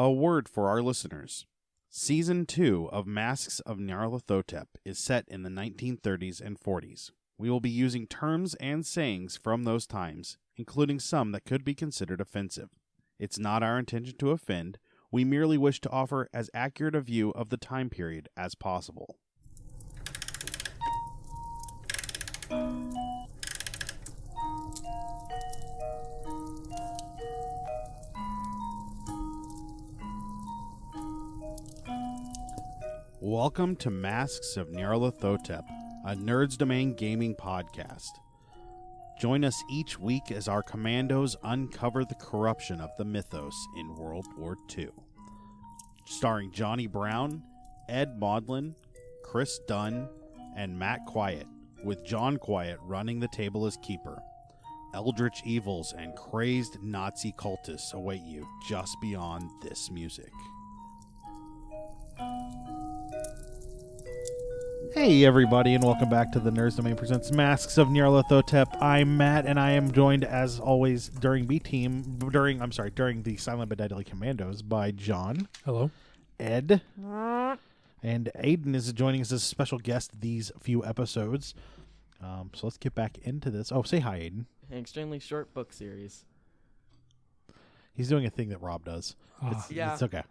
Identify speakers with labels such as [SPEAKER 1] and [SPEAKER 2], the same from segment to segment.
[SPEAKER 1] A word for our listeners. Season 2 of Masks of Nyarlathotep is set in the 1930s and 40s. We will be using terms and sayings from those times, including some that could be considered offensive. It's not our intention to offend. We merely wish to offer as accurate a view of the time period as possible. Welcome to Masks of Nyarlathotep, a Nerds Domain gaming podcast. Join us each week as our commandos uncover the corruption of the mythos in World War II. Starring Johnny Brown, Ed Maudlin, Chris Dunn, and Matt Quiett, with John Quiett running the table as keeper. Eldritch evils and crazed Nazi cultists await you just beyond this music. Hey everybody, and welcome back to the Nerds Domain Presents Masks of Nyarlathotep. I'm Matt, and I am joined as always during during the Silent but Deadly Commandos by John.
[SPEAKER 2] Hello.
[SPEAKER 1] Ed. And Aidan is joining us as a special guest these few episodes. So let's get back into this. Oh, say hi, Aidan.
[SPEAKER 3] An extremely short book series.
[SPEAKER 1] He's doing a thing that Rob does. It's okay.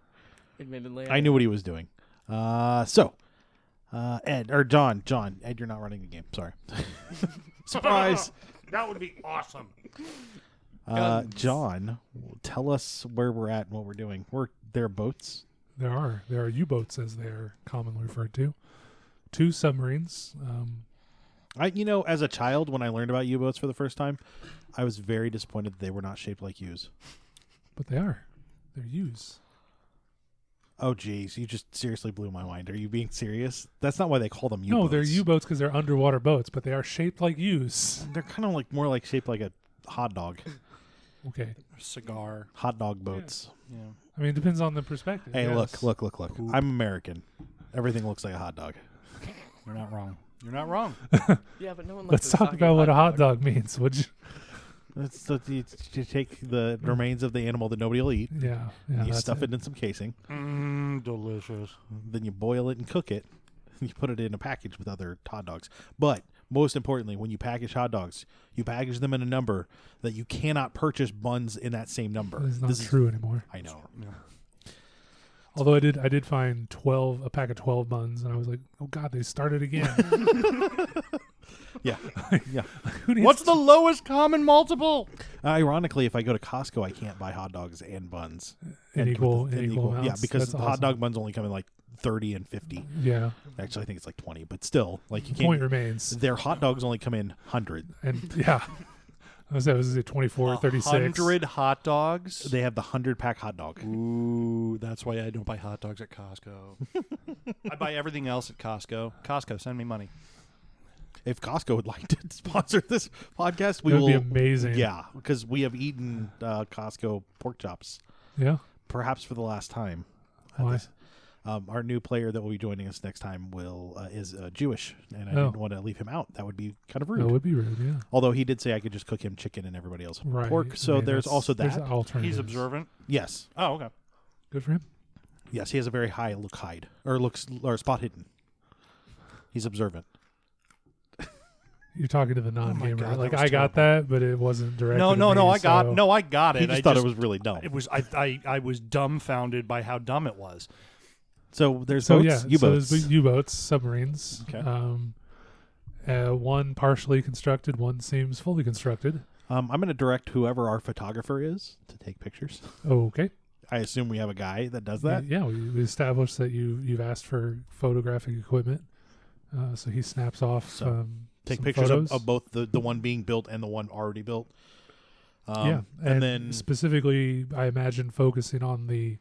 [SPEAKER 3] Admittedly.
[SPEAKER 1] I knew what he was doing. Ed, or John, Ed, you're not running the game. Sorry. Surprise.
[SPEAKER 2] That would be awesome.
[SPEAKER 1] John, tell us where we're at and what we're doing. There are boats.
[SPEAKER 2] There are U-boats, as they are commonly referred to. 2 submarines.
[SPEAKER 1] As a child, when I learned about U-boats for the first time, I was very disappointed that they were not shaped like U's.
[SPEAKER 2] But they are. They're U's.
[SPEAKER 1] Oh, geez. You just seriously blew my mind. Are you being serious? That's not why they call them U-boats.
[SPEAKER 2] No, they're U-boats because they're underwater boats, but they are shaped like U's.
[SPEAKER 1] They're kind of more like shaped like a hot dog.
[SPEAKER 2] Okay.
[SPEAKER 4] Cigar.
[SPEAKER 1] Hot dog boats.
[SPEAKER 4] Yeah.
[SPEAKER 2] I mean, it depends on the perspective.
[SPEAKER 1] Hey,
[SPEAKER 2] yes.
[SPEAKER 1] look.
[SPEAKER 4] Ooh.
[SPEAKER 1] I'm American. Everything looks like a hot dog.
[SPEAKER 4] You're not wrong. You're not wrong.
[SPEAKER 3] Yeah, but no one
[SPEAKER 2] Let's talk about what a hot dog means, would you?
[SPEAKER 1] You take the remains of the animal that nobody will eat.
[SPEAKER 2] Yeah.
[SPEAKER 1] You stuff it in some casing.
[SPEAKER 4] Delicious.
[SPEAKER 1] Then you boil it and cook it. And you put it in a package with other hot dogs. But most importantly, when you package hot dogs, you package them in a number that you cannot purchase buns in that same number.
[SPEAKER 2] It's not true anymore.
[SPEAKER 1] I know.
[SPEAKER 4] Yeah.
[SPEAKER 2] Although I did find a pack of 12 buns, and I was like, oh God, they started again.
[SPEAKER 1] Yeah.
[SPEAKER 4] What's the lowest common multiple?
[SPEAKER 1] Ironically, if I go to Costco, I can't buy hot dogs and buns.
[SPEAKER 2] In equal amounts.
[SPEAKER 1] Yeah, because
[SPEAKER 2] That's
[SPEAKER 1] the
[SPEAKER 2] awesome.
[SPEAKER 1] hot dog buns only come in like 30 and 50.
[SPEAKER 2] Yeah.
[SPEAKER 1] Actually, I think it's like 20, but still, like you
[SPEAKER 2] The
[SPEAKER 1] can't.
[SPEAKER 2] point remains.
[SPEAKER 1] Their hot dogs only come in 100.
[SPEAKER 2] And yeah. Was it 24 or 36?
[SPEAKER 4] 100 hot dogs?
[SPEAKER 1] They have the 100-pack hot dog.
[SPEAKER 4] Ooh, that's why I don't buy hot dogs at Costco. I buy everything else at Costco. Costco, send me money.
[SPEAKER 1] If Costco would like to sponsor this podcast,
[SPEAKER 2] It would be amazing.
[SPEAKER 1] Yeah, because we have eaten Costco pork chops.
[SPEAKER 2] Yeah.
[SPEAKER 1] Perhaps for the last time.
[SPEAKER 2] Why?
[SPEAKER 1] Our new player that will be joining us next time is Jewish, and I didn't want to leave him out. That would be kind of rude.
[SPEAKER 2] That would be rude, yeah.
[SPEAKER 1] Although he did say I could just cook him chicken and everybody else
[SPEAKER 2] Right.
[SPEAKER 1] pork. So there's also
[SPEAKER 2] there's
[SPEAKER 1] that.
[SPEAKER 2] alternatives.
[SPEAKER 4] He's observant?
[SPEAKER 1] Yes.
[SPEAKER 4] Oh, okay.
[SPEAKER 2] Good for him.
[SPEAKER 1] Yes, he has a very high or spot hidden. He's observant.
[SPEAKER 2] You're talking to the non-gamer.
[SPEAKER 4] God,
[SPEAKER 2] like
[SPEAKER 4] that was
[SPEAKER 2] I got
[SPEAKER 4] terrible.
[SPEAKER 2] that, but it wasn't directed.
[SPEAKER 4] No,
[SPEAKER 2] at me,
[SPEAKER 4] I got
[SPEAKER 1] He
[SPEAKER 4] it.
[SPEAKER 1] just
[SPEAKER 4] I
[SPEAKER 1] thought it was really dumb.
[SPEAKER 4] It was I was dumbfounded by how dumb it was.
[SPEAKER 1] So there's
[SPEAKER 2] So
[SPEAKER 1] boats,
[SPEAKER 2] yeah,
[SPEAKER 1] U-boats.
[SPEAKER 2] So there's U-boats, submarines.
[SPEAKER 1] Okay.
[SPEAKER 2] One partially constructed, one seems fully constructed.
[SPEAKER 1] I'm going to direct whoever our photographer is to take pictures.
[SPEAKER 2] Okay.
[SPEAKER 1] I assume we have a guy that does that.
[SPEAKER 2] Yeah, we established that you've asked for photographic equipment, so he snaps off.
[SPEAKER 1] Take
[SPEAKER 2] some
[SPEAKER 1] pictures
[SPEAKER 2] photos.
[SPEAKER 1] of both the one being built and the one already built.
[SPEAKER 2] Yeah,
[SPEAKER 1] and then
[SPEAKER 2] specifically, I imagine focusing on the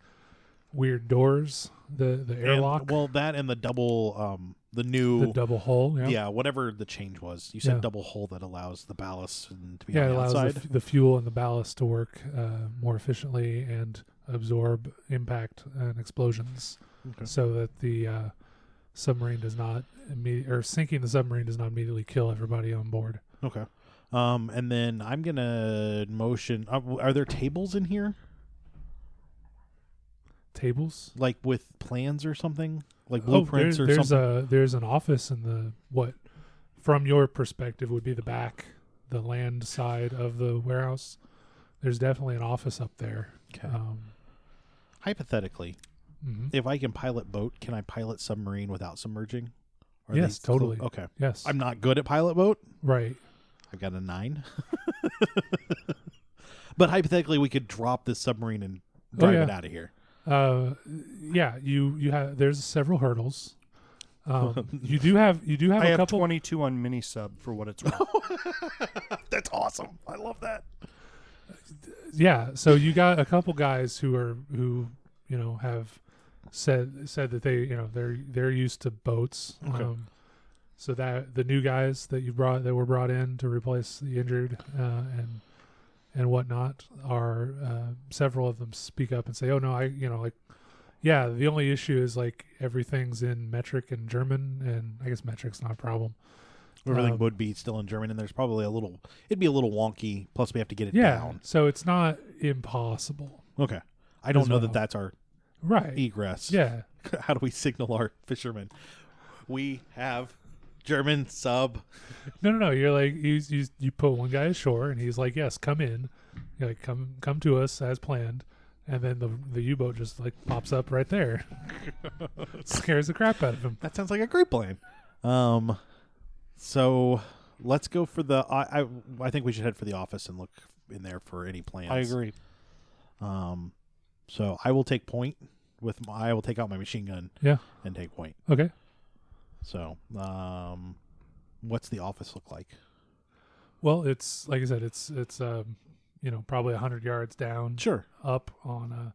[SPEAKER 2] weird doors, the airlock.
[SPEAKER 1] That and the double, the
[SPEAKER 2] double hull.
[SPEAKER 1] Yeah, whatever the change was. You said double hull that allows the ballast to be on
[SPEAKER 2] it
[SPEAKER 1] the
[SPEAKER 2] allows
[SPEAKER 1] outside.
[SPEAKER 2] the fuel and the ballast to work more efficiently and absorb impact and explosions, so that the submarine does not sinking the submarine does not immediately kill everybody on board.
[SPEAKER 1] Okay. And then I'm gonna motion. Are there tables in here?
[SPEAKER 2] tables.
[SPEAKER 1] Like with plans or something, like blueprints or
[SPEAKER 2] there's
[SPEAKER 1] something.
[SPEAKER 2] There's an office in the what, from your perspective, would be the back, the land side of the warehouse. There's definitely an office up there.
[SPEAKER 1] Okay. Hypothetically,
[SPEAKER 2] Mhm.
[SPEAKER 1] if I can pilot boat, can I pilot submarine without submerging? Are
[SPEAKER 2] Yes,
[SPEAKER 1] they
[SPEAKER 2] totally.
[SPEAKER 1] Okay.
[SPEAKER 2] Yes.
[SPEAKER 1] I'm not good at pilot boat.
[SPEAKER 2] right.
[SPEAKER 1] I've got a 9. But hypothetically, we could drop this submarine and drive it out of here.
[SPEAKER 2] Yeah. You have. There's several hurdles. You do have
[SPEAKER 4] I
[SPEAKER 2] a
[SPEAKER 4] have
[SPEAKER 2] couple.
[SPEAKER 4] 22 on mini sub for what it's worth.
[SPEAKER 1] That's awesome. I love that.
[SPEAKER 2] Yeah. So you got a couple guys who have said that they're used to boats.
[SPEAKER 1] Okay.
[SPEAKER 2] So that the new guys that were brought in to replace the injured and whatnot are several of them speak up and say, "Oh no, the only issue is like everything's in metric and German, and I guess metric's not a problem.
[SPEAKER 1] Everything would be still in German, and there's probably it'd be a little wonky. Plus, we have to get it
[SPEAKER 2] Yeah,
[SPEAKER 1] down.
[SPEAKER 2] so it's not impossible.
[SPEAKER 1] Okay. I don't
[SPEAKER 2] As
[SPEAKER 1] know
[SPEAKER 2] well.
[SPEAKER 1] that that's our
[SPEAKER 2] Right.
[SPEAKER 1] egress.
[SPEAKER 2] Yeah.
[SPEAKER 1] How do we signal our fishermen? We have German sub.
[SPEAKER 2] No. You're like you put one guy ashore, and he's like, "Yes, come in." You're like, "Come to us as planned," and then the U-boat just like pops up right there, scares the crap out of him.
[SPEAKER 1] That sounds like a great plan. So let's go for the. I think we should head for the office and look in there for any plans.
[SPEAKER 4] I agree.
[SPEAKER 1] So I will take point I will take out my machine gun.
[SPEAKER 2] Yeah.
[SPEAKER 1] And take point.
[SPEAKER 2] Okay.
[SPEAKER 1] So, what's the office look like?
[SPEAKER 2] Well, it's like I said, it's probably 100 yards down.
[SPEAKER 1] Sure.
[SPEAKER 2] Up on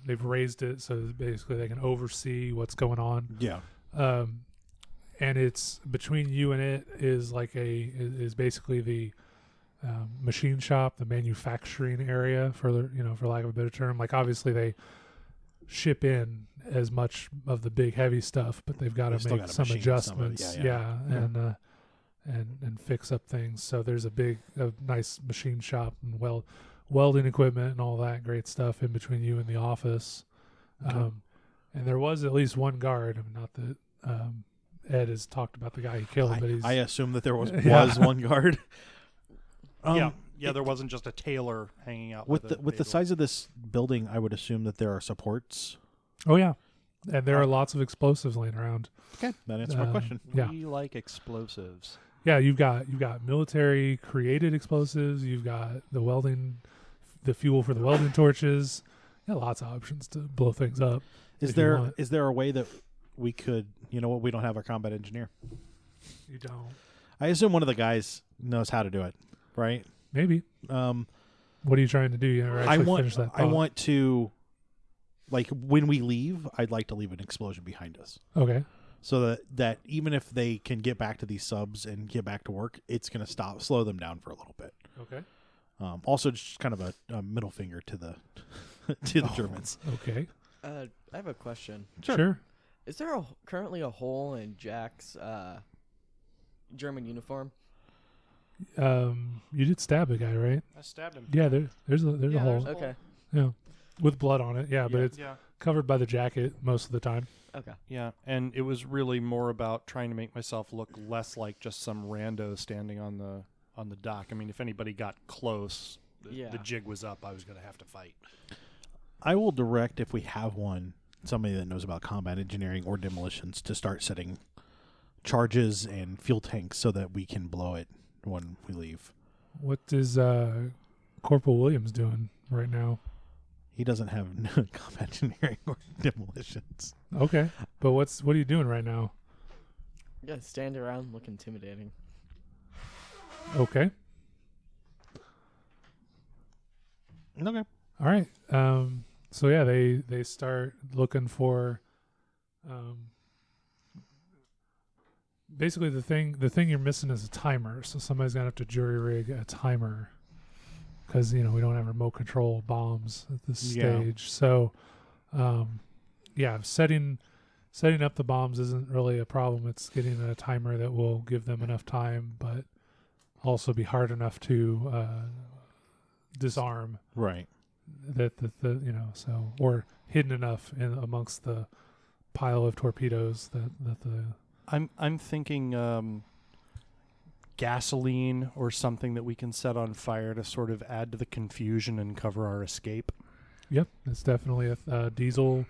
[SPEAKER 2] they've raised it so that basically they can oversee what's going on.
[SPEAKER 1] Yeah.
[SPEAKER 2] And it's between you and it is basically the machine shop, the manufacturing area for lack of a better term. Like obviously they ship in as much of the big heavy stuff, but they've got to make some adjustments. And fix up things. So there's a nice machine shop and welding equipment and all that great stuff in between you and the office.
[SPEAKER 1] Okay.
[SPEAKER 2] And there was at least one guard. I mean, not that Ed has talked about the guy he killed, but
[SPEAKER 1] I assume that there was
[SPEAKER 2] Yeah.
[SPEAKER 1] one guard.
[SPEAKER 4] Yeah, there wasn't just a tailor hanging out
[SPEAKER 1] With the size of this building, I would assume that there are supports.
[SPEAKER 2] Oh yeah, and there are lots of explosives laying around.
[SPEAKER 1] Okay, that answers my question.
[SPEAKER 2] Yeah.
[SPEAKER 4] We like explosives.
[SPEAKER 2] Yeah, you've got military created explosives. You've got the fuel for the welding torches. Yeah, lots of options to blow things up.
[SPEAKER 1] Is there a way that we could? You know what? We don't have our combat engineer.
[SPEAKER 2] You don't.
[SPEAKER 1] I assume one of the guys knows how to do it, right?
[SPEAKER 2] Maybe. What are you trying to do? You never actually finish that thought.
[SPEAKER 1] I want to, like, when we leave, I'd like to leave an explosion behind us.
[SPEAKER 2] Okay.
[SPEAKER 1] So that even if they can get back to these subs and get back to work, it's going to slow them down for a little bit.
[SPEAKER 2] Okay.
[SPEAKER 1] Also, just kind of a middle finger to the to the Germans.
[SPEAKER 2] Okay.
[SPEAKER 3] I have a question.
[SPEAKER 2] Sure.
[SPEAKER 3] Is there currently a hole in Jack's German uniform?
[SPEAKER 2] You did stab a guy, right?
[SPEAKER 4] I stabbed him.
[SPEAKER 2] Yeah, there's a hole.
[SPEAKER 3] Okay.
[SPEAKER 2] Yeah, with blood on it. Yeah, but it's
[SPEAKER 4] Yeah.
[SPEAKER 2] covered by the jacket most of the time.
[SPEAKER 3] Okay.
[SPEAKER 4] Yeah, and it was really more about trying to make myself look less like just some rando standing on the dock. I mean, if anybody got close, the jig was up. I was going to have to fight.
[SPEAKER 1] I will direct, if we have somebody that knows about combat engineering or demolitions, to start setting charges and fuel tanks so that we can blow it when we leave.
[SPEAKER 2] What is Corporal Williams doing right now?
[SPEAKER 1] He doesn't have combat engineering or demolitions.
[SPEAKER 2] Okay, but what are you doing right now?
[SPEAKER 3] You gotta stand around, look intimidating.
[SPEAKER 2] Okay.
[SPEAKER 1] Okay.
[SPEAKER 2] All right. So yeah, they start looking for. Basically, the thing you're missing is a timer. So somebody's gonna have to jury rig a timer, because we don't have remote control bombs at this stage. So, setting up the bombs isn't really a problem. It's getting a timer that will give them enough time, but also be hard enough to disarm.
[SPEAKER 1] Right.
[SPEAKER 2] that the so or hidden enough in amongst the pile of torpedoes that the.
[SPEAKER 4] I'm thinking gasoline or something that we can set on fire to sort of add to the confusion and cover our escape.
[SPEAKER 2] Yep, it's definitely a diesel.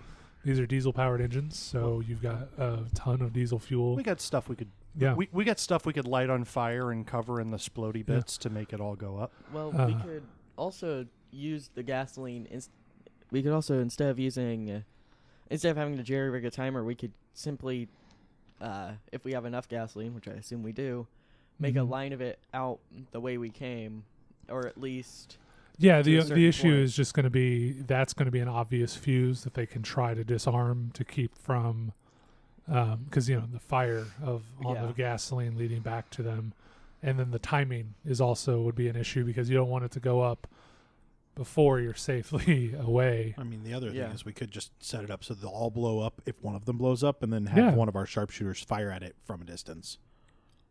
[SPEAKER 2] These are diesel-powered engines, so you've got a ton of diesel fuel.
[SPEAKER 4] We got stuff we could.
[SPEAKER 2] Yeah,
[SPEAKER 4] we got stuff we could light on fire and cover in the splody bits to make it all go up.
[SPEAKER 3] Well, we could also use the gasoline. We could also instead of having to jerry-rig a timer, we could simply, if we have enough gasoline, which I assume we do, make a line of it out the way we came, or at least.
[SPEAKER 2] Yeah, the issue is just going to be that's going to be an obvious fuse that they can try to disarm to keep from, because the fire on the gasoline leading back to them, and then the timing would be an issue because you don't want it to go up before you're safely away.
[SPEAKER 1] I mean, the other thing is we could just set it up so they'll all blow up if one of them blows up, and then have one of our sharpshooters fire at it from a distance.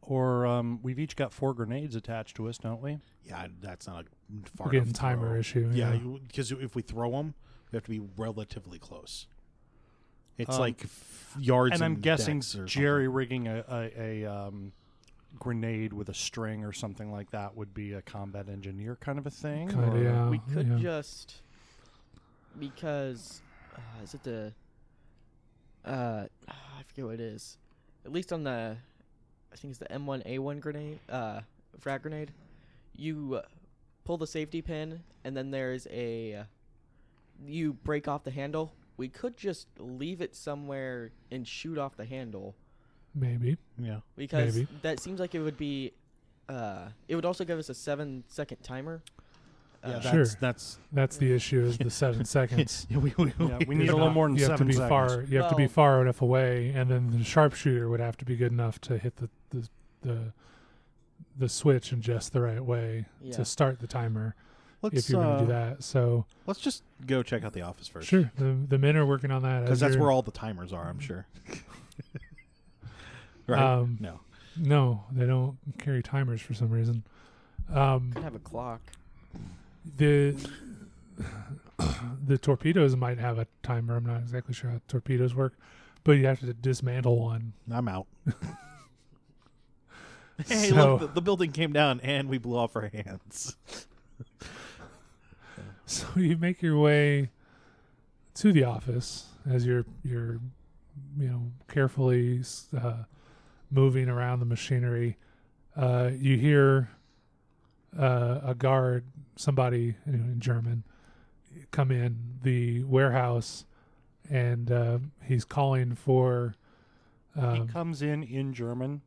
[SPEAKER 4] Or we've each got 4 grenades attached to us, don't we?
[SPEAKER 1] Yeah, that's not a far
[SPEAKER 2] We're getting timer issue.
[SPEAKER 1] Yeah, because if we throw them, we have to be relatively close. It's like yards.
[SPEAKER 4] And I'm guessing
[SPEAKER 1] decks
[SPEAKER 4] jerry-rigging a grenade with a string or something like that would be a combat engineer kind of a thing.
[SPEAKER 3] We could just because is it the I forget what it is. At least on the I think it's the M1A1 grenade, frag grenade. You pull the safety pin, and then there's you break off the handle. We could just leave it somewhere and shoot off the handle.
[SPEAKER 2] Maybe.
[SPEAKER 1] Yeah.
[SPEAKER 3] Because that seems like it would be. It would also give us a 7-second timer.
[SPEAKER 1] Yeah,
[SPEAKER 2] sure.
[SPEAKER 1] That's
[SPEAKER 2] the issue is the 7 seconds.
[SPEAKER 4] We need a little more than 7 seconds.
[SPEAKER 2] You have to be far enough away, and then the sharpshooter would have to be good enough to hit the switch in just the right way to start the timer. If you're going to do that, so
[SPEAKER 1] let's just go check out the office first.
[SPEAKER 2] Sure, the men are working on that
[SPEAKER 1] because that's where all the timers are. I'm sure. Right?
[SPEAKER 2] No, they don't carry timers for some reason.
[SPEAKER 3] Could have a clock.
[SPEAKER 2] The torpedoes might have a timer. I'm not exactly sure how torpedoes work, but you have to dismantle one.
[SPEAKER 1] I'm out. Hey, look, the building came down and we blew off our hands.
[SPEAKER 2] So you make your way to the office as you're carefully moving around the machinery. You hear a guard, somebody in German, come in the warehouse, and he's calling for.
[SPEAKER 4] He comes in German.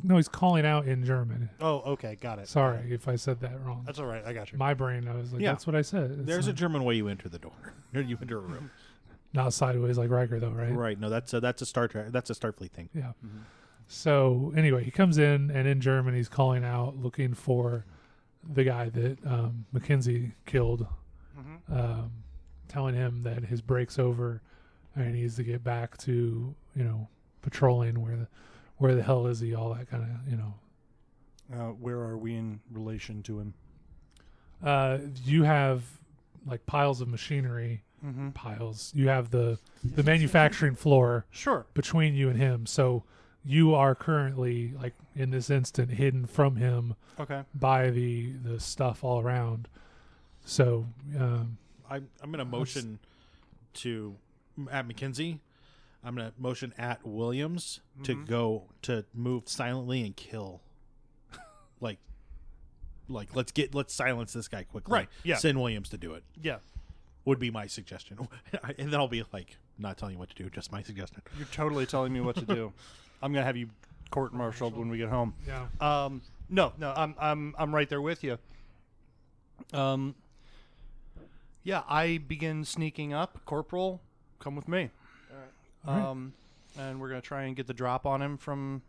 [SPEAKER 2] No, he's calling out in German.
[SPEAKER 4] Oh, okay, got it.
[SPEAKER 2] Sorry if I said that wrong.
[SPEAKER 4] That's all right. I got you.
[SPEAKER 2] My brain, I was like, that's what I said.
[SPEAKER 1] There's a German way you enter the door. You enter a room.
[SPEAKER 2] Not sideways like Riker, though, right?
[SPEAKER 1] Right. No, that's a Starfleet thing.
[SPEAKER 2] Yeah. Mm-hmm. So anyway, he comes in, and in German, he's calling out, looking for the guy that McKenzie killed, telling him that his break's over, and he needs to get back to patrolling where the hell is he? All that kind of
[SPEAKER 4] Where are we in relation to him?
[SPEAKER 2] You have like piles of machinery. Piles. You have the manufacturing floor between you and him. So you are currently, like in this instant, hidden from him by the stuff all around. So
[SPEAKER 1] I'm going to motion at McKenzie. I'm going to motion at Williams to move silently and kill. Let's silence this guy quickly.
[SPEAKER 4] Right. Yeah.
[SPEAKER 1] Send Williams to do it.
[SPEAKER 4] Yeah.
[SPEAKER 1] Would be my suggestion. And then I'll be like, not telling you what to do, just my suggestion.
[SPEAKER 4] You're totally telling me what to do. I'm going to have you court-martialed when we get home.
[SPEAKER 2] Yeah.
[SPEAKER 4] No, I'm right there with you. Yeah, I begin sneaking up. Corporal, come with me.
[SPEAKER 2] All right.
[SPEAKER 4] And we're going to try and get the drop on him from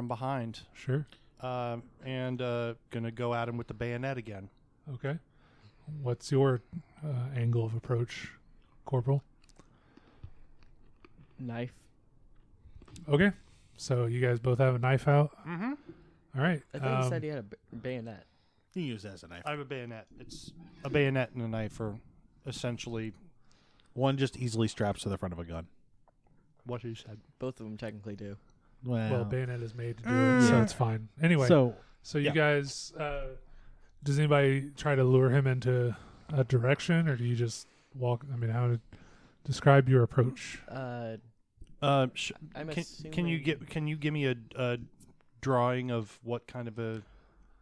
[SPEAKER 4] behind.
[SPEAKER 2] Sure.
[SPEAKER 4] And going to go at him with the bayonet again.
[SPEAKER 2] Okay. What's your angle of approach, Corporal?
[SPEAKER 3] Knife.
[SPEAKER 2] Okay. So you guys both have a knife out?
[SPEAKER 4] Mm-hmm.
[SPEAKER 2] All right.
[SPEAKER 3] I thought you said he had a bayonet.
[SPEAKER 1] You can use it as a knife.
[SPEAKER 4] I have a bayonet. It's a bayonet and a knife are essentially
[SPEAKER 1] one just easily straps to the front of a gun.
[SPEAKER 4] what he said.
[SPEAKER 3] Both of them technically do.
[SPEAKER 2] Well, bayonet is made to do it, so it's fine. Anyway, so you guys, does anybody try to lure him into a direction, or do you just walk? I mean, how to describe your approach?
[SPEAKER 3] I'm
[SPEAKER 4] can you give me a drawing of what kind of a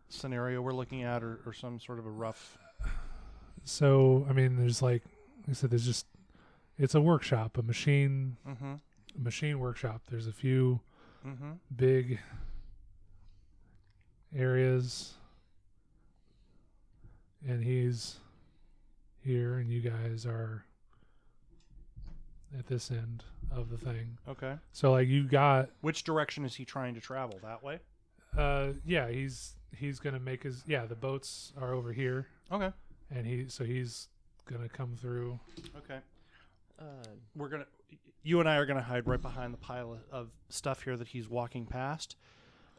[SPEAKER 4] scenario we're looking at, or some sort of a rough?
[SPEAKER 2] So, I mean, there's like I said, it's a workshop, a machine workshop. There's a few big areas, and he's here, and you guys are at this end of the thing.
[SPEAKER 4] Okay.
[SPEAKER 2] So, like, you got...
[SPEAKER 4] Which direction is he trying to travel? That way?
[SPEAKER 2] Yeah, he's gonna make his... Yeah, the boats are over here.
[SPEAKER 4] Okay.
[SPEAKER 2] And he's gonna come through.
[SPEAKER 4] Okay. You and I are gonna hide right behind the pile of stuff here that he's walking past.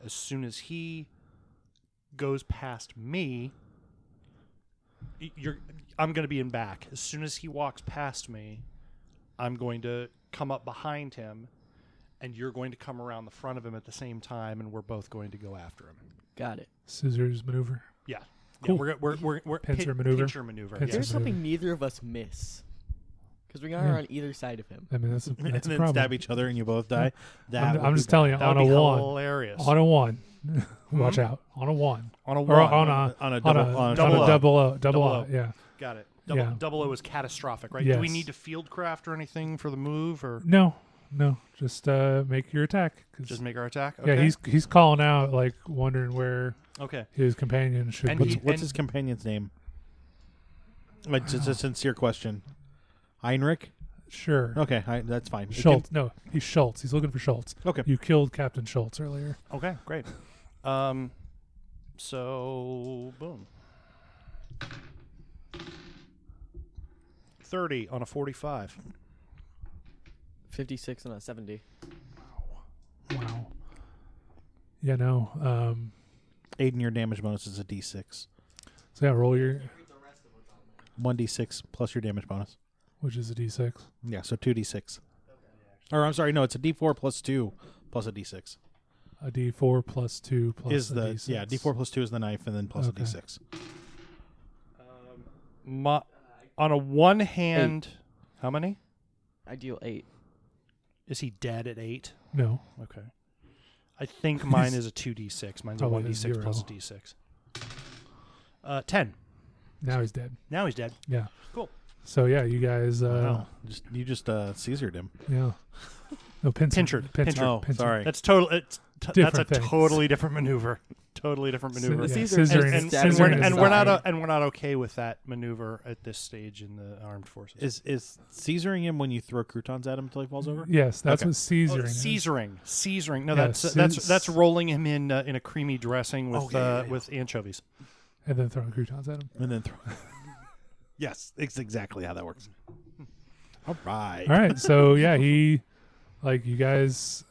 [SPEAKER 4] As soon as he goes past me, I'm gonna be in back. As soon as he walks past me, I'm going to come up behind him, and you're going to come around the front of him at the same time, and we're both going to go after him.
[SPEAKER 3] Got it.
[SPEAKER 2] Scissors maneuver.
[SPEAKER 4] Yeah.
[SPEAKER 2] Cool.
[SPEAKER 4] Yeah, we're
[SPEAKER 2] pincer maneuver.
[SPEAKER 4] Pincer maneuver.
[SPEAKER 2] Pincer
[SPEAKER 3] There's
[SPEAKER 2] maneuver.
[SPEAKER 3] something neither of us miss. Because we are on either side of him.
[SPEAKER 2] I mean, that's a
[SPEAKER 1] and then
[SPEAKER 2] problem.
[SPEAKER 1] stab each other and you both die.
[SPEAKER 2] I'm just telling you,
[SPEAKER 4] That
[SPEAKER 2] on
[SPEAKER 4] would
[SPEAKER 2] a
[SPEAKER 4] be
[SPEAKER 2] one.
[SPEAKER 4] hilarious.
[SPEAKER 2] On a one. Watch out. On a one.
[SPEAKER 4] On a
[SPEAKER 2] Or
[SPEAKER 4] one.
[SPEAKER 1] on a double
[SPEAKER 2] double
[SPEAKER 4] Double
[SPEAKER 2] O.
[SPEAKER 4] O.
[SPEAKER 2] Yeah.
[SPEAKER 4] Got it.
[SPEAKER 2] Yeah.
[SPEAKER 4] Double O is catastrophic, right?
[SPEAKER 2] Yes.
[SPEAKER 4] Do we need to field craft or anything for the move, or
[SPEAKER 2] No. Just make your attack.
[SPEAKER 4] just make our attack? Okay.
[SPEAKER 2] Yeah, he's calling out, like wondering where
[SPEAKER 4] okay.
[SPEAKER 2] his companion should
[SPEAKER 4] And
[SPEAKER 2] be.
[SPEAKER 1] What's his companion's name? It's a sincere question. Heinrich?
[SPEAKER 2] Sure.
[SPEAKER 1] Okay, that's fine.
[SPEAKER 2] Schultz. No, he's Schultz. He's looking for Schultz.
[SPEAKER 1] Okay.
[SPEAKER 2] You killed Captain Schultz earlier.
[SPEAKER 4] Okay, great. So boom. 30 on a 45.
[SPEAKER 3] 56 and a 70.
[SPEAKER 2] Wow. Yeah, no.
[SPEAKER 1] Aidan, your damage bonus is a d6.
[SPEAKER 2] So yeah, roll your,
[SPEAKER 1] 1d6 plus your damage bonus.
[SPEAKER 2] which is a D6.
[SPEAKER 1] Yeah, so 2d6. Or I'm sorry, no, it's a d4 plus 2 plus a d6.
[SPEAKER 2] A D4 plus 2 plus
[SPEAKER 1] Is
[SPEAKER 2] a
[SPEAKER 1] the
[SPEAKER 2] D6.
[SPEAKER 1] yeah, d4 plus 2 is the knife and then plus
[SPEAKER 2] Okay.
[SPEAKER 1] a d6.
[SPEAKER 4] On a one hand, how many?
[SPEAKER 3] I deal 8.
[SPEAKER 4] Is he dead at 8?
[SPEAKER 2] No.
[SPEAKER 4] Okay. I think mine is a 2d6. Mine's a
[SPEAKER 2] Probably
[SPEAKER 4] 1d6 plus a
[SPEAKER 2] zero.
[SPEAKER 4] d6. 10.
[SPEAKER 2] Now he's dead.
[SPEAKER 4] Now he's dead.
[SPEAKER 2] Yeah.
[SPEAKER 4] Cool.
[SPEAKER 2] So yeah, you guys.
[SPEAKER 1] Wow. You just Caesared him.
[SPEAKER 2] Yeah. No, pincered.
[SPEAKER 4] Pinchered.
[SPEAKER 1] Oh,
[SPEAKER 2] pincered.
[SPEAKER 1] sorry.
[SPEAKER 4] That's total. That's a
[SPEAKER 2] Different things.
[SPEAKER 4] totally different maneuver. Totally different maneuver.
[SPEAKER 3] The
[SPEAKER 2] Yeah,
[SPEAKER 3] Caesar
[SPEAKER 2] scissoring-
[SPEAKER 3] and stabbing
[SPEAKER 2] scissoring
[SPEAKER 3] in
[SPEAKER 2] is
[SPEAKER 3] the
[SPEAKER 4] we're
[SPEAKER 3] side.
[SPEAKER 4] not and we're not okay with that maneuver at this stage in the armed forces.
[SPEAKER 1] Is Caesaring him when you throw croutons at him until he falls over?
[SPEAKER 2] Yes, that's
[SPEAKER 1] Okay.
[SPEAKER 2] what Caesaring is.
[SPEAKER 4] Caesaring. No,
[SPEAKER 2] Yeah,
[SPEAKER 4] that's rolling him in a creamy dressing with with anchovies.
[SPEAKER 2] And then throwing croutons at him.
[SPEAKER 1] And then throw. Yes, it's exactly how that works. All right.
[SPEAKER 2] All right. So yeah, you guys.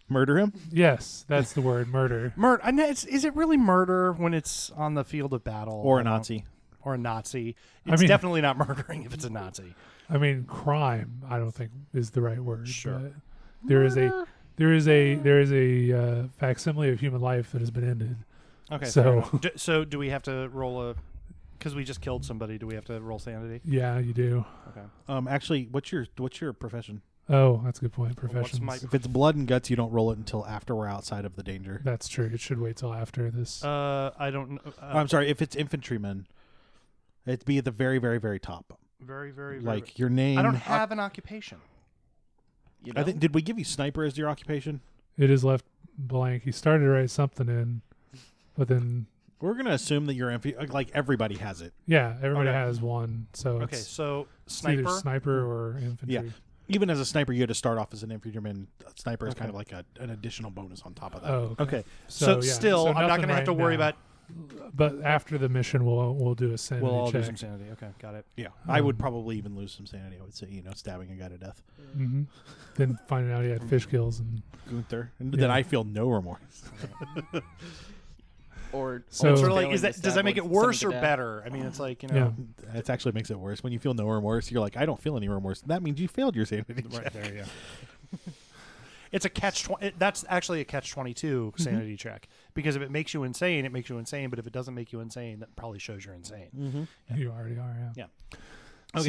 [SPEAKER 1] Murder him?
[SPEAKER 2] Yes, that's the word, murder.
[SPEAKER 4] Murder. Is it really murder when it's on the field of battle?
[SPEAKER 1] Or a Nazi?
[SPEAKER 4] Or a Nazi.
[SPEAKER 2] I
[SPEAKER 4] It's
[SPEAKER 2] mean-
[SPEAKER 4] definitely not murdering if it's a Nazi.
[SPEAKER 2] I mean, crime. I don't think is the right word.
[SPEAKER 4] Sure.
[SPEAKER 2] But there is a facsimile of human life that has been ended.
[SPEAKER 4] Okay.
[SPEAKER 2] So-
[SPEAKER 4] fair enough. So do we have to roll a? Because we just killed somebody. Do we have to roll sanity?
[SPEAKER 2] Yeah, you do.
[SPEAKER 4] Okay.
[SPEAKER 1] Actually, what's your profession?
[SPEAKER 2] Oh, that's a good point.
[SPEAKER 4] What's
[SPEAKER 2] Professions.
[SPEAKER 4] my-
[SPEAKER 1] If it's blood and guts, you don't roll it until after we're outside of the danger.
[SPEAKER 2] That's true. It should wait till after this.
[SPEAKER 4] I don't know.
[SPEAKER 1] I'm sorry. If it's infantrymen, it'd be at the very, very, very top.
[SPEAKER 4] Very, very, very.
[SPEAKER 1] Like your name.
[SPEAKER 4] I don't have an occupation.
[SPEAKER 3] You
[SPEAKER 1] I
[SPEAKER 3] know?
[SPEAKER 1] think. Did we give you sniper as your occupation?
[SPEAKER 2] It is left blank. He started to write something in, but then
[SPEAKER 1] We're gonna assume that you're like everybody has it.
[SPEAKER 2] yeah, everybody
[SPEAKER 4] Okay.
[SPEAKER 2] has one. So
[SPEAKER 4] Okay,
[SPEAKER 2] it's
[SPEAKER 4] so
[SPEAKER 2] either
[SPEAKER 4] sniper.
[SPEAKER 2] sniper or infantry.
[SPEAKER 1] Yeah. Even as a sniper, you had to start off as an infantryman. Sniper is
[SPEAKER 4] Okay.
[SPEAKER 1] kind of like an additional bonus on top of that.
[SPEAKER 2] Oh, okay.
[SPEAKER 4] Okay,
[SPEAKER 2] So,
[SPEAKER 4] so
[SPEAKER 2] yeah,
[SPEAKER 4] still,
[SPEAKER 2] so
[SPEAKER 4] I'm not
[SPEAKER 2] nothing
[SPEAKER 4] going to have to
[SPEAKER 2] right
[SPEAKER 4] worry
[SPEAKER 2] now.
[SPEAKER 4] about.
[SPEAKER 2] But after the mission, we'll do a sanity
[SPEAKER 4] We'll all do
[SPEAKER 2] check.
[SPEAKER 4] some sanity. Okay, got it.
[SPEAKER 1] Yeah, I would probably even lose some sanity. I would say, stabbing a guy to death.
[SPEAKER 2] Mm-hmm. Then finding out he had fish kills and
[SPEAKER 1] Gunther, and
[SPEAKER 2] Yeah.
[SPEAKER 1] then I feel no remorse.
[SPEAKER 3] Or
[SPEAKER 2] So-
[SPEAKER 4] It's sort of like,
[SPEAKER 3] failing to
[SPEAKER 4] does that
[SPEAKER 3] stab
[SPEAKER 4] make it
[SPEAKER 3] one- someone
[SPEAKER 4] worse
[SPEAKER 3] to
[SPEAKER 4] or
[SPEAKER 3] death.
[SPEAKER 4] better? I mean, it's like,
[SPEAKER 2] Yeah.
[SPEAKER 1] It actually makes it worse. When you feel no remorse, you're like, I don't feel any remorse. That means you failed your sanity check.
[SPEAKER 4] Right there, yeah. It's a that's actually a catch-22 sanity check, because if it makes you insane, it makes you insane. But if it doesn't make you insane, that probably shows you're insane.
[SPEAKER 1] Mm-hmm.
[SPEAKER 2] You already are, yeah.
[SPEAKER 4] Okay.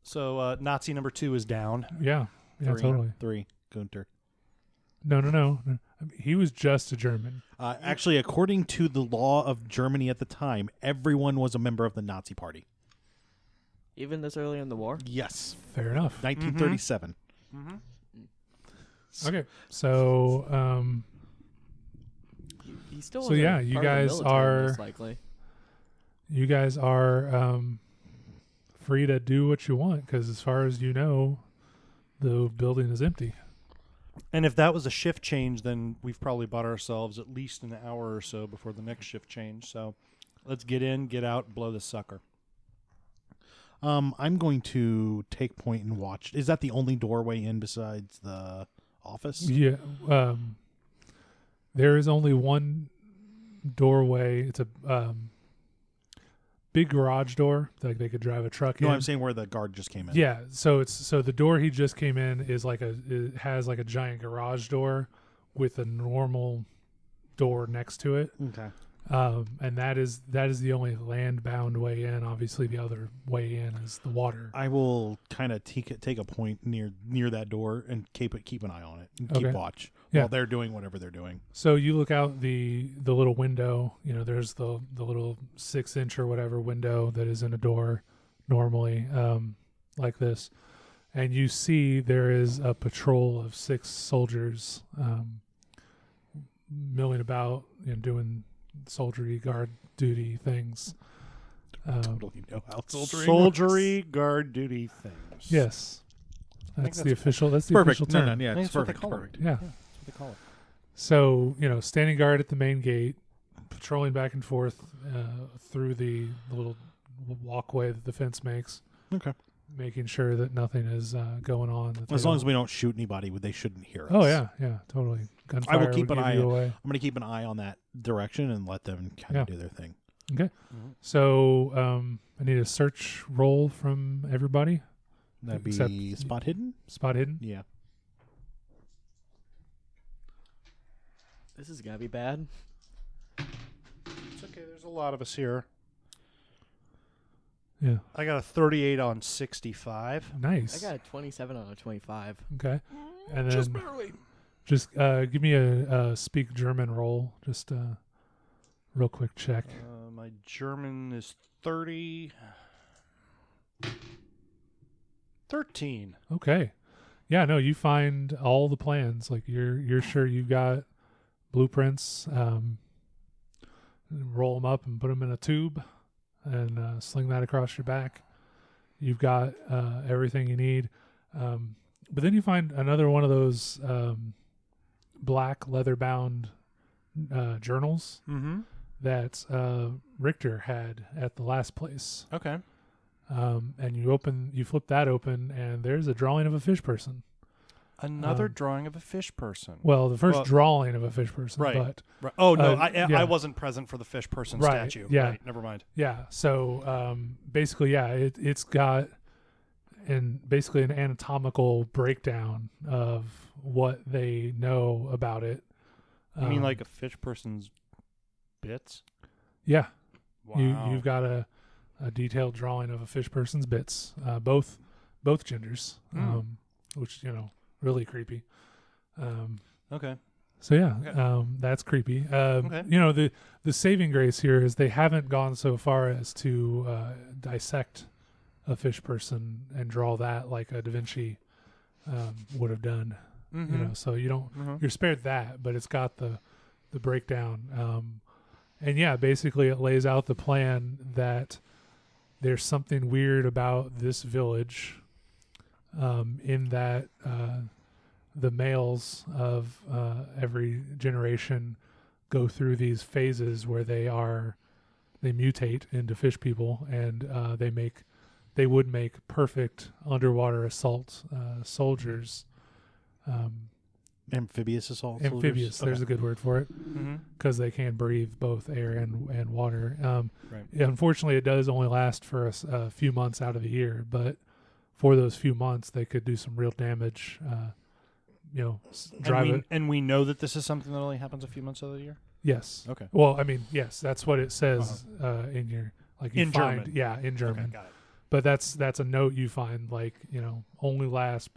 [SPEAKER 2] So,
[SPEAKER 4] Nazi number 2 is down.
[SPEAKER 2] yeah, totally.
[SPEAKER 1] 3. Gunter.
[SPEAKER 2] No. I mean, he was just a German.
[SPEAKER 1] Actually, according to the law of Germany at the time, everyone was a member of the Nazi Party.
[SPEAKER 3] Even this early in the war?
[SPEAKER 1] Yes.
[SPEAKER 2] Fair enough.
[SPEAKER 1] 1937.
[SPEAKER 4] Mm-hmm.
[SPEAKER 2] Okay, so
[SPEAKER 3] He still
[SPEAKER 2] So,
[SPEAKER 3] wasn't
[SPEAKER 2] yeah, you
[SPEAKER 3] part of the
[SPEAKER 2] guys
[SPEAKER 3] military,
[SPEAKER 2] are-
[SPEAKER 3] most likely.
[SPEAKER 2] you guys are free to do what you want, because as far as you know, the building is empty.
[SPEAKER 4] And if that was a shift change, then we've probably bought ourselves at least an hour or so before the next shift change. So let's get in, get out, blow this sucker.
[SPEAKER 1] I'm going to take point and watch. Is that the only doorway in besides the office?
[SPEAKER 2] Yeah, there is only one doorway. It's a big garage door, like they could drive a truck in.
[SPEAKER 1] No, I'm saying where the guard just came in.
[SPEAKER 2] Yeah, so the door he just came in is it has like a giant garage door with a normal door next to it.
[SPEAKER 1] Okay.
[SPEAKER 2] And that is the only land-bound way in. Obviously, the other way in is the water.
[SPEAKER 1] I will kind of take a point near that door and keep an eye on it and keep
[SPEAKER 2] Okay.
[SPEAKER 1] watch
[SPEAKER 2] Yeah.
[SPEAKER 1] while they're doing whatever they're doing.
[SPEAKER 2] So you look out the little window. You know, there's the little 6-inch or whatever window that is in a door normally, like this, and you see there is a patrol of 6 soldiers milling about, doing soldiery guard duty things.
[SPEAKER 1] Totally know how
[SPEAKER 4] Soldiery guard duty things.
[SPEAKER 2] Yes, that's the official. That's the
[SPEAKER 1] Perfect.
[SPEAKER 2] official term.
[SPEAKER 1] Yeah,
[SPEAKER 4] I think
[SPEAKER 1] it's
[SPEAKER 4] that's what they
[SPEAKER 1] perfect.
[SPEAKER 4] call it.
[SPEAKER 1] Perfect.
[SPEAKER 2] Yeah.
[SPEAKER 4] That's what they call it.
[SPEAKER 2] So, standing guard at the main gate, patrolling back and forth through the little walkway that the fence makes.
[SPEAKER 1] Okay.
[SPEAKER 2] Making sure that nothing is going on. That
[SPEAKER 1] As long as we don't shoot anybody, they shouldn't hear us.
[SPEAKER 2] Oh yeah, totally. Gunfire
[SPEAKER 1] I will keep
[SPEAKER 2] would
[SPEAKER 1] an
[SPEAKER 2] give
[SPEAKER 1] eye.
[SPEAKER 2] you
[SPEAKER 1] I'm
[SPEAKER 2] away.
[SPEAKER 1] going to keep an eye on that direction and let them kind of do their thing.
[SPEAKER 2] Okay.
[SPEAKER 4] Mm-hmm.
[SPEAKER 2] So I need a search roll from everybody.
[SPEAKER 1] That'd be
[SPEAKER 2] Except-
[SPEAKER 1] spot hidden.
[SPEAKER 2] Spot hidden.
[SPEAKER 1] Yeah.
[SPEAKER 3] This is gonna be bad.
[SPEAKER 4] It's okay. There's a lot of us here.
[SPEAKER 2] Yeah.
[SPEAKER 4] I got a 38 on 65.
[SPEAKER 2] Nice.
[SPEAKER 3] I got a 27 on a 25.
[SPEAKER 2] Okay. And then
[SPEAKER 4] Just barely.
[SPEAKER 2] just give me a speak German roll. Just real quick check.
[SPEAKER 4] My German is 30. 13.
[SPEAKER 2] Okay. Yeah, no, you find all the plans. Like you're sure you've got blueprints. Roll them up and put them in a tube and sling that across your back. You've got everything you need. But then you find another one of those black leather-bound journals
[SPEAKER 4] Mm-hmm.
[SPEAKER 2] that Richter had at the last place.
[SPEAKER 4] Okay.
[SPEAKER 2] And you flip that open, and there's a drawing of a fish person.
[SPEAKER 4] Another drawing of a fish person.
[SPEAKER 2] Well, the first drawing of a fish person,
[SPEAKER 4] Right.
[SPEAKER 2] but
[SPEAKER 4] Right. Oh, no.
[SPEAKER 2] yeah.
[SPEAKER 4] I wasn't present for the fish person
[SPEAKER 2] Right,
[SPEAKER 4] statue.
[SPEAKER 2] yeah.
[SPEAKER 4] Right. Never mind.
[SPEAKER 2] yeah. So basically, yeah, it's got basically an anatomical breakdown of what they know about it.
[SPEAKER 4] You mean like a fish person's bits?
[SPEAKER 2] Yeah.
[SPEAKER 4] Wow.
[SPEAKER 2] You've got a detailed drawing of a fish person's bits, both genders, which really creepy.
[SPEAKER 4] Okay.
[SPEAKER 2] So yeah,
[SPEAKER 4] Okay.
[SPEAKER 2] that's creepy.
[SPEAKER 4] Okay.
[SPEAKER 2] The saving grace here is they haven't gone so far as to dissect a fish person and draw that like a Da Vinci would have done.
[SPEAKER 4] Mm-hmm.
[SPEAKER 2] So you don't
[SPEAKER 4] Mm-hmm.
[SPEAKER 2] you're spared that, but it's got the breakdown. And yeah, basically it lays out the plan that there's something weird about this village, in that the males of every generation go through these phases where they mutate into fish people, and they would make perfect underwater assault soldiers.
[SPEAKER 1] Amphibious assault
[SPEAKER 2] Amphibious,
[SPEAKER 1] soldiers?
[SPEAKER 2] there's a good word for it, because they can breathe both air and water. Unfortunately, it does only last for a few months out of the year, but for those few months, they could do some real damage.
[SPEAKER 4] And we know that this is something that only happens a few months out of the year?
[SPEAKER 2] Yes.
[SPEAKER 4] Okay.
[SPEAKER 2] Well, I mean, yes, that's what it says in your in
[SPEAKER 4] German.
[SPEAKER 2] Yeah, in German.
[SPEAKER 4] Okay, got it.
[SPEAKER 2] But that's a note you find, only last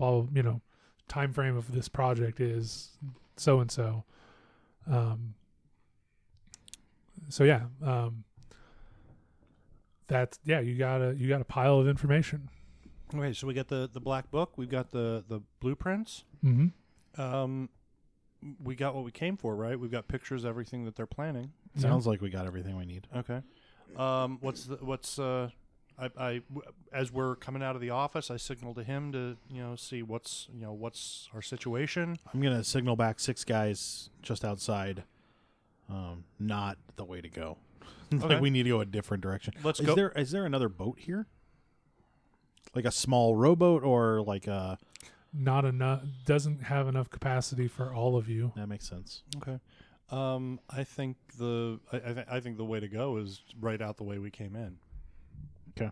[SPEAKER 2] time frame of this project is so and so. You got a pile of information.
[SPEAKER 4] Okay, so we got the black book, we've got the blueprints.
[SPEAKER 2] Mm-hmm.
[SPEAKER 4] We got what we came for, right? We've got pictures of everything that they're planning.
[SPEAKER 1] Sounds like we got everything we need.
[SPEAKER 4] Okay. As we're coming out of the office, I signal to him to see what's our situation.
[SPEAKER 1] I'm gonna signal back 6 guys just outside. Not the way to go.
[SPEAKER 4] Okay.
[SPEAKER 1] We need to go a different direction.
[SPEAKER 4] Let's go.
[SPEAKER 1] Is there another boat here? Like a small rowboat or like a?
[SPEAKER 2] Not enough. Doesn't have enough capacity for all of you.
[SPEAKER 1] That makes sense.
[SPEAKER 4] Okay. I think the way to go is right out the way we came in.
[SPEAKER 1] Okay.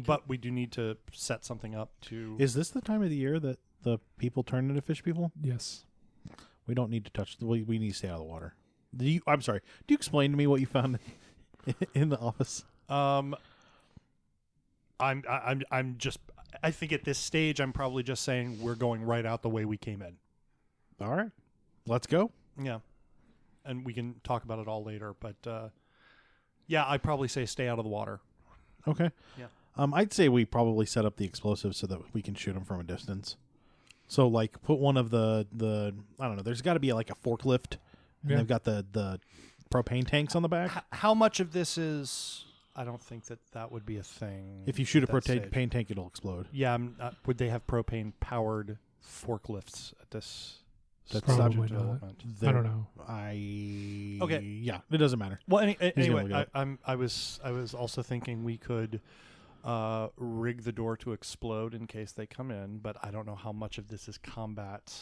[SPEAKER 4] But we do need to set something up to.
[SPEAKER 1] Is this the time of the year that the people turn into fish people?
[SPEAKER 2] Yes.
[SPEAKER 1] We don't need to touch. We need to stay out of the water. I'm sorry. Do you explain to me what you found in the office?
[SPEAKER 4] I'm just. I think at this stage, I'm probably just saying we're going right out the way we came in.
[SPEAKER 1] All right. Let's go.
[SPEAKER 4] Yeah. And we can talk about it all later. But, I'd probably say stay out of the water.
[SPEAKER 1] Okay.
[SPEAKER 4] Yeah.
[SPEAKER 1] I'd say we probably set up the explosives so that we can shoot them from a distance. So, put one of the I don't know, there's got to be a forklift. And they've got the propane tanks on the back.
[SPEAKER 4] How much of this is... I don't think that would be a thing.
[SPEAKER 1] If you shoot a propane tank, it'll explode.
[SPEAKER 4] Yeah. Would they have propane-powered forklifts at this
[SPEAKER 2] Probably
[SPEAKER 4] development?
[SPEAKER 2] not. I don't know.
[SPEAKER 1] Okay. Yeah, it doesn't matter.
[SPEAKER 4] Well, anyway, I was also thinking we could rig the door to explode in case they come in, but I don't know how much of this is combat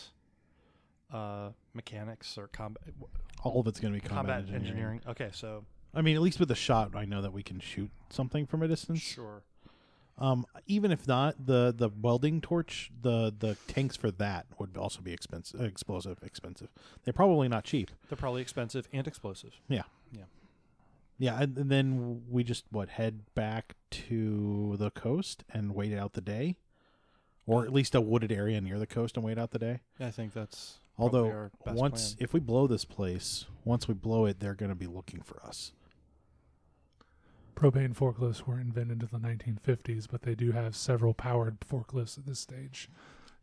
[SPEAKER 4] mechanics or combat.
[SPEAKER 1] All of it's going to be combat
[SPEAKER 4] engineering. Okay, so.
[SPEAKER 1] I mean, at least with the shot, I know that we can shoot something from a distance.
[SPEAKER 4] Sure.
[SPEAKER 1] Even if not, the welding torch, the tanks for that would also be expensive. They're probably not cheap.
[SPEAKER 4] They're probably expensive and explosive.
[SPEAKER 1] Yeah.
[SPEAKER 4] Yeah.
[SPEAKER 1] Yeah, and then we just, head back to the coast and wait out the day? Or at least a wooded area near the coast and wait out the day?
[SPEAKER 4] I think that's
[SPEAKER 1] Although, if we blow this place, once we blow it, they're going to be looking for us.
[SPEAKER 2] Propane forklifts were invented in the 1950s, but they do have several powered forklifts at this stage.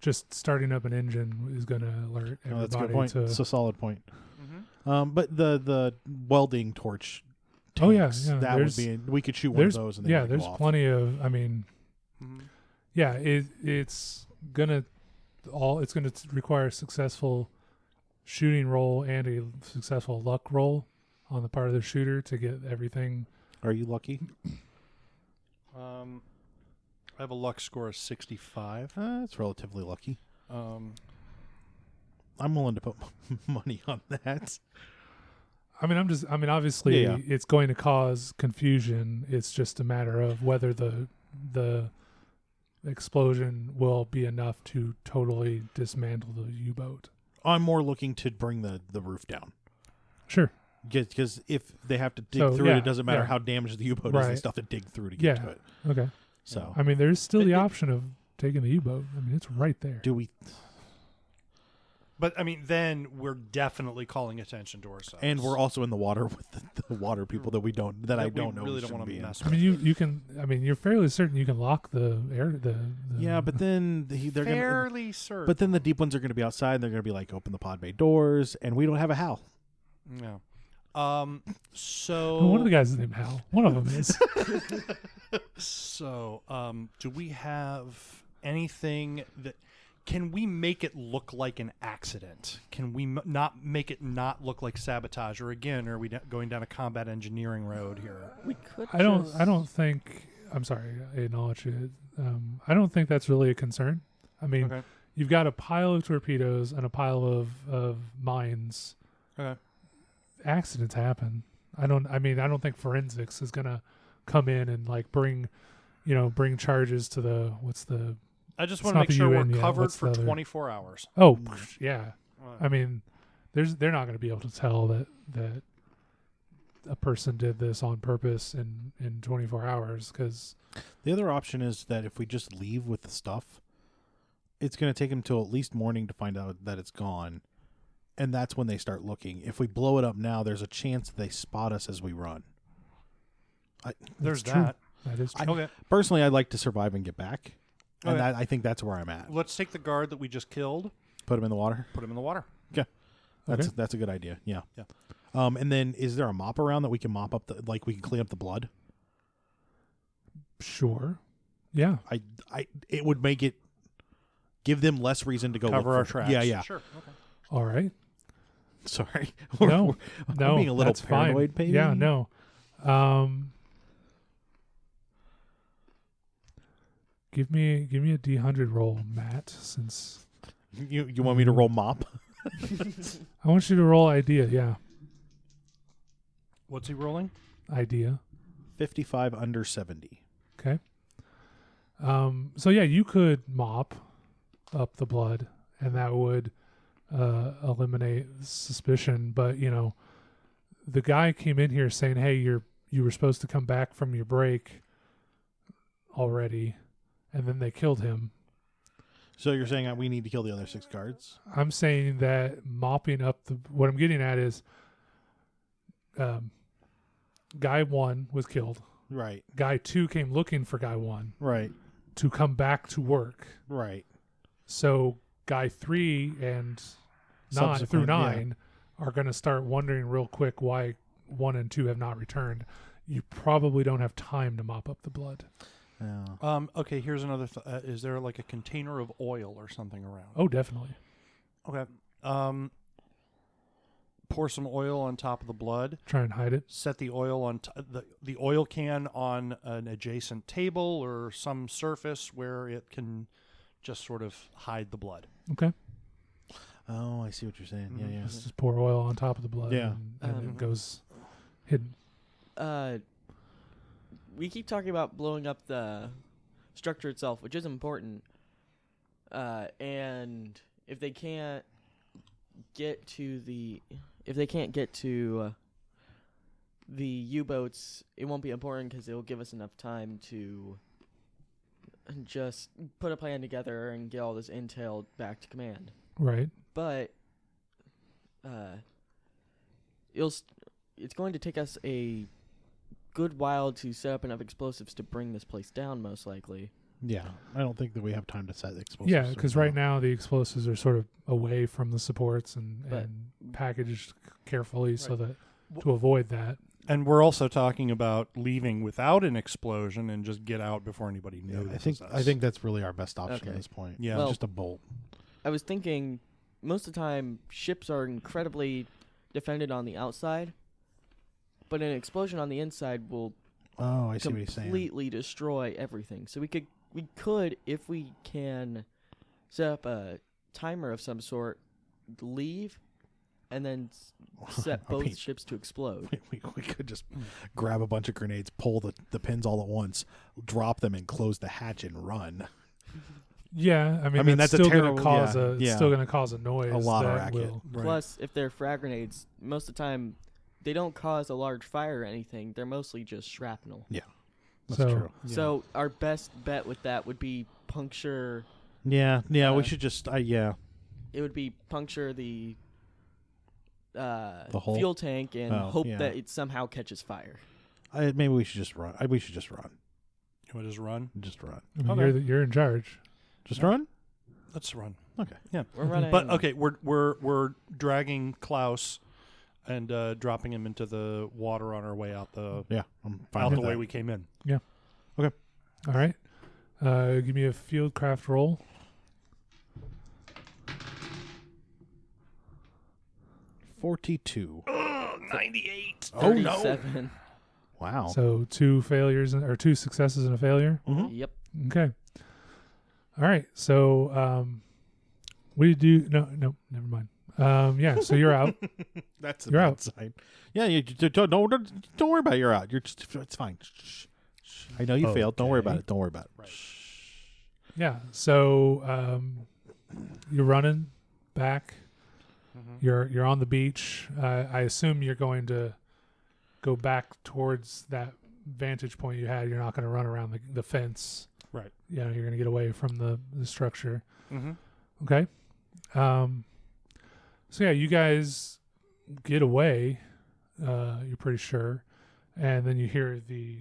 [SPEAKER 2] Just starting up an engine is going to alert everybody.
[SPEAKER 1] That's a good point. It's a solid point.
[SPEAKER 4] Mm-hmm.
[SPEAKER 1] But the welding torch tanks, that would be... We could shoot one of those. And
[SPEAKER 2] there's plenty of... I mean...
[SPEAKER 4] Mm-hmm.
[SPEAKER 2] Yeah, it's going to require a successful shooting roll and a successful luck roll on the part of the shooter to get everything...
[SPEAKER 1] Are you lucky?
[SPEAKER 4] I have a luck score of 65.
[SPEAKER 1] That's relatively lucky.
[SPEAKER 4] I'm
[SPEAKER 1] willing to put money on that.
[SPEAKER 2] Obviously, it's going to cause confusion. It's just a matter of whether the explosion will be enough to totally dismantle the U-boat.
[SPEAKER 1] I'm more looking to bring the roof down.
[SPEAKER 2] Sure.
[SPEAKER 1] Because if they have to dig through it, it doesn't matter how damaged the U-boat is. They still have to dig through to get to it.
[SPEAKER 2] Okay.
[SPEAKER 1] So
[SPEAKER 2] there's still the option of taking the U-boat. It's right there.
[SPEAKER 1] Do we?
[SPEAKER 4] But then we're definitely calling attention to ourselves,
[SPEAKER 1] and we're also in the water with the water people that I don't know.
[SPEAKER 4] Really don't want to mess
[SPEAKER 2] with. You can. You're fairly certain you can lock the air.
[SPEAKER 1] Yeah, but then they're
[SPEAKER 4] fairly certain.
[SPEAKER 1] But then the deep ones are going to be outside. And they're going to be open the pod bay doors, and we don't have a Hal.
[SPEAKER 4] No. So
[SPEAKER 2] one of the guys is named Hal. One of them is.
[SPEAKER 4] So, do we have anything that can we make it look like an accident? Can we not make it not look like sabotage? Or again, are we going down a combat engineering road here?
[SPEAKER 3] We could.
[SPEAKER 2] I don't think. I'm sorry. I acknowledge it. I don't think that's really a concern.
[SPEAKER 4] Okay.
[SPEAKER 2] you've got a pile of torpedoes and a pile of mines.
[SPEAKER 4] Okay.
[SPEAKER 2] Accidents happen. I don't think forensics is gonna come in and like bring charges to the
[SPEAKER 4] I just
[SPEAKER 2] It's
[SPEAKER 4] want to
[SPEAKER 2] not
[SPEAKER 4] make
[SPEAKER 2] the
[SPEAKER 4] sure
[SPEAKER 2] UN
[SPEAKER 4] we're
[SPEAKER 2] yet.
[SPEAKER 4] covered
[SPEAKER 2] What's
[SPEAKER 4] for
[SPEAKER 2] the other-
[SPEAKER 4] 24 hours.
[SPEAKER 2] Oh, yeah.
[SPEAKER 4] Right.
[SPEAKER 2] I mean, they're not going to be able to tell that a person did this on purpose in 24 hours because
[SPEAKER 1] The other option is that if we just leave with the stuff, it's going to take them till at least morning to find out that it's gone, and that's when they start looking. If we blow it up now, there's a chance they spot us as we run.
[SPEAKER 4] There's
[SPEAKER 2] true.
[SPEAKER 4] that.
[SPEAKER 2] that is true.
[SPEAKER 4] Okay.
[SPEAKER 1] Personally, I'd like to survive and get back, and
[SPEAKER 4] Okay.
[SPEAKER 1] I think that's where I'm at.
[SPEAKER 4] Let's take the guard that we just killed,
[SPEAKER 1] Put them in the water.
[SPEAKER 4] put him in the water.
[SPEAKER 1] That's a good idea. Yeah.
[SPEAKER 4] Yeah.
[SPEAKER 1] And then is there a mop around that we can mop up we can clean up the blood?
[SPEAKER 2] Sure. Yeah.
[SPEAKER 1] It would give them less reason to go
[SPEAKER 4] Cover
[SPEAKER 1] look
[SPEAKER 4] our
[SPEAKER 1] for-
[SPEAKER 4] tracks.
[SPEAKER 1] Yeah.
[SPEAKER 4] Sure. Okay.
[SPEAKER 2] All right.
[SPEAKER 1] Sorry.
[SPEAKER 2] No.
[SPEAKER 1] I'm being a little
[SPEAKER 2] that's
[SPEAKER 1] paranoid,
[SPEAKER 2] fine.
[SPEAKER 1] maybe?
[SPEAKER 2] Yeah. No. Give me a D100 roll, Matt. Since
[SPEAKER 1] You want me to roll mop?
[SPEAKER 2] I want you to roll idea. Yeah.
[SPEAKER 4] What's he rolling?
[SPEAKER 2] Idea.
[SPEAKER 1] 55 under 70.
[SPEAKER 2] Okay. So yeah, you could mop up the blood, and that would eliminate suspicion. But the guy came in here saying, "Hey, you were supposed to come back from your break already," and then they killed him.
[SPEAKER 1] So you're saying we need to kill the other 6 guards?
[SPEAKER 2] I'm saying that mopping up what I'm getting at is, guy 1 was killed.
[SPEAKER 1] Right.
[SPEAKER 2] Guy 2 came looking for guy 1
[SPEAKER 1] Right.
[SPEAKER 2] to come back to work.
[SPEAKER 1] Right.
[SPEAKER 2] So guy 3 and 9 through 9 are going to start wondering real quick why 1 and 2 have not returned. You probably don't have time to mop up the blood.
[SPEAKER 1] Yeah.
[SPEAKER 4] Okay, here's another. Is there like a container of oil or something around?
[SPEAKER 2] Oh, definitely.
[SPEAKER 4] Okay. Pour some oil on top of the blood.
[SPEAKER 2] Try and hide it.
[SPEAKER 4] Set the oil on the oil can on an adjacent table or some surface where it can just sort of hide the blood.
[SPEAKER 2] Okay.
[SPEAKER 1] Oh, I see what you're saying.
[SPEAKER 4] Mhm.
[SPEAKER 1] Yeah.
[SPEAKER 2] Just pour oil on top of the blood.
[SPEAKER 1] Yeah.
[SPEAKER 2] And it goes hidden.
[SPEAKER 3] We keep talking about blowing up the structure itself, which is important. And if they can't get to the U-boats, it won't be important because it will give us enough time to just put a plan together and get all this intel back to command.
[SPEAKER 2] Right.
[SPEAKER 3] But it's going to take us a good while to set up enough explosives to bring this place down, most likely.
[SPEAKER 1] Yeah. I don't think that we have time to set the explosives.
[SPEAKER 2] Yeah, because right now the explosives are sort of away from the supports and packaged carefully so that to avoid that.
[SPEAKER 4] And we're also talking about leaving without an explosion and just get out before anybody
[SPEAKER 1] Yeah,
[SPEAKER 4] notices
[SPEAKER 1] I think that's really our best option
[SPEAKER 3] Okay.
[SPEAKER 1] at this point.
[SPEAKER 4] Yeah.
[SPEAKER 3] Well,
[SPEAKER 1] just a bolt.
[SPEAKER 3] I was thinking most of the time ships are incredibly defended on the outside, but an explosion on the inside will
[SPEAKER 1] Oh, I see what he's saying.
[SPEAKER 3] completely destroy everything. So we could, if we can set up a timer of some sort, leave, and then set
[SPEAKER 1] I
[SPEAKER 3] both
[SPEAKER 1] mean,
[SPEAKER 3] ships to explode.
[SPEAKER 1] we could just grab a bunch of grenades, pull the pins all at once, drop them, and close the hatch and run.
[SPEAKER 2] Yeah, I mean
[SPEAKER 1] that's a
[SPEAKER 2] still going
[SPEAKER 1] terrible-
[SPEAKER 2] to cause
[SPEAKER 1] yeah.
[SPEAKER 2] still going to cause a noise.
[SPEAKER 1] A lot of
[SPEAKER 2] that
[SPEAKER 1] racket.
[SPEAKER 2] will-
[SPEAKER 1] Right.
[SPEAKER 3] Plus, if they're frag grenades, most of the time they don't cause a large fire or anything. They're mostly just shrapnel.
[SPEAKER 1] That's
[SPEAKER 2] So-
[SPEAKER 1] true.
[SPEAKER 3] So our best bet with that would be puncture.
[SPEAKER 1] Yeah, we
[SPEAKER 3] Uh,
[SPEAKER 1] should just
[SPEAKER 3] It would be puncture the
[SPEAKER 1] hole?
[SPEAKER 3] fuel tank and
[SPEAKER 1] Oh,
[SPEAKER 3] hope
[SPEAKER 1] yeah.
[SPEAKER 3] that it somehow catches fire.
[SPEAKER 1] maybe we should just run. We should just run.
[SPEAKER 4] You want to just run?
[SPEAKER 1] Just run.
[SPEAKER 2] I mean,
[SPEAKER 4] Okay.
[SPEAKER 2] you're in charge.
[SPEAKER 1] Just
[SPEAKER 4] Yeah.
[SPEAKER 1] run.
[SPEAKER 4] Let's run.
[SPEAKER 1] Okay.
[SPEAKER 4] Yeah.
[SPEAKER 3] We're running.
[SPEAKER 4] But okay, we're dragging Klaus and dropping him into the water on our way out the
[SPEAKER 1] Yeah, I'm fine
[SPEAKER 4] out
[SPEAKER 1] with
[SPEAKER 4] the way
[SPEAKER 1] that.
[SPEAKER 4] we came in.
[SPEAKER 2] All right. Give me a fieldcraft roll.
[SPEAKER 1] 42.
[SPEAKER 4] 98.
[SPEAKER 1] Oh no!
[SPEAKER 3] 37.
[SPEAKER 1] Wow.
[SPEAKER 2] So 2 failures or 2 successes and a failure.
[SPEAKER 1] Mhm.
[SPEAKER 3] Yep.
[SPEAKER 2] Okay. All right. So We do no, never mind. Yeah, so you're out.
[SPEAKER 1] That's the
[SPEAKER 2] You're
[SPEAKER 1] bad
[SPEAKER 2] out.
[SPEAKER 1] side. Yeah, you don't worry about it. You're out. It's fine. Shh. I know you failed. Don't worry about it. Don't worry about it.
[SPEAKER 4] Right.
[SPEAKER 2] Yeah. So you're running back.
[SPEAKER 4] Mm-hmm.
[SPEAKER 2] You're on the beach. I assume you're going to go back towards that vantage point you had. You're not going to run around the fence.
[SPEAKER 4] Right.
[SPEAKER 2] You know, you're going to get away from the structure.
[SPEAKER 4] Mm-hmm.
[SPEAKER 2] Okay. So yeah, you guys get away. You're pretty sure, and then you hear the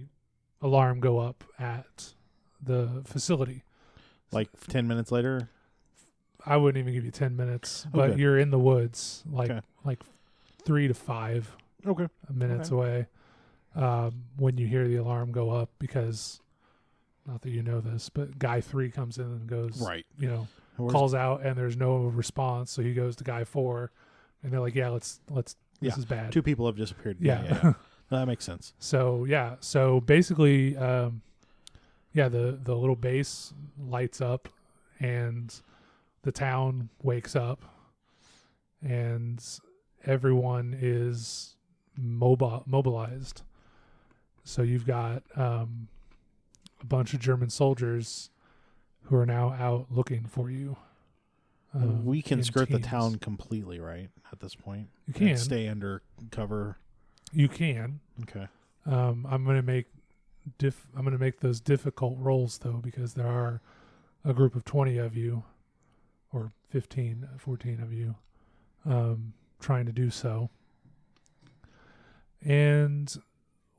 [SPEAKER 2] alarm go up at the facility.
[SPEAKER 1] Like 10 minutes later.
[SPEAKER 2] I wouldn't even give you 10 minutes,
[SPEAKER 1] Oh,
[SPEAKER 2] but
[SPEAKER 1] good.
[SPEAKER 2] you're in the woods, like
[SPEAKER 1] Okay.
[SPEAKER 2] 3 to 5
[SPEAKER 1] Okay.
[SPEAKER 2] minutes away when you hear the alarm go up, because not that you know this, but guy 3 comes in and goes,
[SPEAKER 1] Right.
[SPEAKER 2] you know,
[SPEAKER 1] Where's-
[SPEAKER 2] calls out, and there's no response, so he goes to guy 4, and they're like, yeah, let's
[SPEAKER 1] Yeah.
[SPEAKER 2] this is bad.
[SPEAKER 1] 2 people have disappeared.
[SPEAKER 2] Yeah.
[SPEAKER 1] No, that makes sense.
[SPEAKER 2] So basically, the little base lights up, and the town wakes up, and everyone is mobilized. So you've got a bunch of German soldiers who are now out looking for you.
[SPEAKER 1] We can
[SPEAKER 2] in
[SPEAKER 1] skirt the
[SPEAKER 2] teams.
[SPEAKER 1] town completely, right? At this point,
[SPEAKER 2] You
[SPEAKER 1] And
[SPEAKER 2] can.
[SPEAKER 1] stay under cover.
[SPEAKER 2] You can.
[SPEAKER 1] Okay.
[SPEAKER 2] I'm gonna make those difficult rolls though, because there are a group of 20 of you, or 15, 14 of you, trying to do so. And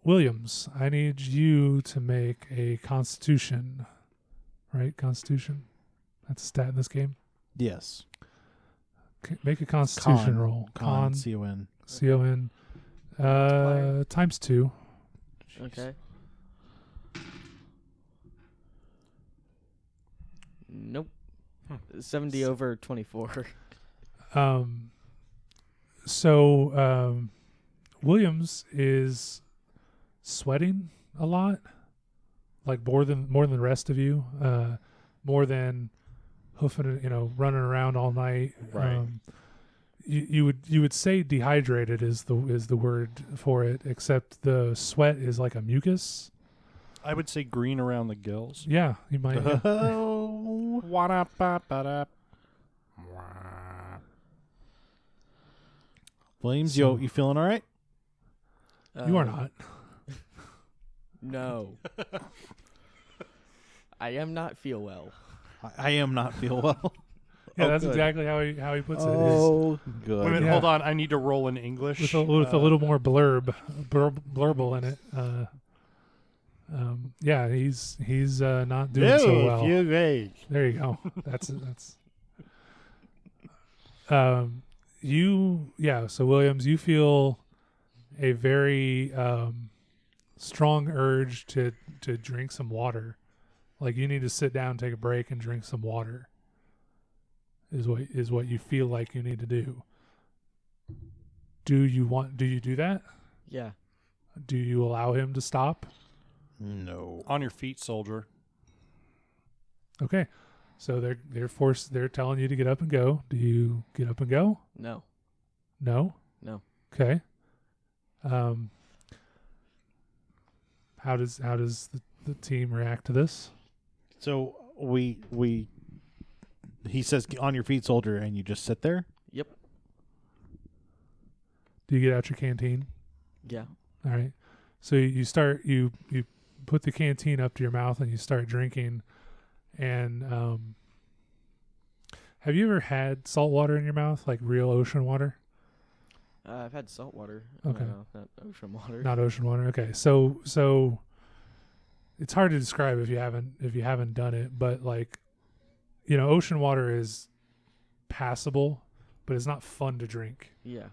[SPEAKER 2] Williams, I need you to make a Constitution, right? Constitution. That's a stat in this game.
[SPEAKER 1] Yes.
[SPEAKER 2] Make a Constitution roll.
[SPEAKER 1] Con. C-O-N.
[SPEAKER 2] C-O-N. Times 2.
[SPEAKER 3] Okay. Nope. 70 over 24.
[SPEAKER 2] So Williams is sweating a lot, like more than the rest of you, more than hoofing, running around all night.
[SPEAKER 1] Right.
[SPEAKER 2] You would say dehydrated is the word for it, except the sweat is like a mucus.
[SPEAKER 4] I would say green around the gills.
[SPEAKER 2] Yeah, you might.
[SPEAKER 1] Oh. Williams,
[SPEAKER 2] So-
[SPEAKER 1] you feeling all right?
[SPEAKER 2] You are not.
[SPEAKER 3] No. I am not feel well.
[SPEAKER 1] I am not feel well.
[SPEAKER 2] Yeah,
[SPEAKER 1] Oh,
[SPEAKER 2] that's
[SPEAKER 1] good.
[SPEAKER 2] exactly how he puts it. Is
[SPEAKER 1] Oh,
[SPEAKER 4] Wait a
[SPEAKER 1] good.
[SPEAKER 4] minute,
[SPEAKER 2] Yeah.
[SPEAKER 4] hold on. I need to roll in English.
[SPEAKER 2] with a little more blurble in it. Yeah, he's not doing so well.
[SPEAKER 1] great.
[SPEAKER 2] There you go. That's. So Williams, you feel a very strong urge to drink some water. Like you need to sit down, take a break, and drink some water. Is what you feel like you need to do. Do you do that?
[SPEAKER 3] Yeah.
[SPEAKER 2] Do you allow him to stop?
[SPEAKER 1] No.
[SPEAKER 4] On your feet, soldier.
[SPEAKER 2] Okay. So they're telling you to get up and go. Do you get up and go?
[SPEAKER 3] No.
[SPEAKER 2] No?
[SPEAKER 3] No.
[SPEAKER 2] Okay. How does the team react to this?
[SPEAKER 1] So he says, "On your feet, soldier," and you just sit there.
[SPEAKER 3] Yep.
[SPEAKER 2] Do you get out your canteen?
[SPEAKER 3] Yeah.
[SPEAKER 2] All right. So you start you put the canteen up to your mouth and you start drinking. And have you ever had salt water in your mouth, like real ocean water?
[SPEAKER 3] I've had salt water.
[SPEAKER 2] Okay.
[SPEAKER 3] Not ocean water.
[SPEAKER 2] Not ocean water. Okay. So it's hard to describe if you haven't done it, but like, ocean water is passable, but it's not fun to drink.
[SPEAKER 3] Yeah.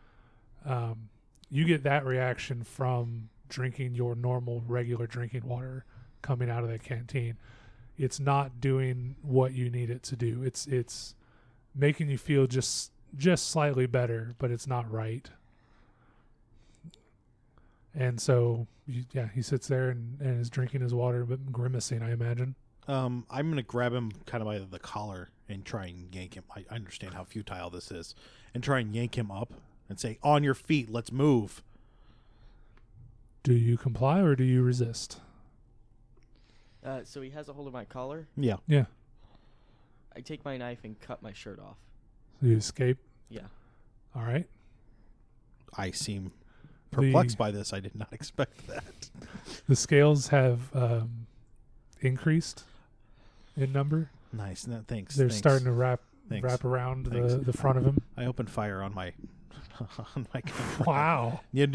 [SPEAKER 2] You get that reaction from drinking your normal regular drinking water coming out of that canteen. It's not doing what you need it to do. It's making you feel just slightly better, but it's not right. And so, he sits there and is drinking his water, but grimacing, I imagine.
[SPEAKER 1] I'm going to grab him kind of by the collar and try and yank him. I understand how futile this is. And try and yank him up and say, on your feet, let's move.
[SPEAKER 2] Do you comply or do you resist?
[SPEAKER 3] So he has a hold of my collar.
[SPEAKER 1] Yeah.
[SPEAKER 2] Yeah.
[SPEAKER 3] I take my knife and cut my shirt off.
[SPEAKER 2] So you escape?
[SPEAKER 3] Yeah.
[SPEAKER 2] All right.
[SPEAKER 1] I seem perplexed by this. I did not expect that.
[SPEAKER 2] The scales have increased in number.
[SPEAKER 1] Nice. No, thanks.
[SPEAKER 2] They're
[SPEAKER 1] thanks.
[SPEAKER 2] starting to wrap
[SPEAKER 1] Thanks.
[SPEAKER 2] around
[SPEAKER 1] Thanks.
[SPEAKER 2] the front of him.
[SPEAKER 1] I opened fire on my on my gun.
[SPEAKER 2] Wow.
[SPEAKER 1] Yeah,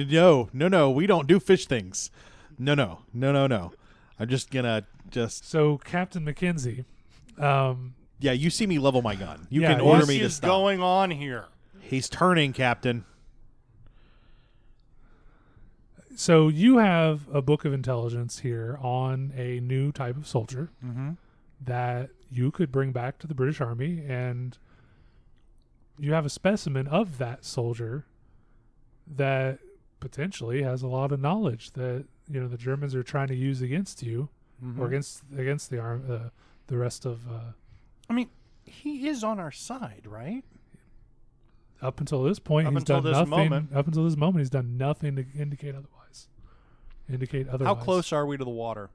[SPEAKER 1] no, we don't do fish things. No. I'm just gonna
[SPEAKER 2] So Captain McKenzie,
[SPEAKER 1] yeah, you see me level my gun. You
[SPEAKER 2] Yeah,
[SPEAKER 1] can order
[SPEAKER 4] What
[SPEAKER 1] me to
[SPEAKER 4] is
[SPEAKER 1] stop.
[SPEAKER 4] going on here?
[SPEAKER 1] He's turning, Captain.
[SPEAKER 2] so you have a book of intelligence here on a new type of soldier
[SPEAKER 4] Mm-hmm.
[SPEAKER 2] that you could bring back to the British Army, and you have a specimen of that soldier that potentially has a lot of knowledge that the Germans are trying to use against you or against the rest of.
[SPEAKER 4] I mean, he is on our side, right?
[SPEAKER 2] Up until this point,
[SPEAKER 4] Up
[SPEAKER 2] he's
[SPEAKER 4] until
[SPEAKER 2] done
[SPEAKER 4] this
[SPEAKER 2] nothing.
[SPEAKER 4] moment.
[SPEAKER 2] Up until this moment, he's done nothing to indicate otherwise.
[SPEAKER 4] How close are we to the water?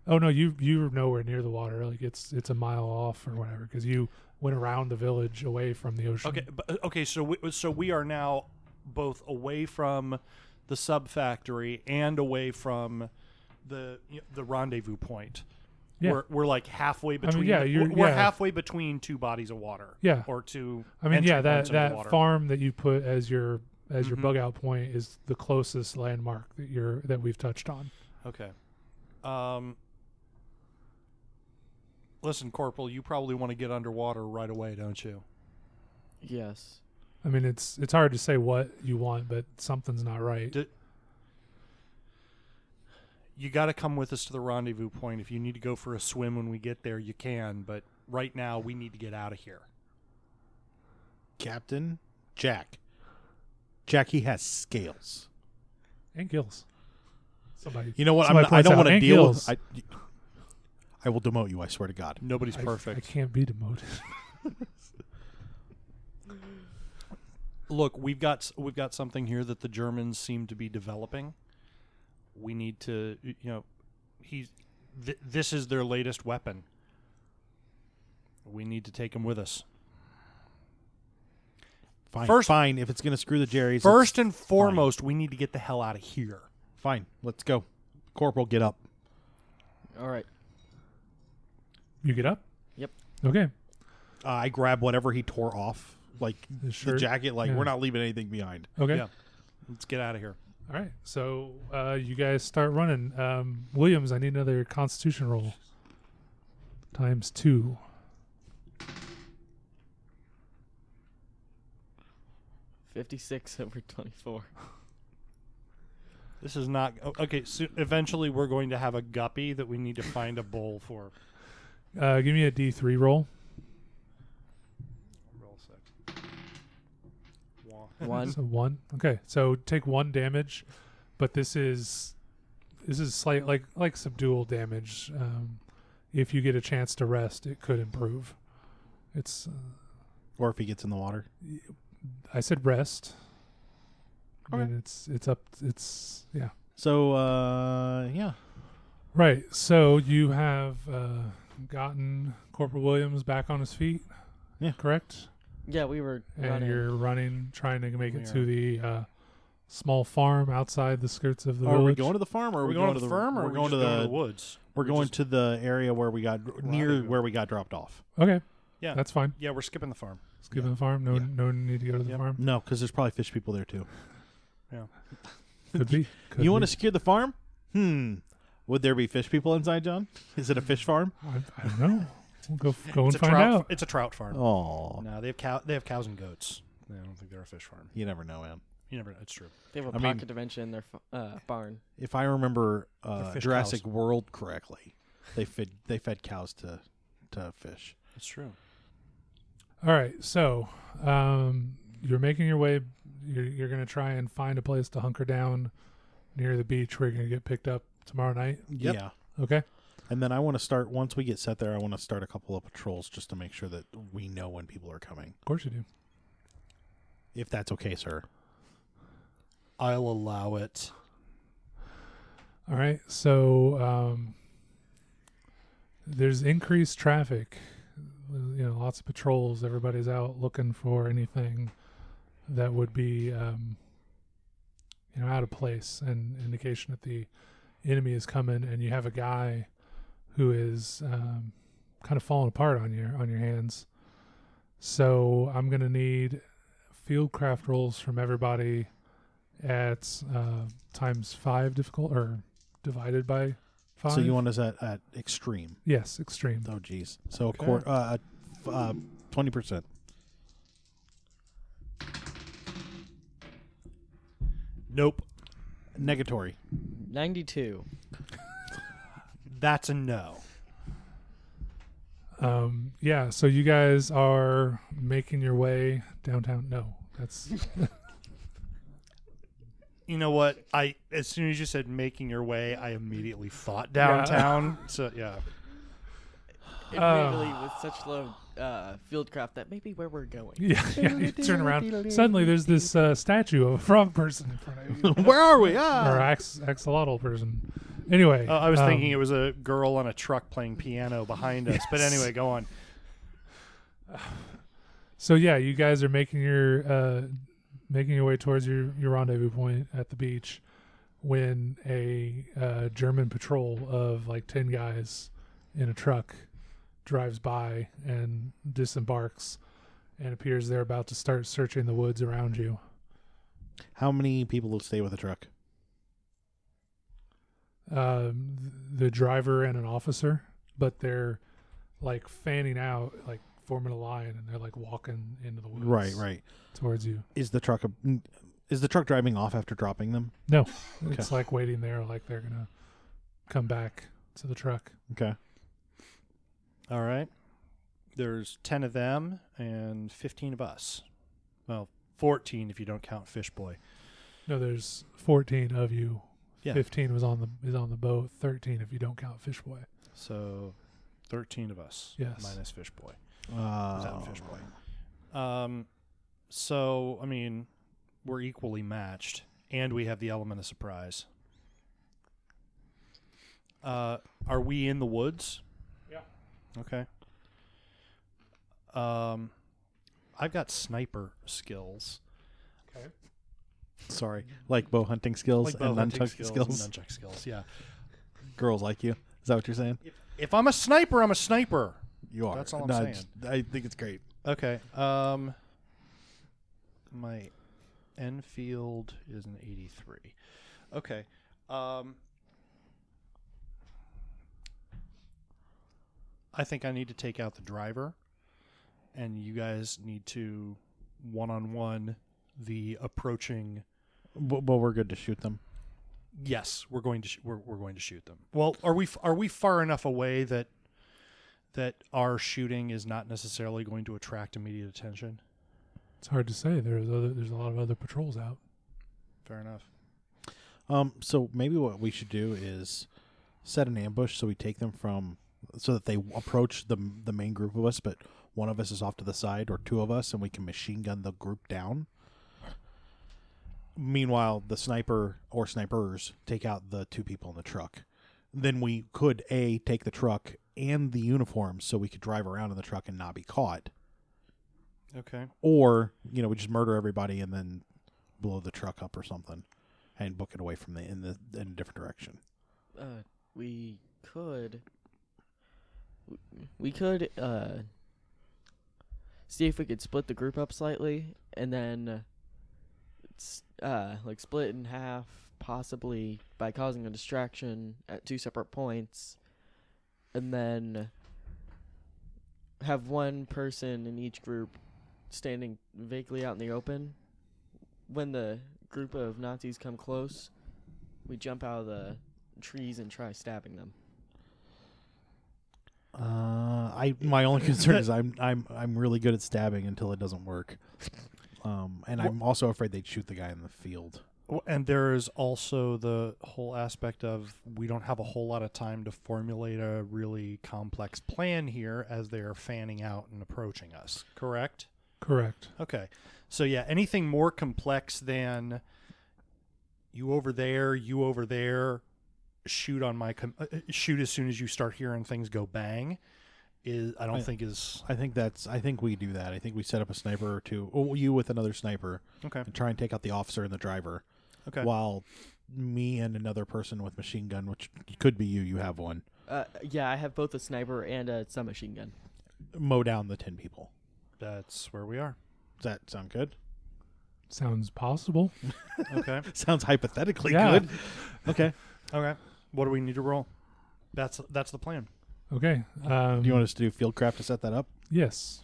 [SPEAKER 2] Oh no, you're nowhere near the water. Like it's a mile off or whatever, because you went around the village away from the ocean.
[SPEAKER 4] Okay. So we are now both away from the sub factory and away from the rendezvous point.
[SPEAKER 2] Yeah.
[SPEAKER 4] We're like halfway between.
[SPEAKER 2] We're
[SPEAKER 4] halfway between two bodies of water.
[SPEAKER 2] Yeah.
[SPEAKER 4] Or two.
[SPEAKER 2] I mean, yeah,
[SPEAKER 4] entry points into the
[SPEAKER 2] that
[SPEAKER 4] water.
[SPEAKER 2] farm that you put as your
[SPEAKER 4] Mhm.
[SPEAKER 2] bug out point is the closest landmark that we've touched on.
[SPEAKER 4] Okay. Listen, Corporal, you probably want to get underwater right away, don't you?
[SPEAKER 3] Yes.
[SPEAKER 2] I mean, it's hard to say what you want, but something's not right.
[SPEAKER 4] You got to come with us to the rendezvous point. If you need to go for a swim when we get there, you can. But right now, we need to get out of here.
[SPEAKER 1] Captain Jack. Jack, he has scales.
[SPEAKER 2] And gills. Somebody.
[SPEAKER 1] You know what?
[SPEAKER 2] somebody
[SPEAKER 1] I
[SPEAKER 2] points
[SPEAKER 1] don't
[SPEAKER 2] out,
[SPEAKER 1] want to
[SPEAKER 2] and
[SPEAKER 1] deal
[SPEAKER 2] gills.
[SPEAKER 1] with. I will demote you. I swear to God.
[SPEAKER 4] Nobody's
[SPEAKER 2] I
[SPEAKER 4] perfect.
[SPEAKER 2] can't be demoted.
[SPEAKER 4] Look, we've got something here that the Germans seem to be developing. We need to, this is their latest weapon. We need to take him with us.
[SPEAKER 1] Fine. If it's going to screw the Jerry's.
[SPEAKER 4] First and foremost, we need to get the hell out of here.
[SPEAKER 1] Fine. Let's go. Corporal, get up.
[SPEAKER 3] All right.
[SPEAKER 2] You get up?
[SPEAKER 3] Yep.
[SPEAKER 2] Okay.
[SPEAKER 1] I grab whatever he tore off, like
[SPEAKER 2] The
[SPEAKER 1] the
[SPEAKER 2] shirt?
[SPEAKER 1] jacket. Like
[SPEAKER 2] Yeah.
[SPEAKER 1] we're not leaving anything behind.
[SPEAKER 2] Okay.
[SPEAKER 4] Yeah. Let's get out of here.
[SPEAKER 2] All right. So you guys start running. Williams, I need another Constitution roll. ×2.
[SPEAKER 3] $56/24.
[SPEAKER 4] This is not okay. So eventually, we're going to have a guppy that we need to find a bowl for.
[SPEAKER 2] Give me a D3 roll.
[SPEAKER 4] Roll 6.
[SPEAKER 3] 1.
[SPEAKER 2] So 1. Okay. So take 1 damage, but this is slight like subdual damage. If you get a chance to rest, it could improve. It's
[SPEAKER 1] Or if he gets in the water.
[SPEAKER 2] I said rest. I
[SPEAKER 3] Okay.
[SPEAKER 2] mean, it's up. It's yeah.
[SPEAKER 1] So yeah.
[SPEAKER 2] Right. So you have gotten Corporal Williams back on his feet.
[SPEAKER 1] Yeah.
[SPEAKER 2] Correct.
[SPEAKER 3] Yeah, we were
[SPEAKER 2] And
[SPEAKER 3] running.
[SPEAKER 2] you're running, trying to make it
[SPEAKER 4] We
[SPEAKER 2] to
[SPEAKER 4] are.
[SPEAKER 2] the small farm outside the skirts of the
[SPEAKER 1] Are we
[SPEAKER 2] village.
[SPEAKER 1] going to the farm, or
[SPEAKER 4] Are we going to the firm, or
[SPEAKER 1] We're
[SPEAKER 4] are we
[SPEAKER 1] going
[SPEAKER 4] just
[SPEAKER 1] to
[SPEAKER 4] going to
[SPEAKER 1] the
[SPEAKER 4] the woods?
[SPEAKER 1] We're going to the area where we got near
[SPEAKER 4] Rendezvous.
[SPEAKER 1] where we got dropped off.
[SPEAKER 2] Okay.
[SPEAKER 4] Yeah.
[SPEAKER 2] That's fine.
[SPEAKER 4] Yeah, we're skipping the farm.
[SPEAKER 2] Skipping the farm. No,
[SPEAKER 1] Yeah.
[SPEAKER 2] no need to go to the
[SPEAKER 4] Yep.
[SPEAKER 2] farm.
[SPEAKER 1] No, because there's probably fish people there too.
[SPEAKER 4] Yeah.
[SPEAKER 2] Could be. Could
[SPEAKER 1] You want
[SPEAKER 2] be.
[SPEAKER 1] to secure the farm? Would there be fish people inside, John? Is it a fish farm?
[SPEAKER 2] I don't know. We'll go and
[SPEAKER 4] It's a
[SPEAKER 2] find
[SPEAKER 4] trout.
[SPEAKER 2] out.
[SPEAKER 4] It's a trout farm.
[SPEAKER 1] Oh,
[SPEAKER 4] No, they have cows and goats. I don't think they're a fish farm.
[SPEAKER 1] you never know, man.
[SPEAKER 4] You never know. It's true.
[SPEAKER 3] They have a
[SPEAKER 1] I mean-
[SPEAKER 3] pocket dimension in their barn.
[SPEAKER 1] If I remember
[SPEAKER 4] They're fish
[SPEAKER 1] Jurassic
[SPEAKER 4] cows.
[SPEAKER 1] World correctly, they fed cows to fish.
[SPEAKER 4] It's true.
[SPEAKER 2] All right. So you're making your way. You're going to try and find a place to hunker down near the beach where you're going to get picked up tomorrow night.
[SPEAKER 4] Yep.
[SPEAKER 1] Yeah,
[SPEAKER 2] Okay.
[SPEAKER 1] And then I want to start, once we get set there, I want to start a couple of patrols just to make sure that we know when people are coming.
[SPEAKER 2] Of course you do.
[SPEAKER 1] If that's okay, sir.
[SPEAKER 4] I'll allow it.
[SPEAKER 2] All right. So there's increased traffic. Lots of patrols. Everybody's out looking for anything that would be, out of place, and indication that the enemy is coming. And you have a guy who is kind of falling apart on your hands. So I'm gonna need fieldcraft rolls from everybody at ×5 difficult, or divided by 5.
[SPEAKER 1] So you want us at extreme?
[SPEAKER 2] Yes, extreme.
[SPEAKER 1] Oh, geez. So
[SPEAKER 4] Okay.
[SPEAKER 1] 20%.
[SPEAKER 4] Nope.
[SPEAKER 1] Negatory.
[SPEAKER 3] 92.
[SPEAKER 4] That's a no.
[SPEAKER 2] Yeah, so you guys are making your way downtown. No, that's
[SPEAKER 4] You know what? As soon as you said making your way, I immediately thought downtown. So yeah.
[SPEAKER 3] Admittedly, with such low fieldcraft, that may be where we're going.
[SPEAKER 2] yeah. You turn around. Suddenly, there's this statue of a frog person in front of you,
[SPEAKER 1] Where are we?
[SPEAKER 2] or
[SPEAKER 1] Ah!
[SPEAKER 2] axolotl person. Anyway,
[SPEAKER 4] I was thinking it was a girl on a truck playing piano behind us. But
[SPEAKER 2] Yes.
[SPEAKER 4] anyway, go on.
[SPEAKER 2] So yeah, you guys are making your way towards your rendezvous point at the beach, when a German patrol of like 10 guys in a truck drives by and disembarks, and appears they're about to start searching the woods around you.
[SPEAKER 1] How many people will stay with the truck?
[SPEAKER 2] The driver and an officer, but they're like fanning out, like forming a line, and they're like walking into the woods.
[SPEAKER 1] Right.
[SPEAKER 2] Towards you.
[SPEAKER 1] Is the truck driving off after dropping them?
[SPEAKER 2] No, it's like waiting there, like they're gonna come back to the truck.
[SPEAKER 1] Okay.
[SPEAKER 4] All right. There's 10 of them and 15 of us. Well, 14 if you don't count Fish Boy.
[SPEAKER 2] No, there's 14 of you.
[SPEAKER 4] Yeah.
[SPEAKER 2] 15 is on the boat. 13 if you don't count Fish Boy.
[SPEAKER 4] So 13 of us.
[SPEAKER 2] Yes.
[SPEAKER 4] Minus Fish Boy. Without Fish Boy. So, I mean, we're equally matched, and we have the element of surprise. Are we in the woods?
[SPEAKER 2] Yeah.
[SPEAKER 4] Okay. I've got sniper skills.
[SPEAKER 2] Okay.
[SPEAKER 1] Sorry. Like bow hunting skills
[SPEAKER 4] Like bow
[SPEAKER 1] and
[SPEAKER 4] hunting
[SPEAKER 1] nunchuck skills.
[SPEAKER 4] and nunchuck skills, yeah.
[SPEAKER 1] Girls like you. Is that what you're saying?
[SPEAKER 4] If I'm a sniper, I'm a sniper.
[SPEAKER 1] You are.
[SPEAKER 4] That's all I'm
[SPEAKER 1] No,
[SPEAKER 4] saying.
[SPEAKER 1] I think it's great.
[SPEAKER 4] Okay. My Enfield is an 83. Okay. I think I need to take out the driver, and you guys need to one-on-one the approaching.
[SPEAKER 1] But we're good to shoot them.
[SPEAKER 4] Yes, we're going to we're going to shoot them. Well, are we far enough away that our shooting is not necessarily going to attract immediate attention?
[SPEAKER 2] It's hard to say. There's a lot of other patrols out.
[SPEAKER 4] Fair enough.
[SPEAKER 1] So maybe what we should do is set an ambush so we take them so that they approach the main group of us, but one of us is off to the side, or two of us, and we can machine gun the group down. Meanwhile, the sniper or snipers take out the two people in the truck. Then we could take the truck and the uniforms so we could drive around in the truck and not be caught.
[SPEAKER 4] Okay.
[SPEAKER 1] Or, we just murder everybody and then blow the truck up or something and book it away from in a different direction.
[SPEAKER 3] We could see if we could split the group up slightly, and then split it in half, possibly by causing a distraction at two separate points, and then have one person in each group standing vaguely out in the open. When the group of Nazis come close, we jump out of the trees and try stabbing them.
[SPEAKER 1] My only concern is I'm really good at stabbing until it doesn't work. And I'm also afraid they'd shoot the guy in the field.
[SPEAKER 4] And there is also the whole aspect of we don't have a whole lot of time to formulate a really complex plan here as they are fanning out and approaching us. Correct?
[SPEAKER 2] Correct.
[SPEAKER 4] Okay. So yeah, anything more complex than you over there, shoot on my shoot as soon as you start hearing things go bang is I think
[SPEAKER 1] we do that. I think we set up a sniper or two. Oh, you with another sniper.
[SPEAKER 4] Okay.
[SPEAKER 1] And try and take out the officer and the driver.
[SPEAKER 4] Okay.
[SPEAKER 1] While me and another person with machine gun, which could be you have one.
[SPEAKER 3] Yeah, I have both a sniper and a submachine gun.
[SPEAKER 1] Mow down the 10 people.
[SPEAKER 4] That's where we are.
[SPEAKER 1] Does that sound good?
[SPEAKER 2] Sounds possible.
[SPEAKER 4] Okay.
[SPEAKER 1] Sounds hypothetically
[SPEAKER 2] Yeah.
[SPEAKER 1] good. Okay.
[SPEAKER 4] Okay. What do we need to roll? That's the plan.
[SPEAKER 2] Okay.
[SPEAKER 1] Do you want us to do fieldcraft to set that up?
[SPEAKER 2] Yes.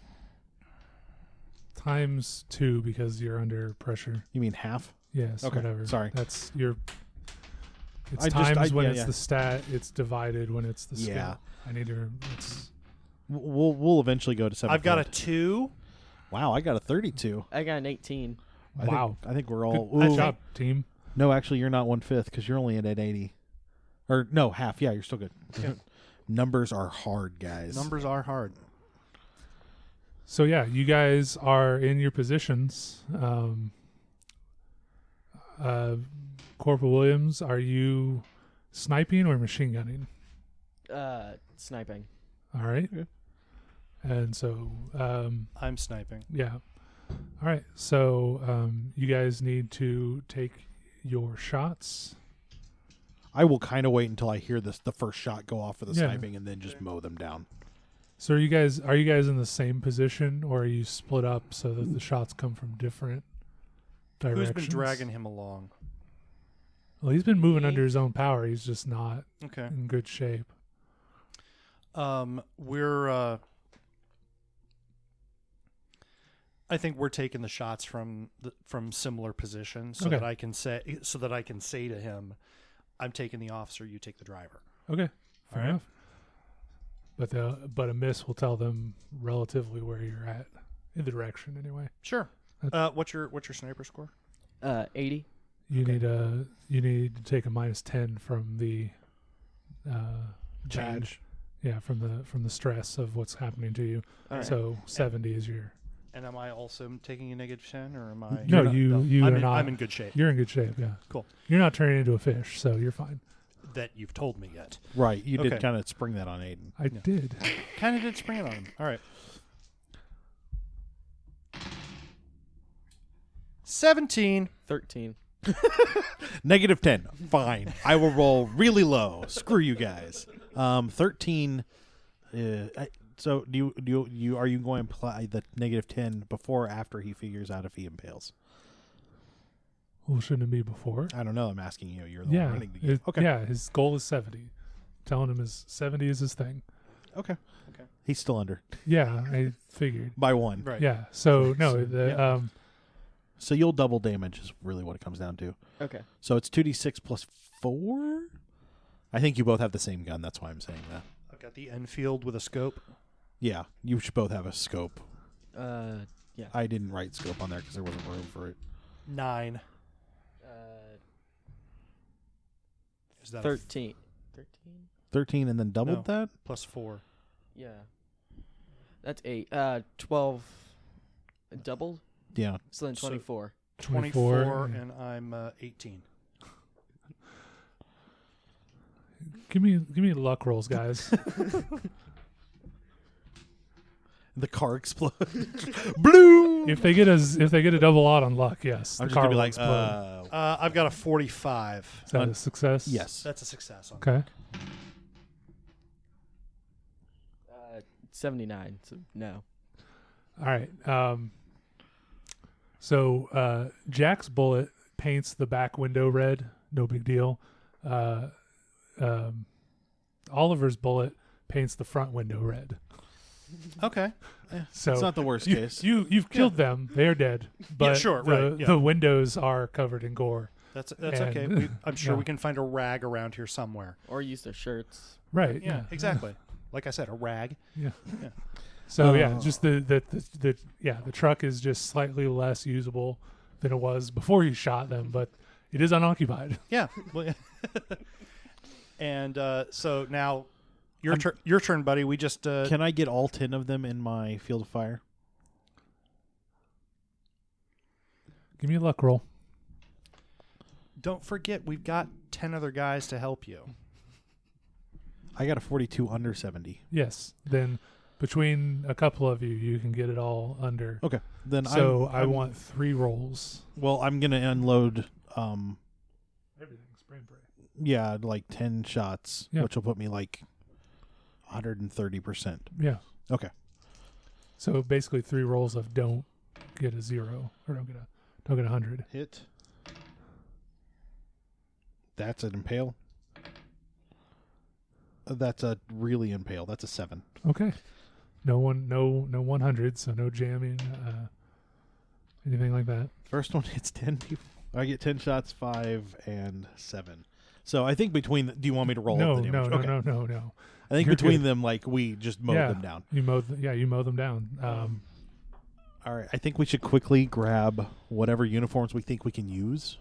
[SPEAKER 2] Times 2 because you're under pressure.
[SPEAKER 1] You mean half?
[SPEAKER 2] Yes.
[SPEAKER 1] Okay,
[SPEAKER 2] Whatever.
[SPEAKER 1] sorry.
[SPEAKER 2] It's when
[SPEAKER 1] yeah.
[SPEAKER 2] it's the stat. It's divided when it's the skill.
[SPEAKER 1] Yeah.
[SPEAKER 2] I need to. It's
[SPEAKER 1] We'll eventually go to 7.
[SPEAKER 4] I've got a 2.
[SPEAKER 1] Wow, I got a 32.
[SPEAKER 3] I got an 18.
[SPEAKER 2] wow.
[SPEAKER 1] I think we're all.
[SPEAKER 2] Good
[SPEAKER 1] Ooh.
[SPEAKER 2] job, team.
[SPEAKER 1] No, actually, you're not 1/5 because you're only at an 80. Or no, half. Yeah, you're still good.
[SPEAKER 4] Yeah.
[SPEAKER 1] Numbers are hard, guys.
[SPEAKER 4] Numbers are hard.
[SPEAKER 2] So yeah, you guys are in your positions. Corporal Williams, are you sniping or machine gunning?
[SPEAKER 3] Sniping.
[SPEAKER 2] All right.
[SPEAKER 1] Okay.
[SPEAKER 2] And so,
[SPEAKER 4] I'm sniping.
[SPEAKER 2] yeah. All right. So, you guys need to take your shots.
[SPEAKER 1] I will kind of wait until I hear the first shot go off for the
[SPEAKER 2] Yeah.
[SPEAKER 1] sniping and then just mow them down.
[SPEAKER 2] So are you guys in the same position, or are you split up so that the shots come from different directions?
[SPEAKER 4] Who's been dragging him along?
[SPEAKER 2] Well, he's been moving
[SPEAKER 3] Me.
[SPEAKER 2] under his own power. He's just not
[SPEAKER 4] Okay.
[SPEAKER 2] in good shape.
[SPEAKER 4] We're I think we're taking the shots from similar positions so
[SPEAKER 2] Okay.
[SPEAKER 4] that I can say to him, I'm taking the officer, you take the driver.
[SPEAKER 2] Okay, fair
[SPEAKER 4] All right.
[SPEAKER 2] enough. But a miss will tell them relatively where you're at in the direction anyway.
[SPEAKER 4] Sure. What's your sniper score?
[SPEAKER 3] 80.
[SPEAKER 2] You
[SPEAKER 4] Okay.
[SPEAKER 2] need to take a -10 from the
[SPEAKER 4] Change.
[SPEAKER 2] Yeah, from the stress of what's happening to you.
[SPEAKER 3] All right.
[SPEAKER 2] So 70 is your.
[SPEAKER 4] And am I also taking a -10 or am I?
[SPEAKER 2] No,
[SPEAKER 1] not-
[SPEAKER 2] you
[SPEAKER 4] I'm
[SPEAKER 2] are
[SPEAKER 4] in,
[SPEAKER 2] not.
[SPEAKER 4] I'm in good shape.
[SPEAKER 2] You're in good shape. Yeah.
[SPEAKER 4] Cool.
[SPEAKER 2] You're not turning into a fish, so you're fine.
[SPEAKER 4] That you've told me yet.
[SPEAKER 1] Right. You did
[SPEAKER 4] Okay.
[SPEAKER 1] kind of spring that on Aidan.
[SPEAKER 2] I
[SPEAKER 4] Yeah.
[SPEAKER 2] did.
[SPEAKER 4] Kind of did spring it on him. All right. 17.
[SPEAKER 3] 13.
[SPEAKER 1] -10. Fine. I will roll really low. Screw you guys. 13. So do you are you going to apply the -10 before or after he figures out if he impales?
[SPEAKER 2] Well, shouldn't it be before?
[SPEAKER 1] I don't know. I'm asking you. You're the one
[SPEAKER 2] Yeah.
[SPEAKER 1] running the game. Okay.
[SPEAKER 2] Yeah. His goal is 70. Telling him his 70 is his thing.
[SPEAKER 1] Okay.
[SPEAKER 4] Okay.
[SPEAKER 1] He's still under
[SPEAKER 2] Yeah, I figured.
[SPEAKER 1] by 1.
[SPEAKER 4] Right.
[SPEAKER 2] Yeah. So no,
[SPEAKER 4] So,
[SPEAKER 2] the
[SPEAKER 4] yeah.
[SPEAKER 1] So you'll double damage is really what it comes down to.
[SPEAKER 3] Okay.
[SPEAKER 1] So it's 2d6 plus 4. I think you both have the same gun. That's why I'm saying that.
[SPEAKER 4] I've got the Enfield with a scope.
[SPEAKER 1] Yeah, you should both have a scope.
[SPEAKER 3] Yeah.
[SPEAKER 1] I didn't write scope on there because there wasn't room for it.
[SPEAKER 4] 9. Is that
[SPEAKER 3] 13. 13?
[SPEAKER 1] 13 and then doubled
[SPEAKER 4] No.
[SPEAKER 1] that?
[SPEAKER 4] plus 4?
[SPEAKER 3] Yeah. That's 8. 12 doubled?
[SPEAKER 1] Yeah.
[SPEAKER 3] So then
[SPEAKER 4] So-
[SPEAKER 3] 24.
[SPEAKER 4] 24
[SPEAKER 2] yeah.
[SPEAKER 4] and I'm 18.
[SPEAKER 2] give me luck rolls, guys.
[SPEAKER 1] The car explodes. Bloom!
[SPEAKER 2] if they get a double odd on luck, yes,
[SPEAKER 1] I'm
[SPEAKER 2] the
[SPEAKER 1] just going
[SPEAKER 2] car
[SPEAKER 1] to be
[SPEAKER 2] will
[SPEAKER 1] like,
[SPEAKER 2] explode.
[SPEAKER 4] I've got a 45.
[SPEAKER 2] Is that a success?
[SPEAKER 1] yes.
[SPEAKER 4] That's a success. On
[SPEAKER 2] Okay.
[SPEAKER 3] 79. So no.
[SPEAKER 2] All right. So Jack's bullet paints the back window red. No big deal. Oliver's bullet paints the front window red.
[SPEAKER 4] Okay.
[SPEAKER 2] So
[SPEAKER 1] It's not the worst case.
[SPEAKER 2] you've killed them. They are dead. But
[SPEAKER 4] sure,
[SPEAKER 2] the,
[SPEAKER 4] right, yeah.
[SPEAKER 2] the windows are covered in gore.
[SPEAKER 4] That's
[SPEAKER 2] And-
[SPEAKER 4] okay. I'm sure
[SPEAKER 2] yeah.
[SPEAKER 4] we can find a rag around here somewhere.
[SPEAKER 3] Or use their shirts.
[SPEAKER 2] Right.
[SPEAKER 4] Yeah, exactly. Like I said, a rag.
[SPEAKER 2] Yeah.
[SPEAKER 4] Yeah.
[SPEAKER 2] So yeah, just the truck is just slightly less usable than it was before you shot them, but It is unoccupied.
[SPEAKER 4] Yeah. Well, yeah. And so now your turn, buddy. We just
[SPEAKER 1] Can I get all 10 of them in my field of fire?
[SPEAKER 2] Give me a luck roll.
[SPEAKER 4] don't forget we've got 10 other guys to help you.
[SPEAKER 1] I got a 42 under 70.
[SPEAKER 2] Yes. Then between a couple of you, you can get it all under.
[SPEAKER 1] Okay. Then
[SPEAKER 2] So I want 3 rolls.
[SPEAKER 1] Well, I'm going to unload
[SPEAKER 2] Everything. Spray and pray.
[SPEAKER 1] yeah, like 10 shots,
[SPEAKER 2] Yeah.
[SPEAKER 1] which will put me like 130%.
[SPEAKER 2] Yeah.
[SPEAKER 1] Okay.
[SPEAKER 2] So basically 3 rolls of don't get a 0 or don't get a 100.
[SPEAKER 1] Hit. That's an impale. That's a really impale. That's a 7.
[SPEAKER 2] Okay. No 100, so no jamming, anything like that.
[SPEAKER 1] First one hits 10 people. I get 10 shots, 5 and 7. So I think between do you want me to roll
[SPEAKER 2] No,
[SPEAKER 1] up the damage?
[SPEAKER 2] no.
[SPEAKER 1] I think
[SPEAKER 2] You're
[SPEAKER 1] between
[SPEAKER 2] good.
[SPEAKER 1] them, like, we just mowed them down.
[SPEAKER 2] You mow them down.
[SPEAKER 1] All right. I think we should quickly grab whatever uniforms we think we can use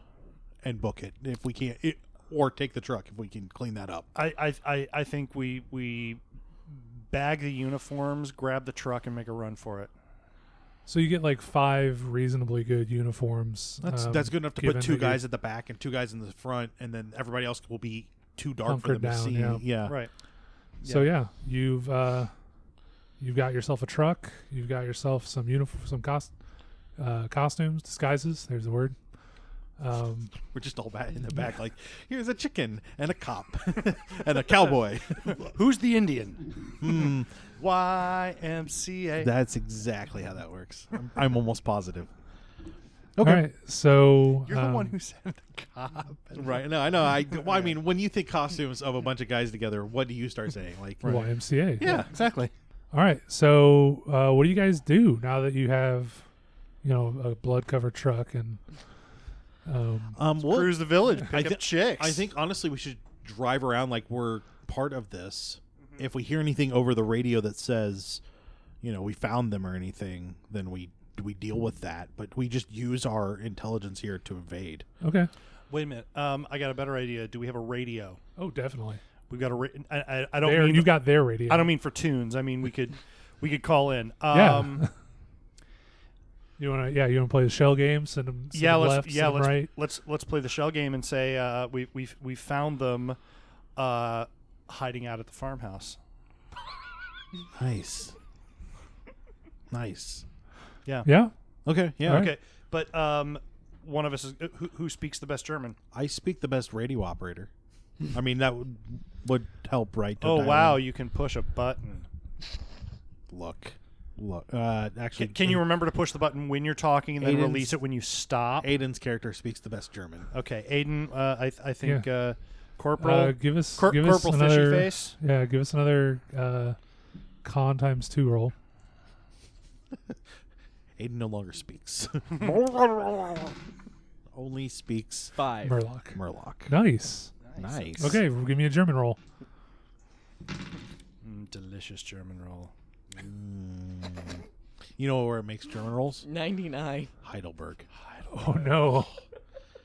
[SPEAKER 1] and book it if we can't, or take the truck if we can clean that up.
[SPEAKER 4] I think we bag the uniforms, grab the truck, and make a run for it.
[SPEAKER 2] So you get like 5 reasonably good uniforms.
[SPEAKER 1] That's good enough to
[SPEAKER 2] given
[SPEAKER 1] put 2
[SPEAKER 2] that
[SPEAKER 1] guys at the back and 2 guys in the front, and then everybody else will be too dark for
[SPEAKER 2] Hunkered
[SPEAKER 1] them to
[SPEAKER 2] down,
[SPEAKER 1] see. Yeah.
[SPEAKER 4] Right.
[SPEAKER 2] So yeah, you've got yourself a truck. You've got yourself some costumes, disguises. There's the word.
[SPEAKER 1] We're just all in the back, like, here's a chicken and a cop and a cowboy.
[SPEAKER 4] Who's the Indian? YMCA.
[SPEAKER 1] That's exactly how that works. I'm almost positive. Okay.
[SPEAKER 2] All right. So
[SPEAKER 4] You're the one who said the cop.
[SPEAKER 1] Right. No, I know. I mean, when you think costumes of a bunch of guys together, what do you start saying? Like,
[SPEAKER 2] YMCA.
[SPEAKER 1] yeah.
[SPEAKER 4] Exactly.
[SPEAKER 2] All right. So what do you guys do now that you have, a blood-covered truck and
[SPEAKER 1] well,
[SPEAKER 4] Cruise the village, pick up chicks.
[SPEAKER 1] I think honestly we should drive around like we're part of this. Mm-hmm. If we hear anything over the radio that says, we found them or anything, then we deal with that. But we just use our intelligence here to evade.
[SPEAKER 2] Okay.
[SPEAKER 4] Wait a minute. I got a better idea. Do we have a radio?
[SPEAKER 2] Oh, definitely.
[SPEAKER 4] We've got a. I don't mean
[SPEAKER 2] you got their radio.
[SPEAKER 4] I don't mean for tunes. I mean we could call in.
[SPEAKER 2] Yeah. You want to play the shell game? Send them right.
[SPEAKER 4] Let's play the shell game and say we found them hiding out at the farmhouse.
[SPEAKER 1] Nice.
[SPEAKER 4] Yeah.
[SPEAKER 2] Yeah.
[SPEAKER 1] Okay. Yeah.
[SPEAKER 2] All right.
[SPEAKER 4] Okay. But one of us is who speaks the best German.
[SPEAKER 1] I speak the best radio operator. I mean that would help, right? to
[SPEAKER 4] Oh
[SPEAKER 1] dial
[SPEAKER 4] wow!
[SPEAKER 1] in.
[SPEAKER 4] You can push a button.
[SPEAKER 1] Look. Actually,
[SPEAKER 4] Can you remember to push the button when you're talking and then
[SPEAKER 1] Aidan's-
[SPEAKER 4] release it when you stop?
[SPEAKER 1] Aidan's character speaks the best German.
[SPEAKER 4] Okay, Aidan. I think Corporal.
[SPEAKER 2] Give us
[SPEAKER 4] Corporal
[SPEAKER 2] another,
[SPEAKER 4] Fishy Face.
[SPEAKER 2] Yeah, give us another con times 2 roll.
[SPEAKER 1] Aidan no longer speaks. Only speaks
[SPEAKER 3] 5.
[SPEAKER 1] Murloc.
[SPEAKER 2] Nice.
[SPEAKER 1] Nice.
[SPEAKER 2] Okay, give me a German roll.
[SPEAKER 4] Delicious German roll.
[SPEAKER 1] You know where it makes German rolls?
[SPEAKER 3] 99.
[SPEAKER 1] Heidelberg.
[SPEAKER 2] Oh no.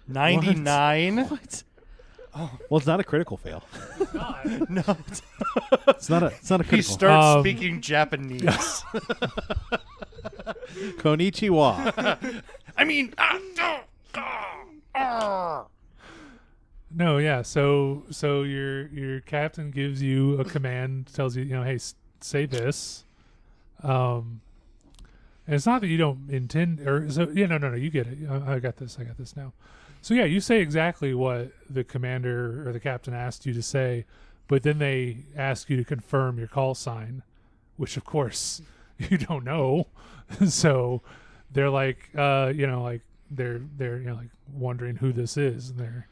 [SPEAKER 4] 99.
[SPEAKER 1] What? Oh. Well, it's not a critical fail.
[SPEAKER 4] No.
[SPEAKER 1] It's not a critical.
[SPEAKER 4] He starts speaking Japanese.
[SPEAKER 1] Konnichiwa.
[SPEAKER 4] I mean.
[SPEAKER 2] No, yeah. So your captain gives you a command, tells you, hey, say this. And it's not that you don't intend, or so. Yeah, no. You get it. I got this now. So yeah, you say exactly what the commander or the captain asked you to say, but then they ask you to confirm your call sign, which of course you don't know. So they're like, they're like wondering who this is, and they're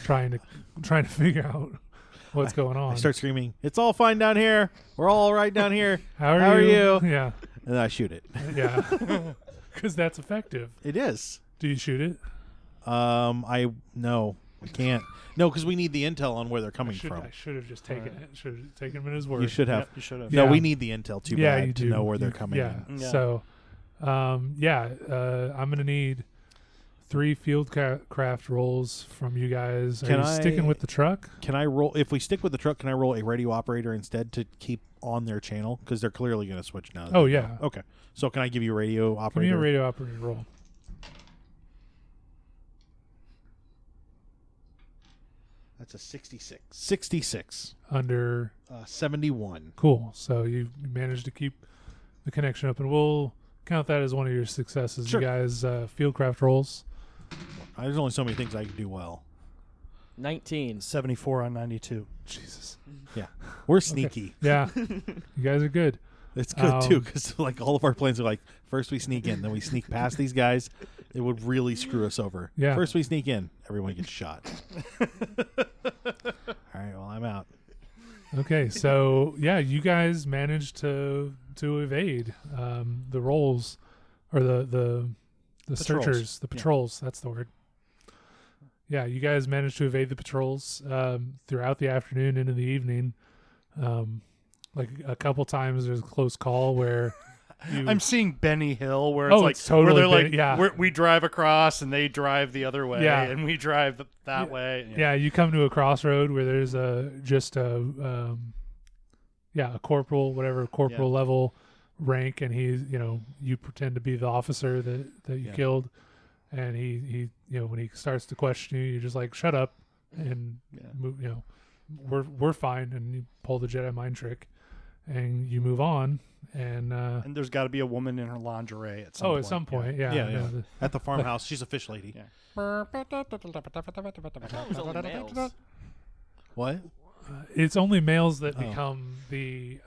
[SPEAKER 2] trying to figure out what's going on.
[SPEAKER 1] I start screaming, "It's all fine down here. We're all right down here.
[SPEAKER 2] How are you? Yeah.
[SPEAKER 1] And then I shoot it.
[SPEAKER 2] Yeah. Because that's effective.
[SPEAKER 1] It is.
[SPEAKER 2] Do you shoot it?
[SPEAKER 1] I can't. No, because we need the intel on where they're coming from.
[SPEAKER 2] I should have just taken it. Should have taken him at his word.
[SPEAKER 1] You should have.
[SPEAKER 4] Yep, you should have.
[SPEAKER 1] No,
[SPEAKER 2] Yeah.
[SPEAKER 1] we need the intel too bad to know where they're coming
[SPEAKER 2] yeah.
[SPEAKER 1] in.
[SPEAKER 4] Yeah.
[SPEAKER 2] So, I'm gonna need 3 field craft rolls from you guys. Are
[SPEAKER 1] Can
[SPEAKER 2] you sticking
[SPEAKER 1] I-
[SPEAKER 2] with the truck?
[SPEAKER 1] Can I roll? If we stick with the truck, can I roll a radio operator instead to keep on their channel? Because they're clearly going to switch now.
[SPEAKER 2] Oh, yeah.
[SPEAKER 1] Okay. So can I give you a radio
[SPEAKER 2] Give me
[SPEAKER 1] operator?
[SPEAKER 2] a radio operator roll.
[SPEAKER 1] That's a 66. 66.
[SPEAKER 2] Under
[SPEAKER 1] 71.
[SPEAKER 2] cool. So you managed to keep the connection up, and we'll count that as one of your successes.
[SPEAKER 1] Sure.
[SPEAKER 2] You guys, fieldcraft rolls.
[SPEAKER 1] There's only so many things I can do well.
[SPEAKER 3] 19.
[SPEAKER 4] 74 on 92.
[SPEAKER 2] Jesus.
[SPEAKER 1] We're sneaky.
[SPEAKER 2] Yeah, you guys are good.
[SPEAKER 1] It's good too, because like all of our plans are like, first we sneak in, then we sneak past these guys. It would really screw us over.
[SPEAKER 2] Yeah.
[SPEAKER 1] First we sneak in, everyone gets shot. All right, well I'm out.
[SPEAKER 2] Okay, so yeah, you guys managed to evade the rolls, or the
[SPEAKER 4] Patrols.
[SPEAKER 2] searchers, the
[SPEAKER 4] Yeah.
[SPEAKER 2] patrols. That's the word. Yeah, you guys managed to evade the patrols throughout the afternoon into the evening. Like a couple times, there's a close call where you,
[SPEAKER 4] I'm seeing Benny Hill where it's
[SPEAKER 2] Oh,
[SPEAKER 4] like
[SPEAKER 2] it's totally
[SPEAKER 4] where they're like
[SPEAKER 2] Benny- yeah.
[SPEAKER 4] we drive across and they drive the other way
[SPEAKER 2] Yeah.
[SPEAKER 4] and we drive that way.
[SPEAKER 2] yeah, you come to a crossroad where there's a corporal, whatever corporal level rank, and he's, you pretend to be the officer that you
[SPEAKER 4] Yeah.
[SPEAKER 2] killed, and he when he starts to question you, you're just like, shut up, and move, we're fine, and you pull the Jedi mind trick, and you move on, and
[SPEAKER 4] And there's got to be a woman in her lingerie at some point.
[SPEAKER 2] at some point, yeah,
[SPEAKER 1] Yeah,
[SPEAKER 2] I know
[SPEAKER 1] yeah.
[SPEAKER 2] the-
[SPEAKER 1] At the farmhouse, she's a fish lady.
[SPEAKER 4] Yeah.
[SPEAKER 3] I thought it was only males.
[SPEAKER 1] What?
[SPEAKER 2] it's only males that
[SPEAKER 1] Oh.
[SPEAKER 2] become the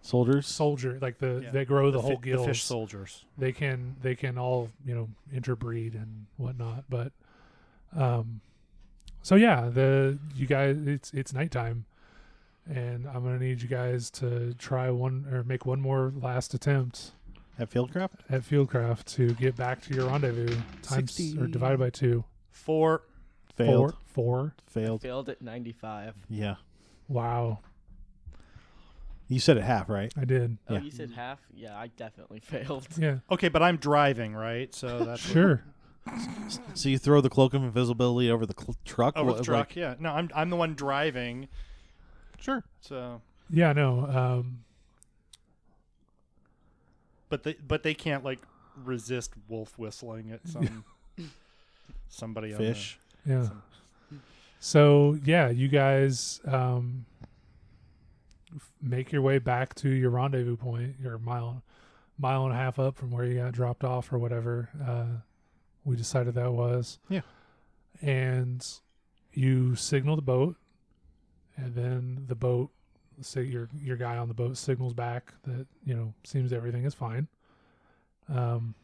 [SPEAKER 1] Soldiers?
[SPEAKER 2] soldier, like
[SPEAKER 4] Yeah.
[SPEAKER 2] they grow the
[SPEAKER 4] fi-
[SPEAKER 2] whole guild.
[SPEAKER 4] The fish soldiers.
[SPEAKER 2] They can all interbreed and whatnot, but so yeah, you guys, it's nighttime, and I'm gonna need you guys to try make one more last attempt
[SPEAKER 1] At Fieldcraft?
[SPEAKER 2] at fieldcraft to get back to your rendezvous, times
[SPEAKER 1] 60.
[SPEAKER 2] or divided by 2.
[SPEAKER 4] 4.
[SPEAKER 1] Failed.
[SPEAKER 2] Four.
[SPEAKER 1] Failed.
[SPEAKER 3] Failed at 95.
[SPEAKER 1] Yeah.
[SPEAKER 2] Wow,
[SPEAKER 1] You said it half, right?
[SPEAKER 2] I did.
[SPEAKER 3] Oh,
[SPEAKER 1] Yeah.
[SPEAKER 3] you said half? Yeah, I definitely failed.
[SPEAKER 2] Yeah,
[SPEAKER 4] Okay, but I'm driving, right? So that's
[SPEAKER 2] sure.
[SPEAKER 1] So you throw the cloak of invisibility over the truck?
[SPEAKER 4] over the
[SPEAKER 1] What-
[SPEAKER 4] truck.
[SPEAKER 1] like-
[SPEAKER 4] Yeah. No, I'm the one driving.
[SPEAKER 1] Sure.
[SPEAKER 4] So,
[SPEAKER 2] Yeah, no.
[SPEAKER 4] but they can't like resist wolf whistling at somebody on
[SPEAKER 1] Fish.
[SPEAKER 2] Yeah. So yeah, you guys make your way back to your rendezvous point. You're a mile and a half up from where you got dropped off or whatever. We decided that was.
[SPEAKER 1] Yeah.
[SPEAKER 2] And you signal the boat, and then the boat, say your guy on the boat signals back that seems everything is fine. And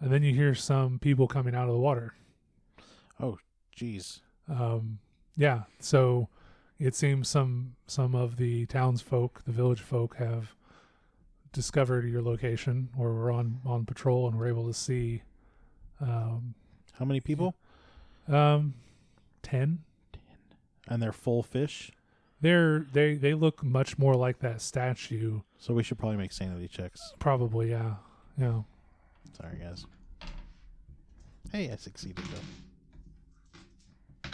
[SPEAKER 2] then you hear some people coming out of the water.
[SPEAKER 1] Oh, jeez.
[SPEAKER 2] Yeah, so it seems some of the townsfolk, the village folk, have discovered your location, or were on patrol and were able to see.
[SPEAKER 1] How many people?
[SPEAKER 2] 10.
[SPEAKER 1] And they're full fish?
[SPEAKER 2] They look much more like that statue.
[SPEAKER 1] So we should probably make sanity checks.
[SPEAKER 2] Probably, yeah. Yeah.
[SPEAKER 1] Sorry, guys. Hey, I succeeded, though.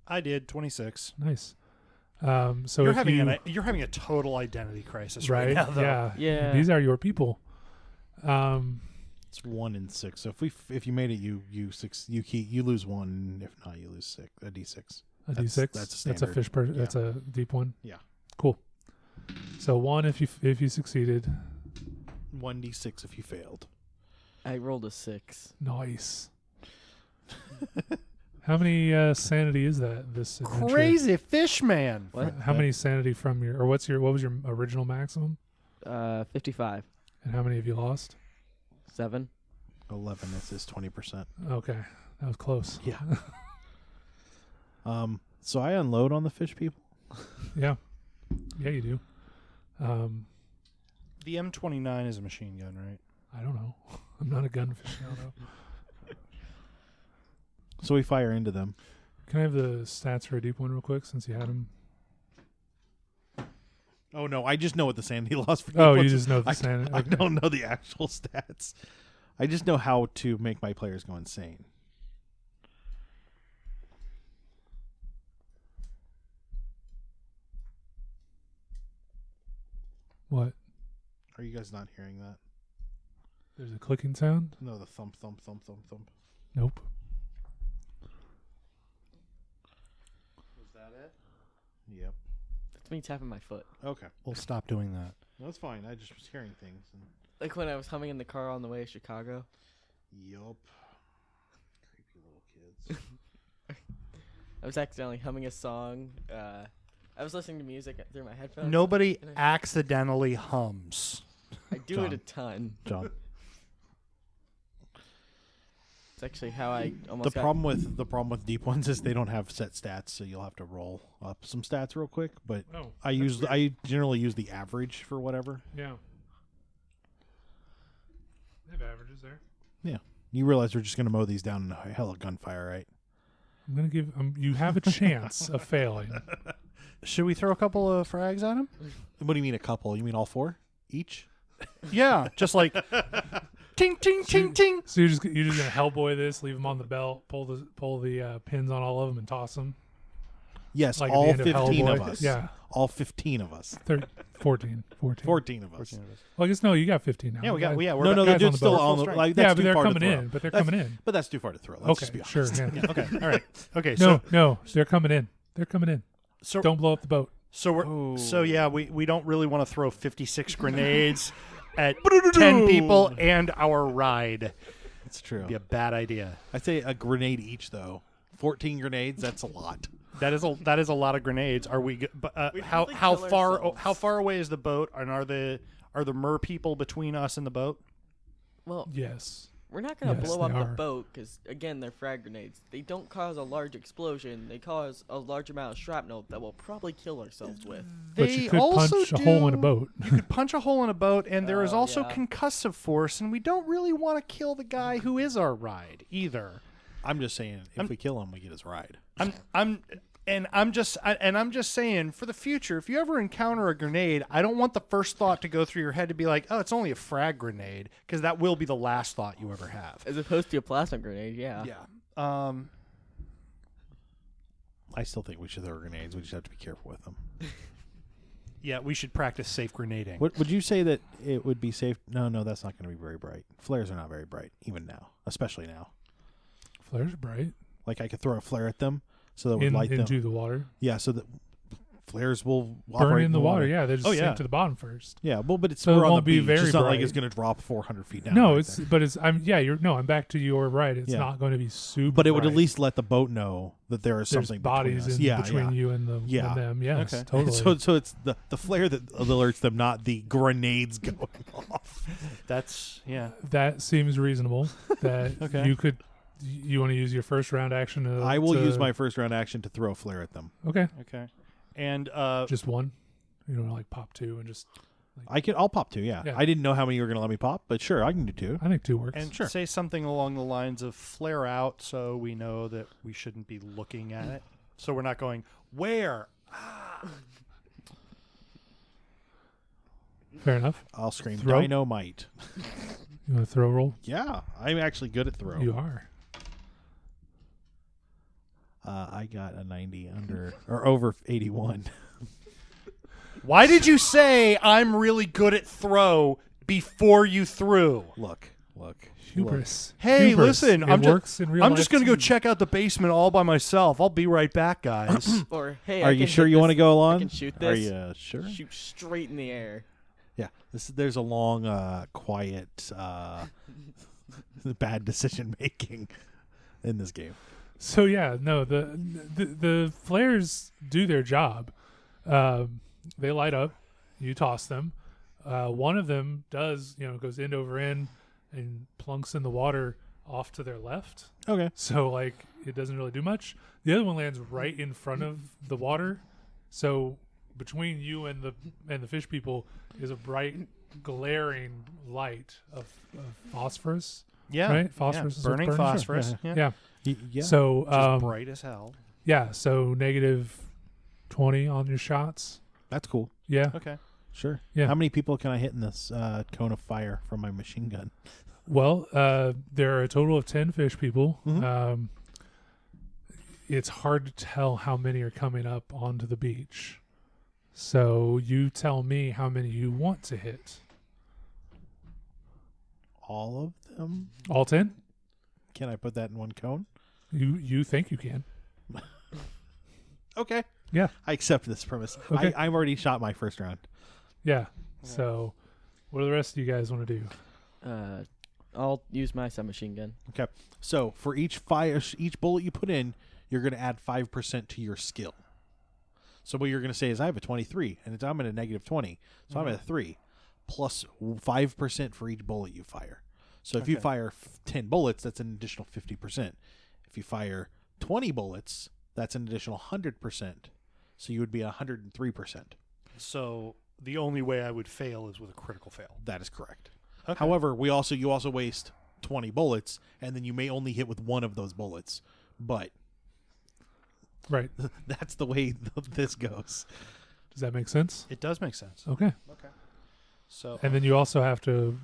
[SPEAKER 4] I did 26.
[SPEAKER 2] Nice. So
[SPEAKER 4] You're
[SPEAKER 2] if
[SPEAKER 4] having
[SPEAKER 2] you,
[SPEAKER 4] you're having a total identity crisis right,
[SPEAKER 2] right?
[SPEAKER 4] now, though.
[SPEAKER 2] Yeah.
[SPEAKER 3] Yeah.
[SPEAKER 2] These are your people.
[SPEAKER 1] It's 1 in 6. So if you made it, you lose 1. If not, you lose 6. A D6.
[SPEAKER 2] A
[SPEAKER 1] That's-
[SPEAKER 2] D6.
[SPEAKER 1] that's a
[SPEAKER 2] That's a
[SPEAKER 1] standard.
[SPEAKER 2] fish.
[SPEAKER 1] Yeah.
[SPEAKER 2] That's a deep one.
[SPEAKER 1] Yeah.
[SPEAKER 2] Cool. So 1 if you succeeded.
[SPEAKER 1] 1d6 if you failed.
[SPEAKER 3] I rolled a 6.
[SPEAKER 2] Nice. How many sanity is that? This adventure?
[SPEAKER 4] Crazy fish man.
[SPEAKER 3] What?
[SPEAKER 2] How many sanity from your, or what was your original maximum?
[SPEAKER 3] 55.
[SPEAKER 2] And how many have you lost?
[SPEAKER 3] 7.
[SPEAKER 1] 11. This is 20%.
[SPEAKER 2] Okay, that was close.
[SPEAKER 1] Yeah. So I unload on the fish people.
[SPEAKER 2] Yeah, you do.
[SPEAKER 4] The M29 is a machine gun, right?
[SPEAKER 2] I don't know. I'm not a gun aficionado.
[SPEAKER 1] So we fire into them.
[SPEAKER 2] Can I have the stats for a deep one real quick, since you had them?
[SPEAKER 1] Oh no, I just know what the sanity loss for.
[SPEAKER 2] Oh, you
[SPEAKER 1] was.
[SPEAKER 2] just know the
[SPEAKER 1] I
[SPEAKER 2] sanity.
[SPEAKER 1] don't know the actual stats. I just know how to make my players go insane.
[SPEAKER 2] What?
[SPEAKER 1] Are you guys not hearing that?
[SPEAKER 2] There's a clicking sound?
[SPEAKER 1] No, the thump, thump, thump, thump, thump.
[SPEAKER 2] Nope.
[SPEAKER 4] Was that it?
[SPEAKER 1] Yep.
[SPEAKER 3] That's me tapping my foot.
[SPEAKER 1] Okay.
[SPEAKER 4] We'll stop doing that.
[SPEAKER 1] No, that's fine. I just was hearing things. And
[SPEAKER 3] Like when I was humming in the car on the way to Chicago.
[SPEAKER 1] yup. Creepy little kids.
[SPEAKER 3] I was accidentally humming a song. I was listening to music through my headphones.
[SPEAKER 4] Nobody
[SPEAKER 3] and
[SPEAKER 4] accidentally hums.
[SPEAKER 3] I do
[SPEAKER 1] John.
[SPEAKER 3] it a ton.
[SPEAKER 1] John.
[SPEAKER 3] It's actually how I almost
[SPEAKER 1] The problem with deep ones is they don't have set stats, so you'll have to roll up some stats real quick. But
[SPEAKER 2] Oh,
[SPEAKER 1] I generally use the average for whatever.
[SPEAKER 2] yeah. They have averages there.
[SPEAKER 1] Yeah. You realize we're just gonna mow these down in a hell of gunfire, right?
[SPEAKER 2] I'm going to give you have a chance of failing.
[SPEAKER 4] Should we throw a couple of frags at him?
[SPEAKER 1] What do you mean a couple? You mean all 4 each?
[SPEAKER 4] Yeah, just like ting ting ting ting.
[SPEAKER 2] So you're just going to Hellboy this, leave them on the belt, pull the pins on all of them and toss them?
[SPEAKER 1] Yes,
[SPEAKER 2] Like at the
[SPEAKER 1] all
[SPEAKER 2] end of
[SPEAKER 1] 15 of
[SPEAKER 2] Hellboy?
[SPEAKER 1] us.
[SPEAKER 2] Yeah.
[SPEAKER 1] All 15 of us.
[SPEAKER 2] 14.
[SPEAKER 1] 14 of us.
[SPEAKER 2] Well, I guess, no, you got 15 now.
[SPEAKER 4] Yeah, we got.
[SPEAKER 2] Guys-
[SPEAKER 4] We're
[SPEAKER 1] No,
[SPEAKER 2] guys
[SPEAKER 1] they're
[SPEAKER 2] on the
[SPEAKER 1] still
[SPEAKER 2] boat.
[SPEAKER 1] on the
[SPEAKER 4] Full
[SPEAKER 1] like.
[SPEAKER 2] Yeah,
[SPEAKER 1] That's
[SPEAKER 2] but
[SPEAKER 1] too
[SPEAKER 2] they're
[SPEAKER 1] far to
[SPEAKER 2] coming
[SPEAKER 1] throw.
[SPEAKER 2] in. But they're
[SPEAKER 1] That's-
[SPEAKER 2] coming in.
[SPEAKER 1] But that's too far to throw. Let's just be
[SPEAKER 2] Okay,
[SPEAKER 1] honest.
[SPEAKER 2] sure. Yeah.
[SPEAKER 4] Okay, all right. Okay, so
[SPEAKER 2] No, they're coming in. They're coming in.
[SPEAKER 4] so
[SPEAKER 2] Don't blow up the boat.
[SPEAKER 4] yeah, we don't really want to throw 56 grenades at 10 people and our ride.
[SPEAKER 1] It's true.
[SPEAKER 4] It'd be a bad idea.
[SPEAKER 1] I'd say a grenade each, though. 14 grenades. That's a lot.
[SPEAKER 4] That is a lot of grenades. Are we?
[SPEAKER 3] We'd
[SPEAKER 4] How
[SPEAKER 3] probably
[SPEAKER 4] how
[SPEAKER 3] kill
[SPEAKER 4] far
[SPEAKER 3] ourselves.
[SPEAKER 4] how far away is the boat? And are the mer people between us and the boat?
[SPEAKER 3] Well,
[SPEAKER 2] Yes.
[SPEAKER 3] we're not going to
[SPEAKER 2] Yes,
[SPEAKER 3] blow
[SPEAKER 2] they
[SPEAKER 3] up
[SPEAKER 2] are.
[SPEAKER 3] the boat because, again, they're frag grenades. They don't cause a large explosion. They cause a large amount of shrapnel that we'll probably kill ourselves with.
[SPEAKER 2] But you could punch a hole in a boat.
[SPEAKER 4] You could punch a hole in a boat, and there is
[SPEAKER 3] Oh,
[SPEAKER 4] also
[SPEAKER 3] yeah.
[SPEAKER 4] concussive force, and we don't really want to kill the guy who is our ride either.
[SPEAKER 1] I'm just saying, if we kill him, we get his ride.
[SPEAKER 4] I'm just saying, for the future, if you ever encounter a grenade, I don't want the first thought to go through your head to be like, oh, it's only a frag grenade, because that will be the last thought you ever have.
[SPEAKER 3] As opposed to a plasma grenade, yeah.
[SPEAKER 4] Yeah.
[SPEAKER 1] I still think we should throw grenades. We just have to be careful with them.
[SPEAKER 4] Yeah, we should practice safe grenading.
[SPEAKER 1] Would you say that it would be safe? No, that's not going to be very bright. Flares are not very bright, even now, especially now.
[SPEAKER 2] Flares are bright.
[SPEAKER 1] Like I could throw a flare at them, so that would light them.
[SPEAKER 2] Into the water.
[SPEAKER 1] Yeah, so that flares will
[SPEAKER 2] Burn
[SPEAKER 1] operate
[SPEAKER 2] in the water. Yeah, they just sink to the bottom first.
[SPEAKER 1] Yeah, well, but it's
[SPEAKER 2] So it
[SPEAKER 1] we're on the
[SPEAKER 2] won't be
[SPEAKER 1] beach.
[SPEAKER 2] very
[SPEAKER 1] It's not like
[SPEAKER 2] bright.
[SPEAKER 1] it's going to drop 400 feet down.
[SPEAKER 2] No,
[SPEAKER 1] right
[SPEAKER 2] I'm back to your right. It's
[SPEAKER 1] Yeah.
[SPEAKER 2] not going to be super.
[SPEAKER 1] but it would at
[SPEAKER 2] bright.
[SPEAKER 1] least let the boat know that there is
[SPEAKER 2] There's
[SPEAKER 1] something
[SPEAKER 2] bodies
[SPEAKER 1] between us.
[SPEAKER 2] between you and the
[SPEAKER 1] Yeah.
[SPEAKER 2] and them. Yes,
[SPEAKER 4] Okay.
[SPEAKER 2] totally.
[SPEAKER 1] So it's the flare that alerts them, not the grenades going off.
[SPEAKER 4] That's, yeah.
[SPEAKER 2] That seems reasonable. That
[SPEAKER 4] Okay.
[SPEAKER 2] you could. You want to use your first round action?
[SPEAKER 1] I will use my first round action to throw a flare at them.
[SPEAKER 2] Okay,
[SPEAKER 4] Okay. And
[SPEAKER 2] just one. You don't like pop two and just.
[SPEAKER 1] I'll pop 2. Yeah.
[SPEAKER 2] Yeah.
[SPEAKER 1] I didn't know how many you were going to let me pop, but sure, I can do 2.
[SPEAKER 2] I think 2 works.
[SPEAKER 4] and
[SPEAKER 1] Sure.
[SPEAKER 4] say something along the lines of flare out, so we know that we shouldn't be looking at it. So we're not going, where?
[SPEAKER 2] Fair enough.
[SPEAKER 1] I'll scream
[SPEAKER 2] Throw?
[SPEAKER 1] dynamite.
[SPEAKER 2] You want to throw roll?
[SPEAKER 1] Yeah, I'm actually good at throw.
[SPEAKER 2] You are.
[SPEAKER 1] I got a 90 under or over 81.
[SPEAKER 4] Why did you say I'm really good at throw before you threw?
[SPEAKER 1] Look.
[SPEAKER 2] Hubris.
[SPEAKER 4] Hey,
[SPEAKER 2] Hubris.
[SPEAKER 4] listen,
[SPEAKER 2] It
[SPEAKER 4] I'm
[SPEAKER 2] works in real
[SPEAKER 4] I'm
[SPEAKER 2] life
[SPEAKER 4] just gonna go
[SPEAKER 2] too.
[SPEAKER 4] check out the basement all by myself. I'll be right back, guys.
[SPEAKER 3] Or, hey,
[SPEAKER 1] Are
[SPEAKER 3] I
[SPEAKER 1] you
[SPEAKER 3] can
[SPEAKER 1] sure
[SPEAKER 3] hit
[SPEAKER 1] you want to
[SPEAKER 3] this-
[SPEAKER 1] go
[SPEAKER 3] I
[SPEAKER 1] along?
[SPEAKER 3] can shoot
[SPEAKER 1] Are
[SPEAKER 3] this.
[SPEAKER 1] you sure?
[SPEAKER 3] Shoot straight in the air.
[SPEAKER 1] Yeah. There's a long, quiet, bad decision making in this game.
[SPEAKER 2] So yeah, no, the flares do their job. They light up. You toss them. One of them goes end over end and plunks in the water off to their left.
[SPEAKER 1] Okay.
[SPEAKER 2] So like it doesn't really do much. The other one lands right in front of the water. So between you and the fish people is a bright, glaring light of phosphorus.
[SPEAKER 4] Yeah,
[SPEAKER 2] Right? Phosphorus is what
[SPEAKER 4] burning
[SPEAKER 2] burns?
[SPEAKER 4] phosphorus.
[SPEAKER 1] Sure.
[SPEAKER 4] Yeah,
[SPEAKER 2] Yeah.
[SPEAKER 1] Yeah.
[SPEAKER 2] So
[SPEAKER 4] just bright as hell.
[SPEAKER 2] yeah. So negative 20 on your shots.
[SPEAKER 1] That's cool.
[SPEAKER 2] Yeah.
[SPEAKER 4] Okay.
[SPEAKER 1] Sure.
[SPEAKER 2] Yeah.
[SPEAKER 1] How many people can I hit in this cone of fire from my machine gun?
[SPEAKER 2] Well, there are a total of 10 fish people.
[SPEAKER 1] Mhm.
[SPEAKER 2] It's hard to tell how many are coming up onto the beach. So you tell me how many you want to hit.
[SPEAKER 1] All of them?
[SPEAKER 2] All 10?
[SPEAKER 1] Can I put that in one cone?
[SPEAKER 2] You think you can.
[SPEAKER 1] Okay.
[SPEAKER 2] Yeah.
[SPEAKER 1] I accept this premise.
[SPEAKER 2] Okay.
[SPEAKER 1] I've already shot my first round.
[SPEAKER 2] Yeah. So what do the rest of you guys want to do?
[SPEAKER 3] I'll use my submachine gun.
[SPEAKER 1] Okay. So for each bullet you put in, you're going to add 5% to your skill. So what you're going to say is, I have a 23, and I'm at a negative 20, so I'm at a 3, plus 5% for each bullet you fire. So if you fire 10 bullets, that's an additional 50%. If you fire 20 bullets, that's an additional 100%. So you would be 103%.
[SPEAKER 4] So the only way I would fail is with a critical fail.
[SPEAKER 1] That is correct.
[SPEAKER 4] Okay.
[SPEAKER 1] However, you also waste 20 bullets, and then you may only hit with one of those bullets. But
[SPEAKER 2] Right.
[SPEAKER 1] that's the way this goes.
[SPEAKER 2] Does that make sense?
[SPEAKER 4] It does make sense.
[SPEAKER 2] Okay.
[SPEAKER 4] Okay. So
[SPEAKER 2] And then you also have to,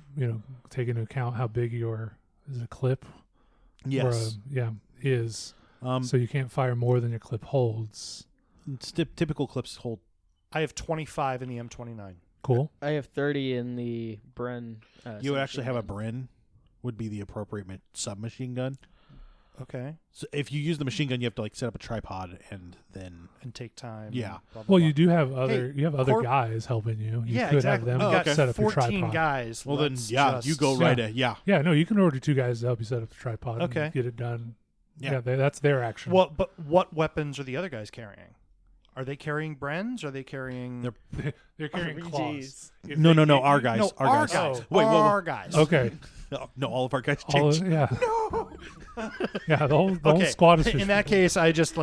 [SPEAKER 2] take into account how big your is it a clip
[SPEAKER 1] Yes.
[SPEAKER 2] is.
[SPEAKER 1] So
[SPEAKER 2] So you can't fire more than your clip holds.
[SPEAKER 1] typical clips hold.
[SPEAKER 4] I have 25 in the M29.
[SPEAKER 2] Cool.
[SPEAKER 3] I have 30 in the Bren.
[SPEAKER 1] You would actually
[SPEAKER 3] submachine
[SPEAKER 1] have a
[SPEAKER 3] gun.
[SPEAKER 1] Bren, would be the appropriate submachine gun.
[SPEAKER 4] Okay.
[SPEAKER 1] So if you use the machine gun, you have to set up a tripod and then.
[SPEAKER 4] And take time.
[SPEAKER 1] Yeah.
[SPEAKER 4] and blah, blah,
[SPEAKER 2] Well,
[SPEAKER 4] blah.
[SPEAKER 2] you do have other
[SPEAKER 4] Corp-
[SPEAKER 2] guys helping you. You
[SPEAKER 4] Yeah,
[SPEAKER 2] could
[SPEAKER 4] exactly.
[SPEAKER 2] have
[SPEAKER 4] We
[SPEAKER 2] them
[SPEAKER 4] got
[SPEAKER 2] set up your
[SPEAKER 4] 14
[SPEAKER 2] tripod.
[SPEAKER 4] guys.
[SPEAKER 1] Well, then,
[SPEAKER 4] Let's
[SPEAKER 1] yeah,
[SPEAKER 4] just-
[SPEAKER 1] you go right at, yeah.
[SPEAKER 2] Yeah, no, you can order 2 guys to help you set up the tripod
[SPEAKER 4] Okay.
[SPEAKER 2] and get it done.
[SPEAKER 1] Yeah.
[SPEAKER 2] Yeah, that's their action.
[SPEAKER 4] But what weapons are the other guys carrying? Are they carrying Brens? Are they carrying?
[SPEAKER 2] They're carrying
[SPEAKER 3] RPGs.
[SPEAKER 2] claws. If
[SPEAKER 1] No,
[SPEAKER 2] they-
[SPEAKER 1] our guys.
[SPEAKER 4] No,
[SPEAKER 1] our guys.
[SPEAKER 2] Oh.
[SPEAKER 1] Wait,
[SPEAKER 4] our guys.
[SPEAKER 2] Okay.
[SPEAKER 1] No, all of our guys
[SPEAKER 2] All
[SPEAKER 1] change.
[SPEAKER 2] of, yeah. No. Yeah, the whole
[SPEAKER 4] Okay.
[SPEAKER 2] squad is fish
[SPEAKER 4] In that
[SPEAKER 2] people.
[SPEAKER 4] case, I just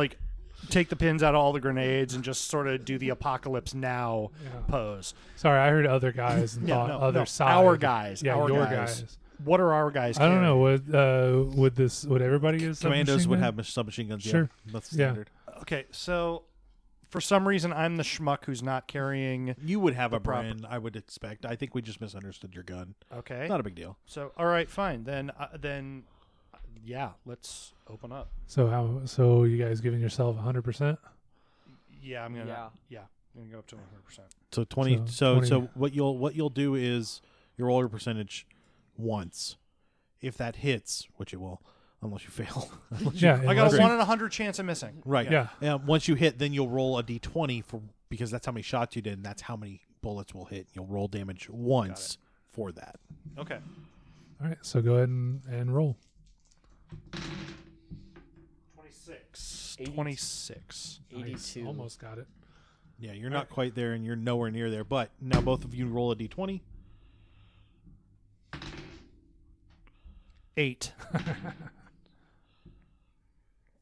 [SPEAKER 4] take the pins out of all the grenades and just sort of do the apocalypse now
[SPEAKER 2] Yeah.
[SPEAKER 4] pose.
[SPEAKER 2] Sorry, I heard other guys and thought other side.
[SPEAKER 4] Our guys.
[SPEAKER 2] Yeah,
[SPEAKER 4] our
[SPEAKER 2] your
[SPEAKER 4] guys.
[SPEAKER 2] guys.
[SPEAKER 4] What are our guys?
[SPEAKER 2] I don't
[SPEAKER 4] carrying?
[SPEAKER 2] know. Would everybody use
[SPEAKER 1] Commandos
[SPEAKER 2] submachine
[SPEAKER 1] would
[SPEAKER 2] gun?
[SPEAKER 1] have submachine guns.
[SPEAKER 2] Sure.
[SPEAKER 1] Yeah, that's
[SPEAKER 2] Yeah.
[SPEAKER 1] standard.
[SPEAKER 4] Okay, so for some reason, I'm the schmuck who's not carrying.
[SPEAKER 1] You would have
[SPEAKER 4] The
[SPEAKER 1] a
[SPEAKER 4] proper-
[SPEAKER 1] Bren, I would expect. I think we just misunderstood your gun.
[SPEAKER 4] Okay.
[SPEAKER 1] Not a big deal.
[SPEAKER 4] So all right, fine. Then, yeah, let's open up.
[SPEAKER 2] So you guys giving yourself 100%?
[SPEAKER 4] Yeah, I'm gonna.
[SPEAKER 3] Yeah.
[SPEAKER 4] Yeah, I'm gonna go up to 100%.
[SPEAKER 1] So 20.
[SPEAKER 2] So
[SPEAKER 1] So
[SPEAKER 2] 20.
[SPEAKER 1] what you'll do is you roll your percentage once. If that hits, which it will, unless you fail.
[SPEAKER 2] Yeah.
[SPEAKER 4] I got
[SPEAKER 2] unless
[SPEAKER 4] a
[SPEAKER 2] you-
[SPEAKER 4] 1 in 100 chance of missing.
[SPEAKER 1] Right.
[SPEAKER 2] Yeah.
[SPEAKER 1] Once you hit, then you'll roll a d20 because that's how many shots you did, and that's how many bullets will hit. You'll roll damage once for that.
[SPEAKER 4] Okay.
[SPEAKER 2] All right. So go ahead and roll.
[SPEAKER 4] 26.
[SPEAKER 3] 82.
[SPEAKER 4] 26.
[SPEAKER 3] 82.
[SPEAKER 2] Almost got it.
[SPEAKER 1] Yeah, you're not quite there, and you're nowhere near there. But now both of you roll a d20.
[SPEAKER 4] 8.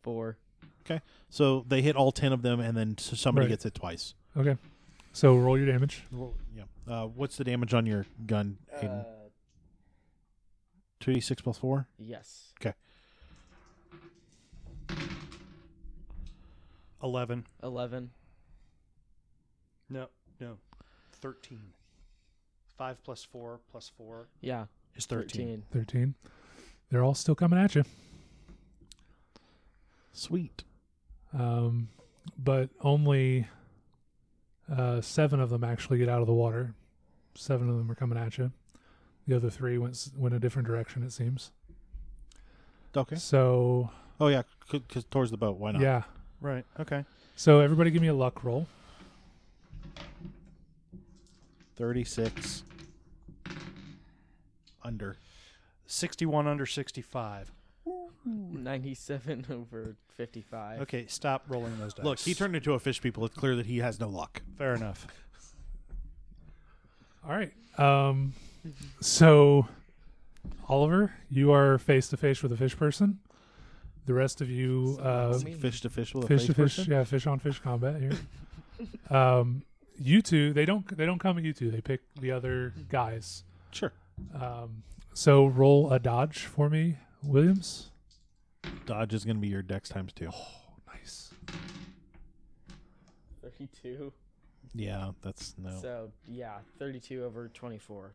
[SPEAKER 3] 4.
[SPEAKER 1] Okay. So they hit all 10 of them, and then somebody
[SPEAKER 2] Right.
[SPEAKER 1] gets it twice.
[SPEAKER 2] Okay. So roll your damage.
[SPEAKER 1] Yeah. What's the damage on your gun, Aidan? 2d6 plus 4?
[SPEAKER 3] Yes.
[SPEAKER 4] 11.
[SPEAKER 3] 11.
[SPEAKER 4] No. 13. 5 plus 4 plus 4
[SPEAKER 3] Yeah.
[SPEAKER 4] is 13.
[SPEAKER 2] 13. They're all still coming at you.
[SPEAKER 1] Sweet.
[SPEAKER 2] But only 7 of them actually get out of the water. 7 of them are coming at you. The other 3 went a different direction, it seems.
[SPEAKER 1] Okay.
[SPEAKER 2] So,
[SPEAKER 1] Oh, yeah, because towards the boat. Why not?
[SPEAKER 2] yeah.
[SPEAKER 4] Right. Okay.
[SPEAKER 2] So everybody give me a luck roll.
[SPEAKER 1] 36. Under.
[SPEAKER 4] 61 under 65.
[SPEAKER 3] 97 over 55.
[SPEAKER 4] Okay, stop rolling those dice.
[SPEAKER 1] Look, he turned into a fish people. It's clear that he has no luck.
[SPEAKER 4] Fair enough.
[SPEAKER 2] All right. So, Oliver, you are face to face with a fish person. The rest of you,
[SPEAKER 1] Fish to fish with a
[SPEAKER 2] fish
[SPEAKER 1] face
[SPEAKER 2] to fish,
[SPEAKER 1] person?
[SPEAKER 2] yeah, fish on fish combat here. You two, they don't come at you two. They pick the other guys.
[SPEAKER 1] Sure.
[SPEAKER 2] So roll a dodge for me, Williams.
[SPEAKER 1] Dodge is going to be your dex times 2.
[SPEAKER 2] Nice.
[SPEAKER 3] 32.
[SPEAKER 1] Yeah, that's no.
[SPEAKER 3] So, yeah, 32 over 24.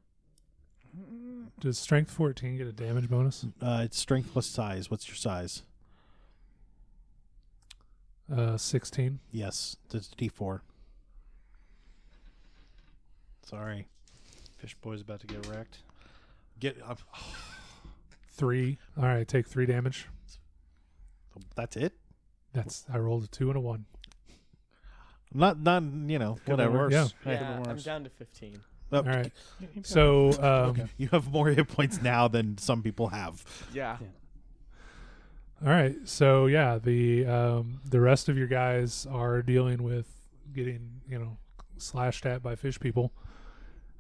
[SPEAKER 2] Does strength 14 get a damage bonus?
[SPEAKER 1] It's strength plus size. What's your size?
[SPEAKER 2] 16.
[SPEAKER 1] Yes, it's D4. Sorry.
[SPEAKER 4] Fish boy's about to get wrecked.
[SPEAKER 1] Get up.
[SPEAKER 2] 3. All right, take 3 damage.
[SPEAKER 1] That's it.
[SPEAKER 2] I rolled a 2 and a 1.
[SPEAKER 1] Not whatever.
[SPEAKER 4] Worse.
[SPEAKER 2] Yeah.
[SPEAKER 4] Hey,
[SPEAKER 3] Yeah, I'm
[SPEAKER 4] worse.
[SPEAKER 3] down to 15.
[SPEAKER 2] All right. So,
[SPEAKER 1] You have more hit points now than some people have.
[SPEAKER 3] Yeah.
[SPEAKER 2] all right. So yeah, the rest of your guys are dealing with getting slashed at by fish people.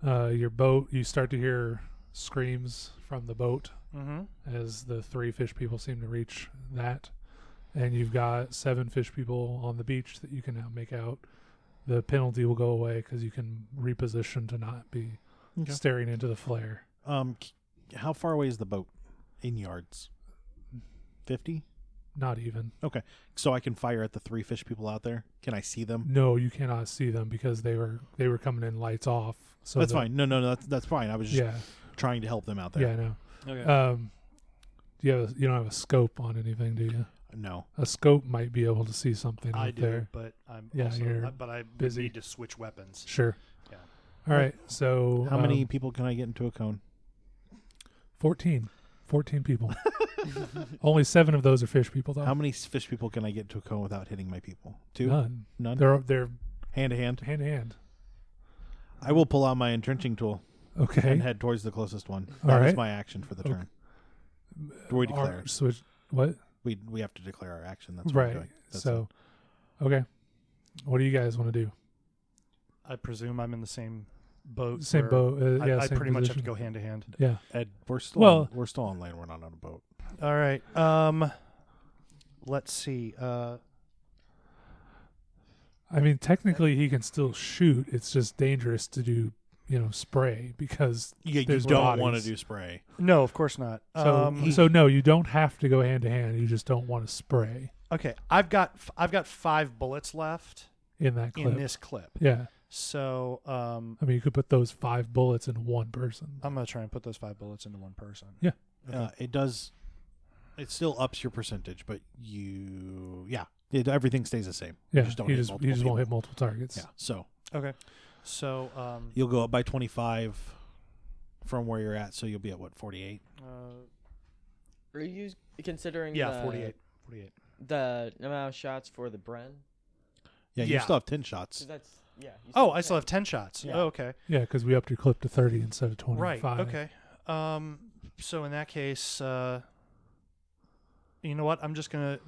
[SPEAKER 2] Your boat, you start to hear screams from the boat as the 3 fish people seem to reach that, and you've got 7 fish people on the beach that you can now make out. The penalty will go away because you can reposition to not be staring into the flare.
[SPEAKER 1] How far away is the boat in yards? 50?
[SPEAKER 2] Not even.
[SPEAKER 1] Okay, so I can fire at the 3 fish people out there. Can I see them?
[SPEAKER 2] No, you cannot see them because they were coming in lights off. So
[SPEAKER 1] That's fine. No, that's fine. I was just
[SPEAKER 2] Yeah,
[SPEAKER 1] trying to help them out there.
[SPEAKER 2] yeah, no.
[SPEAKER 4] Okay.
[SPEAKER 2] You don't have a scope on anything, do you?
[SPEAKER 1] No.
[SPEAKER 2] A scope might be able to see something
[SPEAKER 4] I
[SPEAKER 2] out
[SPEAKER 4] do,
[SPEAKER 2] there.
[SPEAKER 4] but I'm
[SPEAKER 2] Yeah,
[SPEAKER 4] also,
[SPEAKER 2] you're
[SPEAKER 4] but I would
[SPEAKER 2] busy.
[SPEAKER 4] need to switch weapons.
[SPEAKER 2] Sure.
[SPEAKER 4] Yeah.
[SPEAKER 2] All right. So
[SPEAKER 1] How many people can I get into a cone?
[SPEAKER 2] 14 people. Only 7 of those are fish people, though.
[SPEAKER 1] How many fish people can I get into a cone without hitting my people? 2?
[SPEAKER 2] None.
[SPEAKER 1] None?
[SPEAKER 2] They're
[SPEAKER 1] Hand to hand?
[SPEAKER 2] hand to hand.
[SPEAKER 1] I will pull out my entrenching tool
[SPEAKER 2] Okay.
[SPEAKER 1] and head towards the closest one.
[SPEAKER 2] All
[SPEAKER 1] That is
[SPEAKER 2] right.
[SPEAKER 1] my action for the
[SPEAKER 2] Okay.
[SPEAKER 1] turn. We declare.
[SPEAKER 2] Switch. What?
[SPEAKER 1] We have to declare our action. That's what I'm
[SPEAKER 2] Right.
[SPEAKER 1] doing. That's
[SPEAKER 2] So, okay. What do you guys want to do?
[SPEAKER 4] I presume I'm in the same boat.
[SPEAKER 2] Same
[SPEAKER 4] where
[SPEAKER 2] boat.
[SPEAKER 4] I
[SPEAKER 2] same
[SPEAKER 4] pretty much have to
[SPEAKER 2] position.
[SPEAKER 4] go hand to hand.
[SPEAKER 2] Yeah.
[SPEAKER 1] Ed, we're still
[SPEAKER 2] Well-
[SPEAKER 1] on land. We're not on a boat.
[SPEAKER 4] All right. Let's see.
[SPEAKER 2] I mean, technically, he can still shoot. It's just dangerous to do, spray because
[SPEAKER 1] You
[SPEAKER 2] there's
[SPEAKER 1] don't want to
[SPEAKER 2] bodies.
[SPEAKER 1] do spray.
[SPEAKER 4] No, of course not.
[SPEAKER 2] So no, you don't have to go hand to hand. You just don't want to spray
[SPEAKER 4] Okay, I've got 5 bullets left
[SPEAKER 2] in that clip.
[SPEAKER 4] in this clip.
[SPEAKER 2] Yeah.
[SPEAKER 4] So
[SPEAKER 2] I mean, you could put those 5 bullets in one person.
[SPEAKER 4] I'm gonna try and put those 5 bullets into one person.
[SPEAKER 2] Yeah.
[SPEAKER 4] Okay.
[SPEAKER 1] It does. It still ups your percentage, but everything stays the same.
[SPEAKER 2] Yeah.
[SPEAKER 1] You just don't
[SPEAKER 2] he
[SPEAKER 1] hit
[SPEAKER 2] just
[SPEAKER 1] multiple
[SPEAKER 2] won't hit
[SPEAKER 1] people.
[SPEAKER 2] multiple targets.
[SPEAKER 1] Yeah. So
[SPEAKER 4] Okay. So
[SPEAKER 1] you'll go up by 25 from where you're at. So you'll be at what, 48?
[SPEAKER 3] Are you considering
[SPEAKER 4] yeah, 48.
[SPEAKER 3] the amount of shots for the Bren?
[SPEAKER 1] Yeah. You
[SPEAKER 4] Yeah.
[SPEAKER 1] still have 10 shots.
[SPEAKER 3] 'Cause that's you
[SPEAKER 4] Oh, I still have 10 shots.
[SPEAKER 3] Yeah.
[SPEAKER 4] Oh, okay.
[SPEAKER 2] Yeah, because we upped your clip to 30 instead of 25.
[SPEAKER 4] Right. Okay. So in that case, you know what? I'm just gonna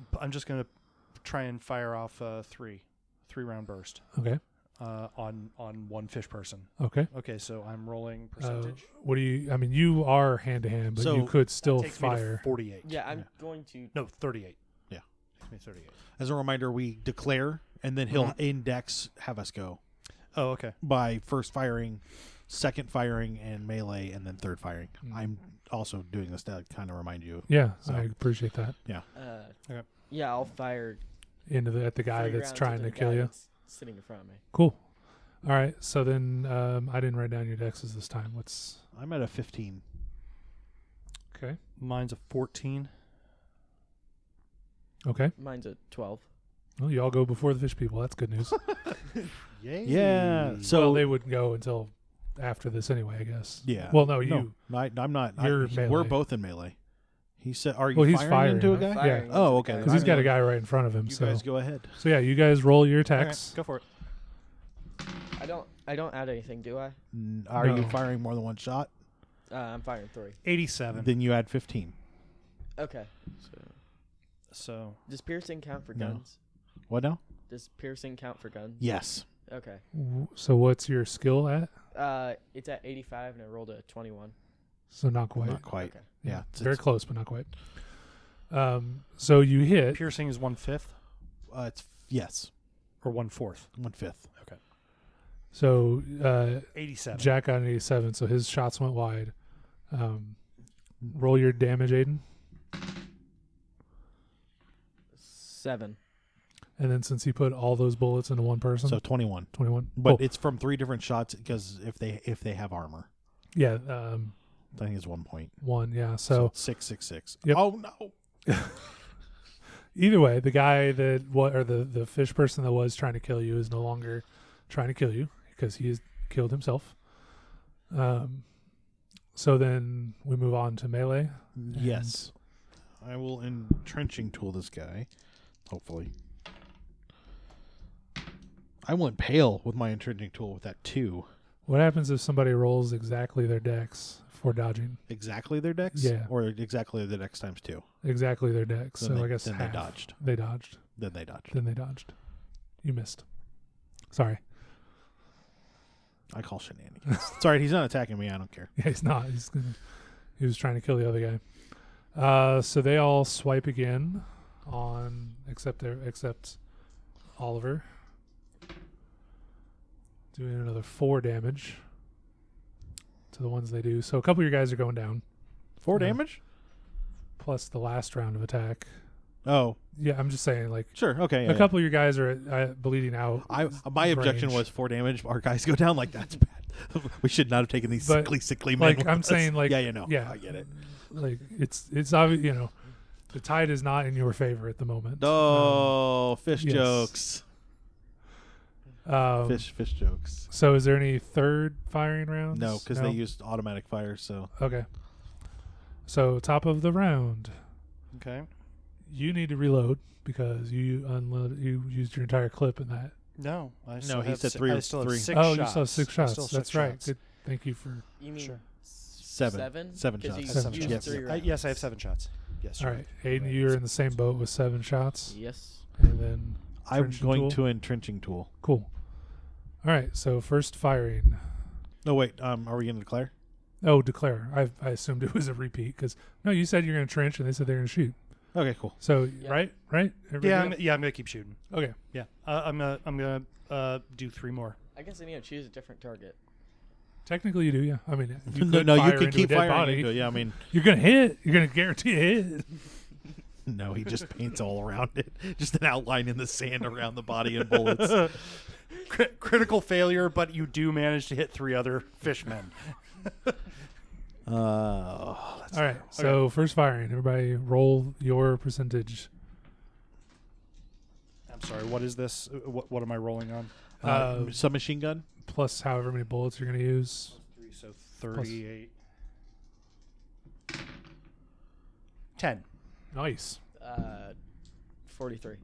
[SPEAKER 4] try and fire off a 3-round burst
[SPEAKER 2] Okay.
[SPEAKER 4] on one fish person.
[SPEAKER 2] Okay.
[SPEAKER 4] Okay, so I'm rolling percentage.
[SPEAKER 2] What do you? I mean, you are hand to hand, but
[SPEAKER 1] So
[SPEAKER 2] you could still
[SPEAKER 4] That takes me to
[SPEAKER 2] fire.
[SPEAKER 4] 48.
[SPEAKER 3] Yeah, I'm going to.
[SPEAKER 4] No, 38.
[SPEAKER 1] Yeah.
[SPEAKER 4] Takes me 38.
[SPEAKER 1] As a reminder, we declare, and then he'll index have us go
[SPEAKER 4] Oh, okay.
[SPEAKER 1] by first firing, second firing, and melee, and then third firing.
[SPEAKER 2] Mhm.
[SPEAKER 1] I'm also doing this to kind of remind you.
[SPEAKER 2] Yeah,
[SPEAKER 1] So-
[SPEAKER 2] I appreciate that.
[SPEAKER 4] Okay.
[SPEAKER 3] Yeah, I'll fire
[SPEAKER 2] At the guy
[SPEAKER 3] 3
[SPEAKER 2] that's
[SPEAKER 3] rounds
[SPEAKER 2] trying
[SPEAKER 3] into
[SPEAKER 2] to
[SPEAKER 3] the
[SPEAKER 2] kill
[SPEAKER 3] guy
[SPEAKER 2] you.
[SPEAKER 3] that's sitting in front of me.
[SPEAKER 2] Cool. All right. So then I didn't write down your dexes this time. What's
[SPEAKER 1] I'm at a 15.
[SPEAKER 2] okay?
[SPEAKER 4] Mine's a 14.
[SPEAKER 2] Okay.
[SPEAKER 3] Mine's a 12.
[SPEAKER 2] Well, you all go before the fish people. That's good news.
[SPEAKER 4] Yay.
[SPEAKER 1] Yeah. So
[SPEAKER 2] well, they wouldn't go until after this anyway, I guess.
[SPEAKER 1] yeah.
[SPEAKER 2] Well, no, you.
[SPEAKER 1] I'm not.
[SPEAKER 2] You're
[SPEAKER 1] we're
[SPEAKER 2] melee.
[SPEAKER 1] both in melee. He said, "Are you
[SPEAKER 2] Well, he's
[SPEAKER 1] firing into a
[SPEAKER 2] firing.
[SPEAKER 1] guy?"
[SPEAKER 3] I'm
[SPEAKER 2] Yeah.
[SPEAKER 3] firing
[SPEAKER 1] Oh,
[SPEAKER 3] into the
[SPEAKER 1] okay.
[SPEAKER 3] guy
[SPEAKER 2] Because he's
[SPEAKER 3] right
[SPEAKER 2] got a
[SPEAKER 3] now.
[SPEAKER 2] guy right in front of him.
[SPEAKER 1] You
[SPEAKER 2] so
[SPEAKER 1] guys go ahead.
[SPEAKER 2] So yeah, you guys roll your
[SPEAKER 4] Okay,
[SPEAKER 2] attacks.
[SPEAKER 4] go for it.
[SPEAKER 3] I don't add anything, do I?
[SPEAKER 1] Are you
[SPEAKER 2] No.
[SPEAKER 1] firing more than one shot?
[SPEAKER 3] I'm firing 3.
[SPEAKER 4] 87.
[SPEAKER 1] Then you add 15.
[SPEAKER 3] Okay.
[SPEAKER 4] So
[SPEAKER 3] Does piercing count for
[SPEAKER 1] No.
[SPEAKER 3] guns?
[SPEAKER 1] What now?
[SPEAKER 3] Does piercing count for guns?
[SPEAKER 1] Yes.
[SPEAKER 3] Okay.
[SPEAKER 2] So what's your skill at?
[SPEAKER 3] It's at 85 and I rolled a 21.
[SPEAKER 2] So not quite.
[SPEAKER 1] Not quite.
[SPEAKER 3] Okay.
[SPEAKER 1] Yeah.
[SPEAKER 2] Very close, but not quite. So you hit.
[SPEAKER 4] piercing is 1/5
[SPEAKER 1] It's yes.
[SPEAKER 4] or 1/4.
[SPEAKER 1] 1/5.
[SPEAKER 2] So
[SPEAKER 4] 87.
[SPEAKER 2] Jack got an 87, so his shots went wide. Roll your damage, Aidan.
[SPEAKER 3] 7.
[SPEAKER 2] And then since he put all those bullets into one person,
[SPEAKER 1] So 21.
[SPEAKER 2] 21.
[SPEAKER 1] But
[SPEAKER 2] Cool.
[SPEAKER 1] it's from 3 different shots because if they have armor.
[SPEAKER 2] Yeah.
[SPEAKER 1] I think it's 1 point.
[SPEAKER 2] 1, yeah. So
[SPEAKER 1] 666.
[SPEAKER 2] Yep.
[SPEAKER 1] Oh no.
[SPEAKER 2] either way, the guy the fish person that was trying to kill you is no longer trying to kill you because he has killed himself. So then we move on to melee.
[SPEAKER 1] Yes. I will entrenching tool this guy. Hopefully. I went pale with my entrenching tool with that 2.
[SPEAKER 2] What happens if somebody rolls exactly their dex for dodging?
[SPEAKER 1] Exactly their dex?
[SPEAKER 2] Yeah.
[SPEAKER 1] Or exactly their dex times 2?
[SPEAKER 2] Exactly their dex.
[SPEAKER 1] Then
[SPEAKER 2] So I guess
[SPEAKER 1] then
[SPEAKER 2] half.
[SPEAKER 1] they dodged.
[SPEAKER 2] They dodged.
[SPEAKER 1] Then they dodged.
[SPEAKER 2] Then they dodged. You missed. Sorry.
[SPEAKER 1] I call shenanigans. Sorry, he's not attacking me. I don't care.
[SPEAKER 2] Yeah, he's not. He was trying to kill the other guy. So they all swipe again on except Oliver. Doing another 4 damage to the ones they do. So a couple of your guys are going down.
[SPEAKER 1] 4 damage?
[SPEAKER 2] Plus the last round of attack.
[SPEAKER 1] Oh.
[SPEAKER 2] Yeah, I'm just saying, like,
[SPEAKER 1] Sure. Okay.
[SPEAKER 2] a couple of your guys are bleeding out.
[SPEAKER 1] My objection
[SPEAKER 2] range.
[SPEAKER 1] was 4 damage. Our guys go down. Like, that's bad. We should not have taken these
[SPEAKER 2] But,
[SPEAKER 1] sickly men.
[SPEAKER 2] like,
[SPEAKER 1] with
[SPEAKER 2] I'm
[SPEAKER 1] us.
[SPEAKER 2] saying, like,
[SPEAKER 1] yeah, you know.
[SPEAKER 2] yeah.
[SPEAKER 1] I get it.
[SPEAKER 2] Like, it's obvious, the tide is not in your favor at the moment.
[SPEAKER 1] Oh, fish
[SPEAKER 2] yes.
[SPEAKER 1] jokes. Fish jokes.
[SPEAKER 2] So is there any third firing rounds?
[SPEAKER 1] No, because they used automatic fire. So
[SPEAKER 2] Okay. So top of the round,
[SPEAKER 4] Okay.
[SPEAKER 2] you need to reload because you used your entire clip in that.
[SPEAKER 4] No. I
[SPEAKER 1] No,
[SPEAKER 4] still
[SPEAKER 1] he
[SPEAKER 4] have
[SPEAKER 1] said
[SPEAKER 4] si-
[SPEAKER 1] 3
[SPEAKER 4] I
[SPEAKER 1] or
[SPEAKER 4] still have
[SPEAKER 1] 3.
[SPEAKER 4] 6
[SPEAKER 2] Oh,
[SPEAKER 4] shots.
[SPEAKER 2] you still have 6
[SPEAKER 4] I
[SPEAKER 2] shots.
[SPEAKER 4] still have
[SPEAKER 2] That's
[SPEAKER 4] 6
[SPEAKER 2] right.
[SPEAKER 4] shots.
[SPEAKER 2] Good. Thank you for.
[SPEAKER 3] You mean
[SPEAKER 4] Sure.
[SPEAKER 1] 7.
[SPEAKER 3] 7?
[SPEAKER 1] 7
[SPEAKER 3] 'Cause
[SPEAKER 1] shots.
[SPEAKER 3] you
[SPEAKER 2] Seven
[SPEAKER 3] used
[SPEAKER 2] shots.
[SPEAKER 3] 3
[SPEAKER 1] Yes.
[SPEAKER 4] Yes, I have 7 shots. Yes.
[SPEAKER 2] All
[SPEAKER 4] you're
[SPEAKER 2] right, Aidan, you're in the same boat with 7 shots,
[SPEAKER 3] Yes.
[SPEAKER 2] and then
[SPEAKER 1] I'm
[SPEAKER 2] entrenching
[SPEAKER 1] going
[SPEAKER 2] tool?
[SPEAKER 1] to entrenching tool.
[SPEAKER 2] Cool. All right, so first firing.
[SPEAKER 1] No, wait. Are we going to declare?
[SPEAKER 2] Oh, declare. I assumed it was a repeat because no, you said you're going to trench, and they said they're going to shoot.
[SPEAKER 1] Okay, cool.
[SPEAKER 2] So
[SPEAKER 3] Yeah.
[SPEAKER 2] right. Everybody
[SPEAKER 4] Yeah,
[SPEAKER 2] good?
[SPEAKER 4] I'm gonna keep shooting.
[SPEAKER 2] Okay.
[SPEAKER 4] Yeah, I'm gonna do 3 more.
[SPEAKER 3] I guess I need to choose a different target.
[SPEAKER 2] Technically, you do. Yeah. I mean, you
[SPEAKER 1] No,
[SPEAKER 2] could
[SPEAKER 1] you
[SPEAKER 2] fire
[SPEAKER 1] can
[SPEAKER 2] into
[SPEAKER 1] keep
[SPEAKER 2] a dead
[SPEAKER 1] firing
[SPEAKER 2] body.
[SPEAKER 1] into it. Yeah, I mean,
[SPEAKER 2] You're gonna hit. You're gonna guarantee a hit.
[SPEAKER 1] no, he just paints all around it. Just an outline in the sand around the body and bullets.
[SPEAKER 4] Critical failure, but you do manage to hit 3 other fishmen.
[SPEAKER 2] All right. So first firing. Everybody, roll your percentage.
[SPEAKER 4] I'm sorry. What is this? What am I rolling on?
[SPEAKER 1] Submachine gun?
[SPEAKER 2] Plus however many bullets you're gonna use.
[SPEAKER 4] 3, so 38. 10.
[SPEAKER 2] Nice.
[SPEAKER 3] 43.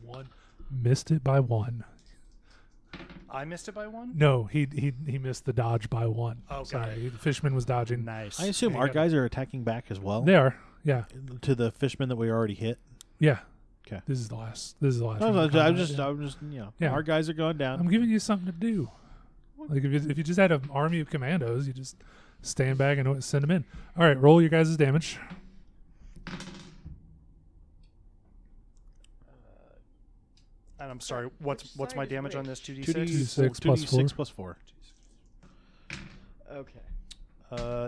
[SPEAKER 2] One. Missed it by 1.
[SPEAKER 4] I missed it by 1.
[SPEAKER 2] No, he missed the dodge by 1.
[SPEAKER 4] Okay.
[SPEAKER 2] Sorry, the fishman was dodging.
[SPEAKER 4] Nice.
[SPEAKER 1] I assume
[SPEAKER 2] Yeah,
[SPEAKER 1] our
[SPEAKER 2] you got
[SPEAKER 1] guys are attacking back as well.
[SPEAKER 2] They are. Yeah.
[SPEAKER 1] To the fishmen that we already hit.
[SPEAKER 2] Yeah.
[SPEAKER 1] 'Kay.
[SPEAKER 2] This is the last. round of
[SPEAKER 1] I'm
[SPEAKER 2] combat,
[SPEAKER 1] just,
[SPEAKER 2] yeah.
[SPEAKER 1] yeah. Our guys are going down.
[SPEAKER 2] I'm giving you something to do. Like if you just had an army of commandos, you just stand back and send them in. All right, roll your guys' damage.
[SPEAKER 4] And I'm sorry. What's my
[SPEAKER 3] side is
[SPEAKER 4] damage on
[SPEAKER 3] which?
[SPEAKER 4] this? 2d6.
[SPEAKER 2] 2d6 plus
[SPEAKER 1] 2d6 plus 4.
[SPEAKER 3] Okay.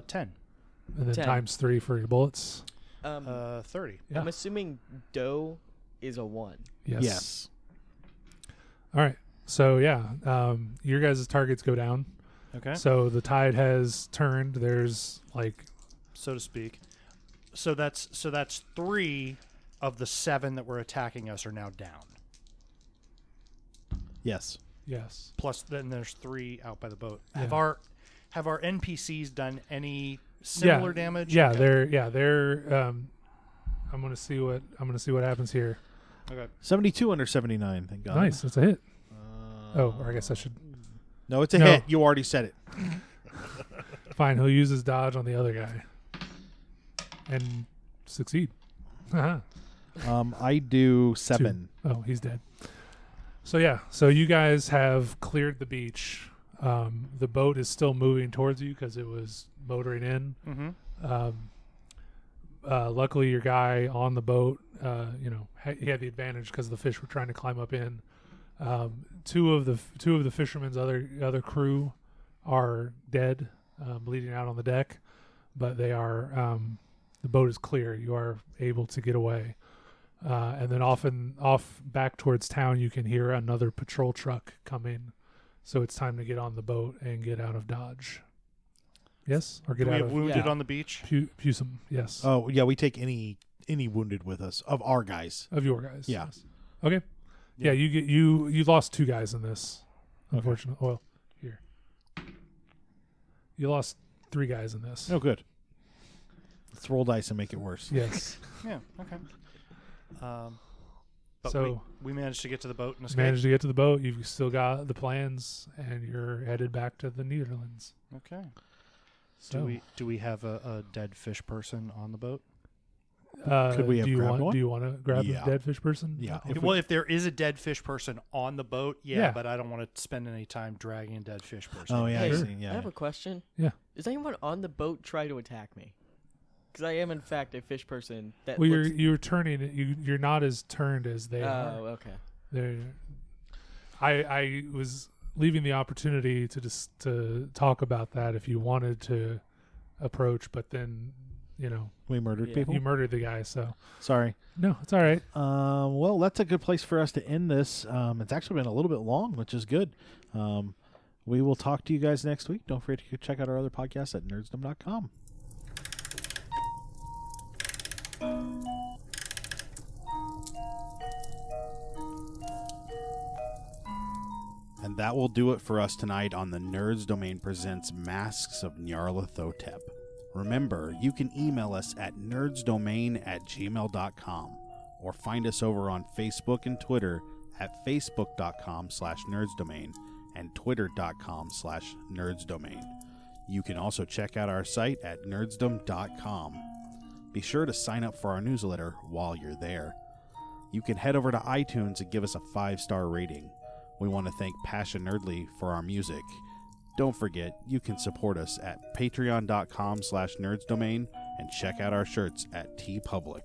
[SPEAKER 4] 10.
[SPEAKER 2] And then
[SPEAKER 3] 10.
[SPEAKER 2] times 3 for your bullets.
[SPEAKER 4] 30.
[SPEAKER 2] Yeah.
[SPEAKER 3] I'm assuming dough is a 1.
[SPEAKER 2] Yes.
[SPEAKER 1] Yes.
[SPEAKER 2] All right. So yeah, your guys' targets go down.
[SPEAKER 4] Okay.
[SPEAKER 2] So the tide has turned. There's like
[SPEAKER 4] So to speak. So that's 3 of the 7 that were attacking us are now down.
[SPEAKER 1] Yes.
[SPEAKER 2] yes.
[SPEAKER 4] Plus, then there's 3 out by the boat.
[SPEAKER 2] Yeah.
[SPEAKER 4] Have our NPCs done any similar damage?
[SPEAKER 2] Yeah,
[SPEAKER 4] Okay.
[SPEAKER 2] they're. I'm gonna see what happens here.
[SPEAKER 4] Okay.
[SPEAKER 1] 72 under 79. Thank God.
[SPEAKER 2] Nice, that's a hit. Oh, or I guess I should.
[SPEAKER 1] No, it's a
[SPEAKER 2] No.
[SPEAKER 1] hit. You already said it.
[SPEAKER 2] Fine, he'll use his dodge on the other guy, and succeed. Haha.
[SPEAKER 1] I do 7.
[SPEAKER 2] Oh, he's dead. So yeah, so you guys have cleared the beach. The boat is still moving towards you because it was motoring in.
[SPEAKER 4] Mm-hmm.
[SPEAKER 2] Luckily, your guy on the boat, he had the advantage because the fish were trying to climb up in. Two of the fishermen's other crew are dead, bleeding out on the deck, but they are the boat is clear. You are able to get away, and then off back towards town, you can hear another patrol truck coming. So it's time to get on the boat and get out of Dodge. Yes? Or
[SPEAKER 4] Do
[SPEAKER 2] get
[SPEAKER 4] we
[SPEAKER 2] out
[SPEAKER 4] have
[SPEAKER 2] of
[SPEAKER 4] wounded
[SPEAKER 3] Yeah.
[SPEAKER 4] on the beach?
[SPEAKER 2] Pusum. Yes.
[SPEAKER 1] Oh yeah, we take any wounded with us of our guys.
[SPEAKER 2] Of your guys.
[SPEAKER 1] Yeah.
[SPEAKER 2] Yes. Okay. Yeah, you lost 2 guys in this. Unfortunately. Well, here. You lost 3 guys in this.
[SPEAKER 1] Oh, good. Let's roll dice and make it worse.
[SPEAKER 2] Yes.
[SPEAKER 4] Yeah. Okay. But
[SPEAKER 2] So-
[SPEAKER 4] we managed to get to the boat and escape.
[SPEAKER 2] Managed to get to the boat. You've still got the plans, and you're headed back to the Netherlands.
[SPEAKER 4] Okay.
[SPEAKER 2] So,
[SPEAKER 4] Do we have a dead fish person on the boat?
[SPEAKER 1] Could we have
[SPEAKER 2] do you
[SPEAKER 1] grabbed
[SPEAKER 2] want,
[SPEAKER 1] one?
[SPEAKER 2] Do you want to grab
[SPEAKER 1] Yeah.
[SPEAKER 2] a dead fish person?
[SPEAKER 1] Yeah.
[SPEAKER 2] Okay.
[SPEAKER 4] If there is a dead fish person on the boat,
[SPEAKER 2] Yeah.
[SPEAKER 4] but I don't want to spend any time dragging a dead fish person.
[SPEAKER 1] Oh yeah,
[SPEAKER 3] Hey,
[SPEAKER 1] I
[SPEAKER 2] Sure.
[SPEAKER 1] see.
[SPEAKER 3] I
[SPEAKER 1] Yeah.
[SPEAKER 3] have a question.
[SPEAKER 2] Yeah.
[SPEAKER 3] Does anyone on the boat try to attack me? Because I am in fact a fish person. That
[SPEAKER 2] Well,
[SPEAKER 3] looks,
[SPEAKER 2] you're turning. You're not as turned as they
[SPEAKER 3] Oh,
[SPEAKER 2] are.
[SPEAKER 3] okay.
[SPEAKER 2] I was leaving the opportunity to talk about that if you wanted to approach, but then
[SPEAKER 1] We murdered
[SPEAKER 3] Yeah.
[SPEAKER 1] people.
[SPEAKER 2] you murdered the guy. So
[SPEAKER 1] Sorry.
[SPEAKER 2] no, it's all right.
[SPEAKER 1] Well, that's a good place for us to end this. It's actually been a little bit long, which is good. We will talk to you guys next week. Don't forget to check out our other podcasts at nerdsdom.com. And that will do it for us tonight on the Nerds Domain Presents Masks of Nyarlathotep. Remember, you can email us at nerdsdomain@gmail.com or find us over on Facebook and Twitter at facebook.com/nerdsdomain and twitter.com/nerdsdomain. You can also check out our site at nerdsdom.com. Be sure to sign up for our newsletter while you're there. You can head over to iTunes and give us a 5-star rating. We want to thank Passion Nerdly for our music. Don't forget, you can support us at patreon.com/nerdsdomain and check out our shirts at TeePublic.